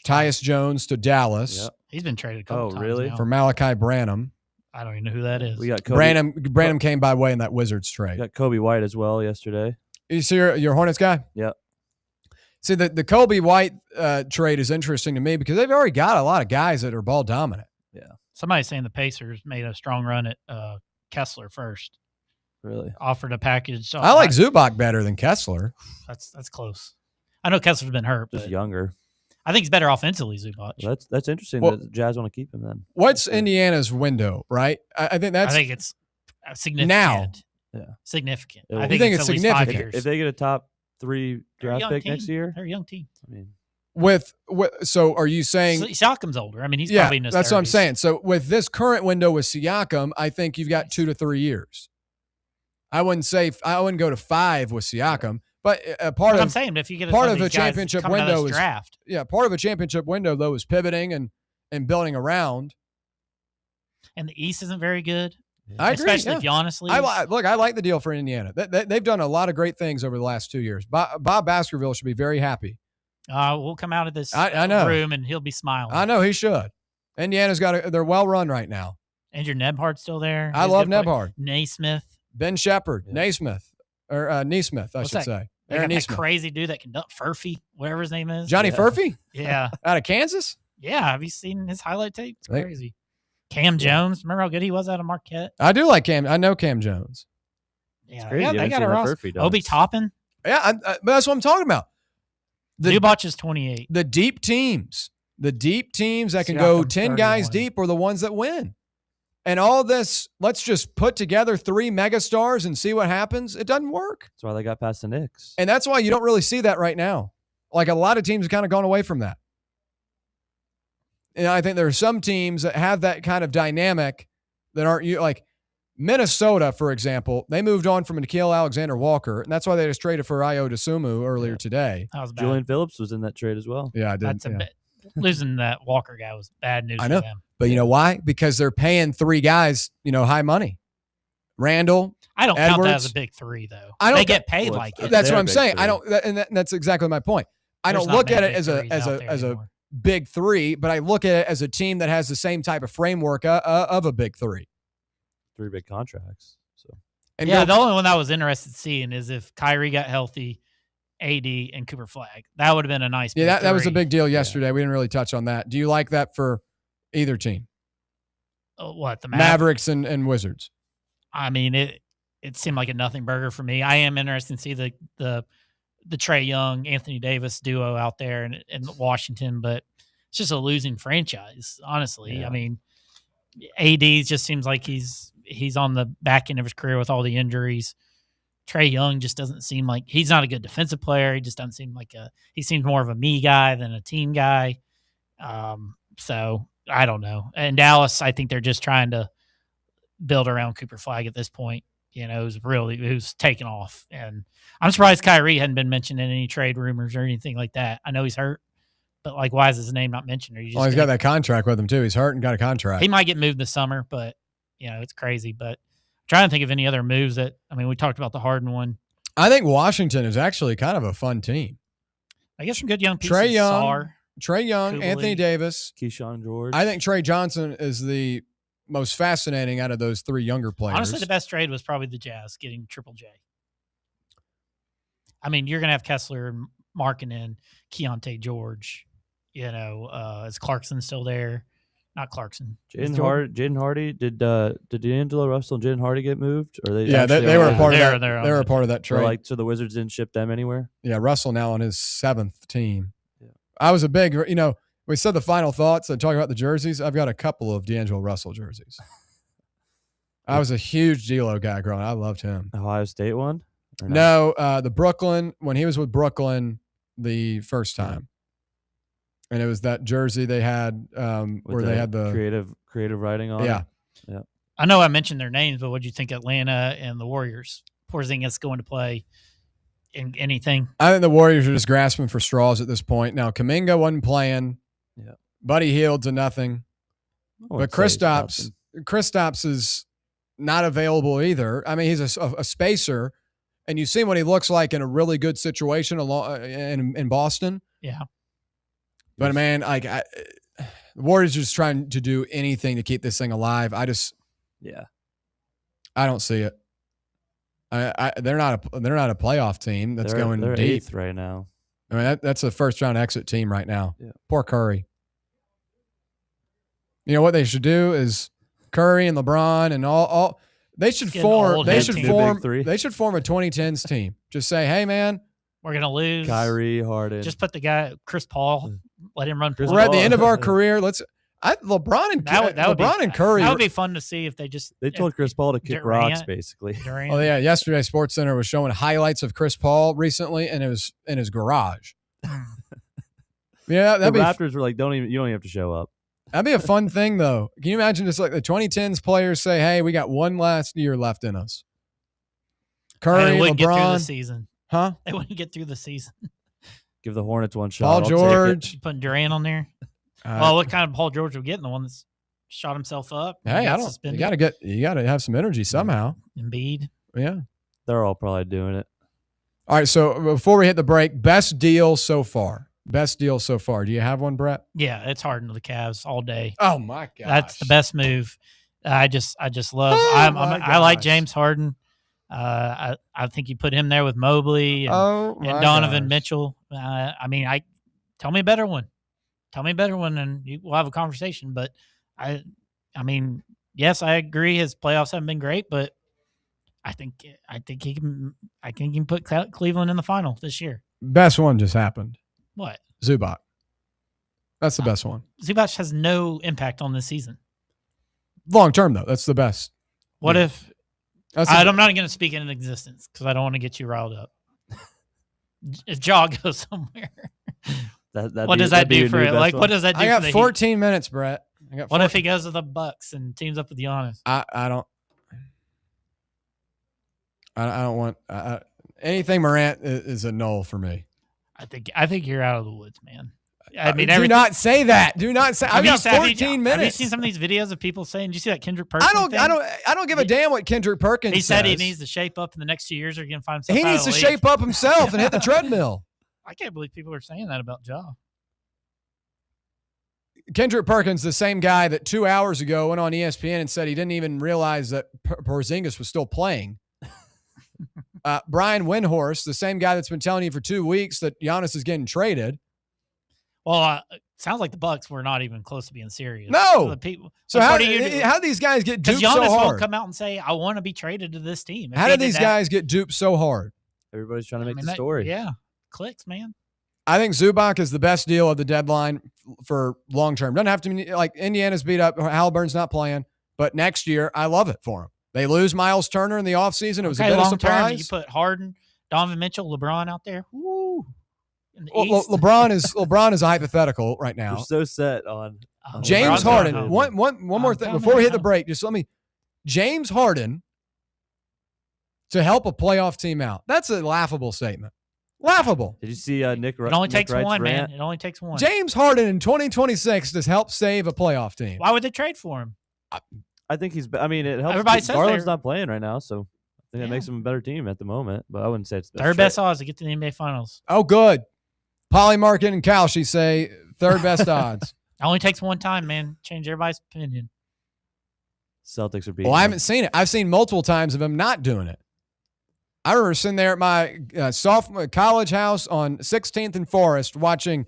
Tyus Jones to Dallas. Yep. He's been traded a couple times really? now. For Malachi Branham. I don't even know who that is. We got Kobe. Branham came by way in that Wizards trade. We got Kobe White as well yesterday. You see your Hornets guy? Yep. See, the Kobe White trade is interesting to me because they've already got a lot of guys that are ball dominant. Yeah. Somebody's saying the Pacers made a strong run at Kessler first. Really? Offered a package. So I like Zubac better than Kessler. That's close. I know Kessler's been hurt. Just younger. I think he's better offensively, Zubac. Well, that's interesting that the Jazz want to keep him then. What's Indiana's window, right? I think it's significant. Now. Yeah. Significant. I think it's significant. If they get a top 3 draft pick next year. They're a young team. I mean, so are you saying Siakam's older? I mean, he's probably in his 30s. That's what I'm saying. So with this current window with Siakam, I think you've got 2 to 3 years. I wouldn't go to 5 with Siakam, but I'm saying if you get part of a championship window draft. Part of a championship window though is pivoting and building around. And the East isn't very good. I agree. Especially if Giannis leaves. I like the deal for Indiana. They've done a lot of great things over the last 2 years. Bob Baskerville should be very happy. We'll come out of this room and he'll be smiling. I know he should. Indiana's they're well run right now. Andrew Nebhard's still there. I love Nebhard. Naismith. Ben Shepherd. Naismith. Or Neesmith, I should say. They got that crazy dude that can dunk Furphy, whatever his name is. Johnny Furphy? Yeah. Out of Kansas? Yeah. Have you seen his highlight tape? It's crazy. Cam Jones. Remember how good he was out of Marquette? I do like Cam. I know Cam Jones. Yeah, they got a roster. Obi Toppin. Yeah, but that's what I'm talking about. Zubac is 28. The deep teams that can go 10 guys deep are the ones that win. And all this, let's just put together 3 megastars and see what happens. It doesn't work. That's why they got past the Knicks. And that's why you don't really see that right now. Like a lot of teams have kind of gone away from that. And I think there are some teams that have that kind of dynamic that aren't like Minnesota, for example, they moved on from Nickeil Alexander-Walker, and that's why they just traded for Ayo Dosunmu earlier today. That was bad. Julian Phillips was in that trade as well. Yeah, I did. Losing that Walker guy was bad news I know, for them. but you know why? Because they're paying 3 guys, high money. Randall, I don't Edwards. count that as a big 3, though. They get paid like it. That's what I'm saying. I don't, that's exactly my point. I don't look at it as a big 3, but I look at it as a team that has the same type of framework of a big 3. 3 big contracts. So the only one I was interested in seeing is if Kyrie got healthy, AD, and Cooper Flag. That would have been a nice. Yeah, that was a big deal yesterday. We didn't really touch on that. Do you like that for either team? What, the Mavericks and Wizards? I mean, it seemed like a nothing burger for me. I am interested to see the Trae Young, Anthony Davis duo out there in Washington, but it's just a losing franchise, honestly. Yeah. I mean, AD just seems like he's on the back end of his career with all the injuries. Trae Young just doesn't seem like he's not a good defensive player. He just doesn't seem like he seems more of a me guy than a team guy. So I don't know. And Dallas, I think they're just trying to build around Cooper Flag at this point. It was taking off. And I'm surprised Kyrie hadn't been mentioned in any trade rumors or anything like that. I know he's hurt, but why is his name not mentioned? He's got that contract with him too. He's hurt and got a contract. He might get moved this summer, but it's crazy. But I'm trying to think of any other moves we talked about the Harden one. I think Washington is actually kind of a fun team. I guess some good young pieces. Trae Young, Anthony Davis, Keyshawn George. I think Trey Johnson is the most fascinating out of those 3 younger players. Honestly, the best trade was probably the Jazz getting Triple J. I mean, you're going to have Kessler and Markkanen, Keontae George. Is Clarkson still there? Not Clarkson. Jaden Hardy. Did D'Angelo Russell and Jaden Hardy get moved? Or they were a part of that. They were a part of that trade. So the Wizards didn't ship them anywhere. Yeah, Russell now on his 7th team. Yeah. I was a big. We said the final thoughts and talking about the jerseys. I've got a couple of D'Angelo Russell jerseys. I was a huge D'Lo guy growing up. I loved him. Ohio State one? No, the Brooklyn, when he was with Brooklyn the first time. And it was that jersey they had where they had the creative writing on it. Yeah. I know I mentioned their names, but what do you think Atlanta and the Warriors? Porzingis going to play in anything? I think the Warriors are just grasping for straws at this point. Now, Kuminga wasn't playing. Yeah. Buddy Hield to nothing. But Kristaps is not available either. I mean, he's a spacer, and you've seen what he looks like in a really good situation in Boston. Yeah. But, man, the Warriors are just trying to do anything to keep this thing alive. I don't see it. They're not a playoff team that's going they're deep 8th right now. I mean, that's a first-round exit team right now. Yeah. Poor Curry. You know what they should do is Curry and LeBron and all they should form. They should form a 2010s team. Just say, hey, man, we're gonna lose. Kyrie, Harden. Just put the guy Chris Paul. Let him run. We're at the end of our career. LeBron and Curry. That would be fun to see if they told Chris Paul to kick rocks, basically. Oh yeah, yesterday SportsCenter was showing highlights of Chris Paul recently, and it was in his garage. Yeah, the Raptors were like, you don't even have to show up. That'd be a fun thing, though. Can you imagine just like the 2010s players say, "Hey, we got one last year left in us." Curry, they wouldn't LeBron, get through the season. Huh? They wouldn't get through the season. Give the Hornets one shot. Paul George. You putting Durant on there? Well, what kind of Paul George are we getting? The one that's shot himself up? Hey, you gotta have some energy somehow. Embiid. Yeah. They're all probably doing it. All right, so before we hit the break, best deal so far. Best deal so far. Do you have one, Brett? Yeah, it's Harden to the Cavs all day. Oh my god, that's the best move. I just love. I like James Harden. I think you put him there with Mobley and Donovan Mitchell. Tell me a better one. And we'll have a conversation. But I mean, yes, I agree. His playoffs haven't been great, but I think he can put Cleveland in the final this year. Best one just happened. What? Zubac. That's the best one. Zubac has no impact on this season. Long term, though, that's the best. What if? I'm not going to speak into existence because I don't want to get you riled up. If Jaw goes somewhere, what does that do for it? Like, what does that do? I got 14 minutes, Brett. What if he goes to the Bucks and teams up with Giannis? I don't. I don't want anything Morant is a null for me. I think you're out of the woods, man. I mean, do not say that. Do not say. I've got 14 minutes. Have you seen some of these videos of people saying? Did you see that Kendrick Perkins? I don't give a damn what Kendrick Perkins He said says. he needs to shape up in the next 2 years, or going to find himself. He needs to shape up himself and hit the treadmill. I can't believe people are saying that about Ja. Kendrick Perkins, the same guy that 2 hours ago went on ESPN and said he didn't even realize that Porzingis was still playing. Brian Windhorst, the same guy that's been telling you for 2 weeks that Giannis is getting traded. Well, sounds like the Bucks were not even close to being serious. No. So how do you do? How these guys get duped so Giannis hard? won't come out and say, "I want to be traded to this team." How did these guys get duped so hard? Everybody's trying to make the story. Yeah, clicks, man. I think Zubac is the best deal of the deadline for long term. Doesn't have to be like Indiana's beat up. Halliburton's not playing, but next year I love it for him. They lose Miles Turner in the offseason. It was a bit of a surprise. You put Harden, Donovan Mitchell, LeBron out there. Woo. Well, LeBron is a hypothetical right now. We're so set on James Harden. One more thing before we hit the break. Just James Harden to help a playoff team out. That's a laughable statement. Laughable. Did you see Nick? It only takes Wright's one, rant? man. It only takes one. James Harden in 2026 to help save a playoff team. Why would they trade for him? I think he's. I mean, it helps. Everybody says Garland's not playing right now, so I think it makes him a better team at the moment. But I wouldn't say it's the third best odds to get to the NBA Finals. Oh, good. Polly Market and Kalshi say third best odds. It only takes one time, man. Change everybody's opinion. Celtics are beating. Well, I haven't seen it. I've seen multiple times of him not doing it. I remember sitting there at my sophomore college house on 16th and Forest watching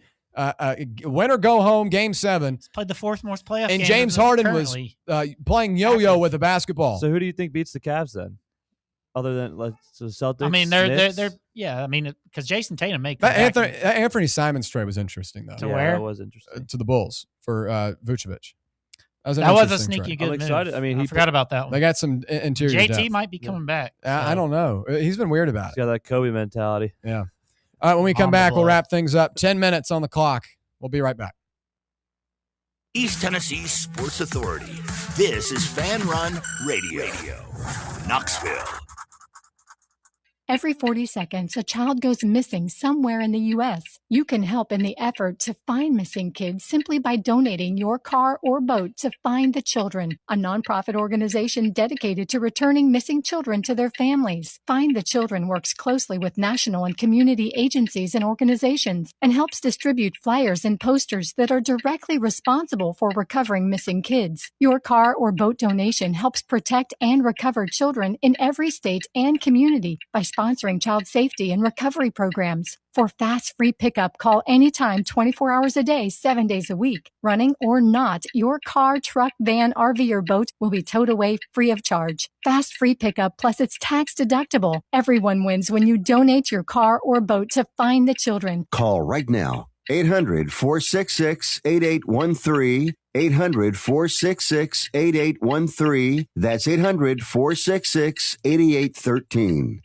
win or go home game 7. He's played the fourth most playoff and game James Harden currently. was playing yo-yo with a basketball. So who do you think beats the Cavs then? Other than the Celtics? I mean, they're yeah. I mean, because Jason Tatum may come That back. Anthony Simons trade was interesting though. To where? That was interesting. To the Bulls for Vucevic. That was a sneaky good move. I mean, I forgot about that one. They got some interior JT depth. might be coming back. I don't know. He's been weird about He's got that Kobe mentality. Yeah. All right, when we come back, we'll wrap things up. 10 minutes on the clock. We'll be right back. East Tennessee's Sports Authority. This is Fan Run Radio. Knoxville. Every 40 seconds, a child goes missing somewhere in the U.S. You can help in the effort to find missing kids simply by donating your car or boat to Find the Children, a nonprofit organization dedicated to returning missing children to their families. Find the Children works closely with national and community agencies and organizations and helps distribute flyers and posters that are directly responsible for recovering missing kids. Your car or boat donation helps protect and recover children in every state and community by sponsoring child safety and recovery programs. For fast, free pickup, call anytime, 24 hours a day, 7 days a week. Running or not, your car, truck, van, RV, or boat will be towed away free of charge. Fast, free pickup, plus it's tax deductible. Everyone wins when you donate your car or boat to Find the Children. Call right now. 800-466-8813. 800-466-8813. That's 800-466-8813.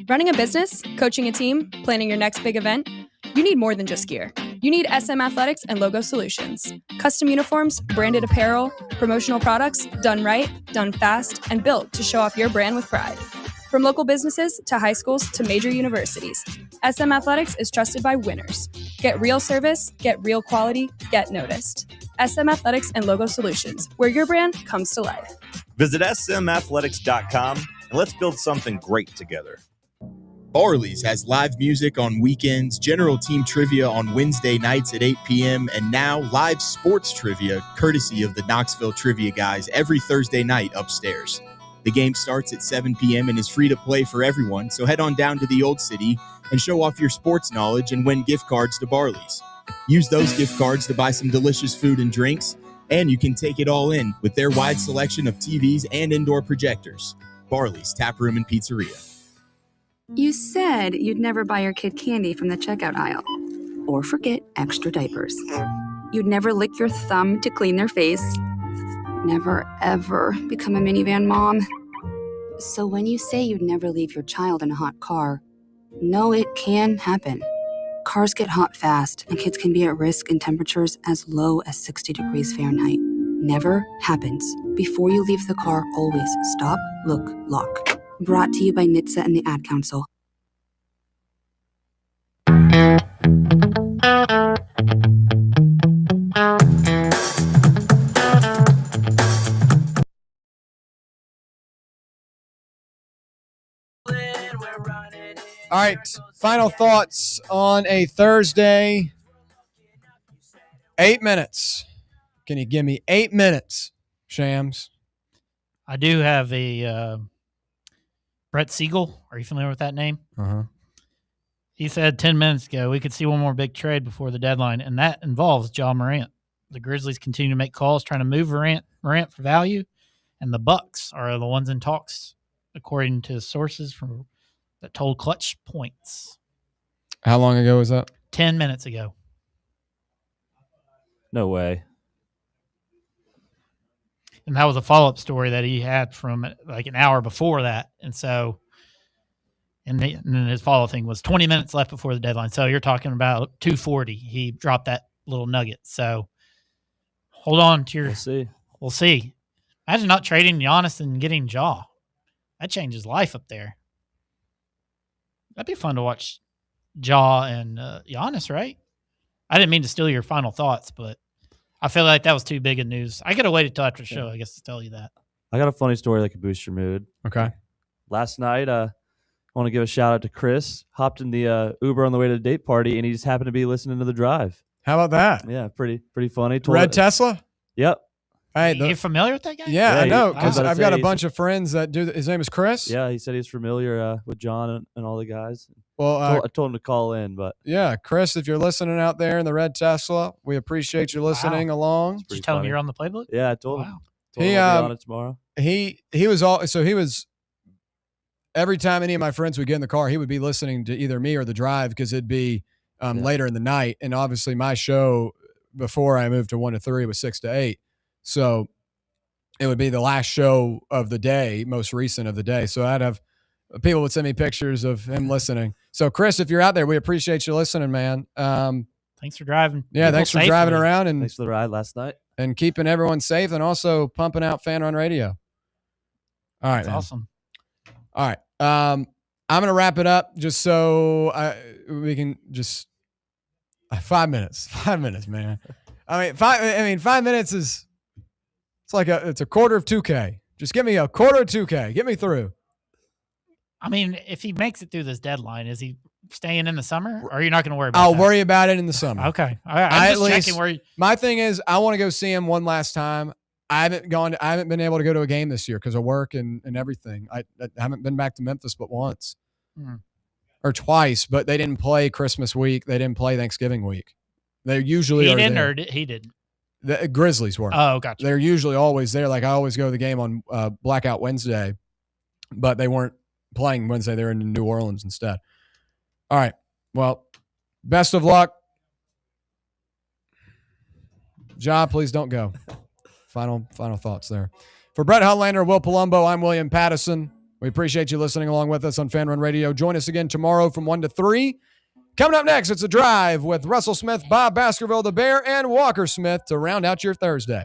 Running a business, coaching a team, planning your next big event, you need more than just gear. You need SM Athletics and Logo Solutions. Custom uniforms, branded apparel, promotional products, done right, done fast, and built to show off your brand with pride. From local businesses to high schools to major universities, SM Athletics is trusted by winners. Get real service, get real quality, get noticed. SM Athletics and Logo Solutions, where your brand comes to life. Visit smathletics.com and let's build something great together. Barley's has live music on weekends, general team trivia on Wednesday nights at 8 p.m., and now live sports trivia courtesy of the Knoxville Trivia Guys every Thursday night upstairs. The game starts at 7 p.m. and is free to play for everyone, so head on down to the Old City and show off your sports knowledge and win gift cards to Barley's. Use those gift cards to buy some delicious food and drinks, and you can take it all in with their wide selection of TVs and indoor projectors. Barley's Tap Room and Pizzeria. You said you'd never buy your kid candy from the checkout aisle or forget extra diapers. You'd never lick your thumb to clean their face. Never, ever become a minivan mom. So when you say you'd never leave your child in a hot car, know it can happen. Cars get hot fast, and kids can be at risk in temperatures as low as 60 degrees Fahrenheit. Never happens. Before you leave the car, always stop, look, lock. Brought to you by NHTSA and the Ad Council. All right, final thoughts on a Thursday. 8 minutes. Can you give me 8 minutes, Shams? I do have a Brett Siegel. Are you familiar with that name? Uh-huh. He said 10 minutes ago we could see one more big trade before the deadline, and that involves Ja Morant. The Grizzlies continue to make calls trying to move Morant for value, and the Bucks are the ones in talks, according to sources that told Clutch Points. How long ago was that? 10 minutes ago. No way. And that was a follow-up story that he had from like an hour before that. And so, and then his follow-up thing was 20 minutes left before the deadline. So you're talking about 2:40. He dropped that little nugget. So hold on to your. We'll see. We'll see. Imagine not trading Giannis and getting Ja. That changes life up there. That'd be fun to watch Ja and Giannis, right? I didn't mean to steal your final thoughts, but I feel like that was too big of news. I could have waited till after the show, I guess, to tell you that. I got a funny story that could boost your mood. Okay. Last night, I want to give a shout out to Chris. Hopped in the Uber on the way to the date party, and he just happened to be listening to the drive. How about that? Yeah, pretty funny. Red Tesla? Yep. Hey, you familiar with that guy? Yeah, I know, because I've got a bunch of friends that do. His name is Chris. Yeah, he said he's familiar with John and all the guys. Well, I told him to call in, but yeah, Chris, if you're listening out there in the red Tesla, we appreciate you listening along. Did you tell him you're on the Playbook? Yeah, I told him. Told He him I'll be on it tomorrow. He was every time any of my friends would get in the car, he would be listening to either me or the drive because it'd be later in the night, and obviously my show before I moved to 1 to 3 was 6 to 8, so it would be the last show of the day, most recent of the day. So I'd have people would send me pictures of him listening. So Chris, if you're out there, we appreciate you listening, man. Thanks for driving. Yeah, thanks for driving around and thanks for the ride last night and keeping everyone safe, and also pumping out Fan Run Radio. All right, that's man. awesome. All right, I'm gonna wrap it up just so we can just 5 minutes. 5 minutes, man. I mean, 5 minutes is. It's a quarter of 2K. Just give me a quarter of 2K. Get me through. I mean, if he makes it through this deadline, is he staying in the summer, or are you not going to worry about I'll that? worry about it in the summer. Okay. I'm just checking where my thing is, I want to go see him one last time. I haven't been able to go to a game this year because of work and everything. I haven't been back to Memphis but once or twice, but they didn't play Christmas week. They didn't play Thanksgiving week. They usually he are didn't, there. or he didn't. The Grizzlies were. Oh, gotcha. They're usually always there. Like I always go to the game on Blackout Wednesday, but they weren't playing Wednesday. They were in New Orleans instead. All right. Well, best of luck. Ja, please don't go. Final thoughts there. For Brett Hutlander, Will Palumbo, I'm William Pattison. We appreciate you listening along with us on Fan Run Radio. Join us again tomorrow from 1 to 3. Coming up next, it's a drive with Russell Smith, Bob Baskerville, the Bear, and Walker Smith to round out your Thursday.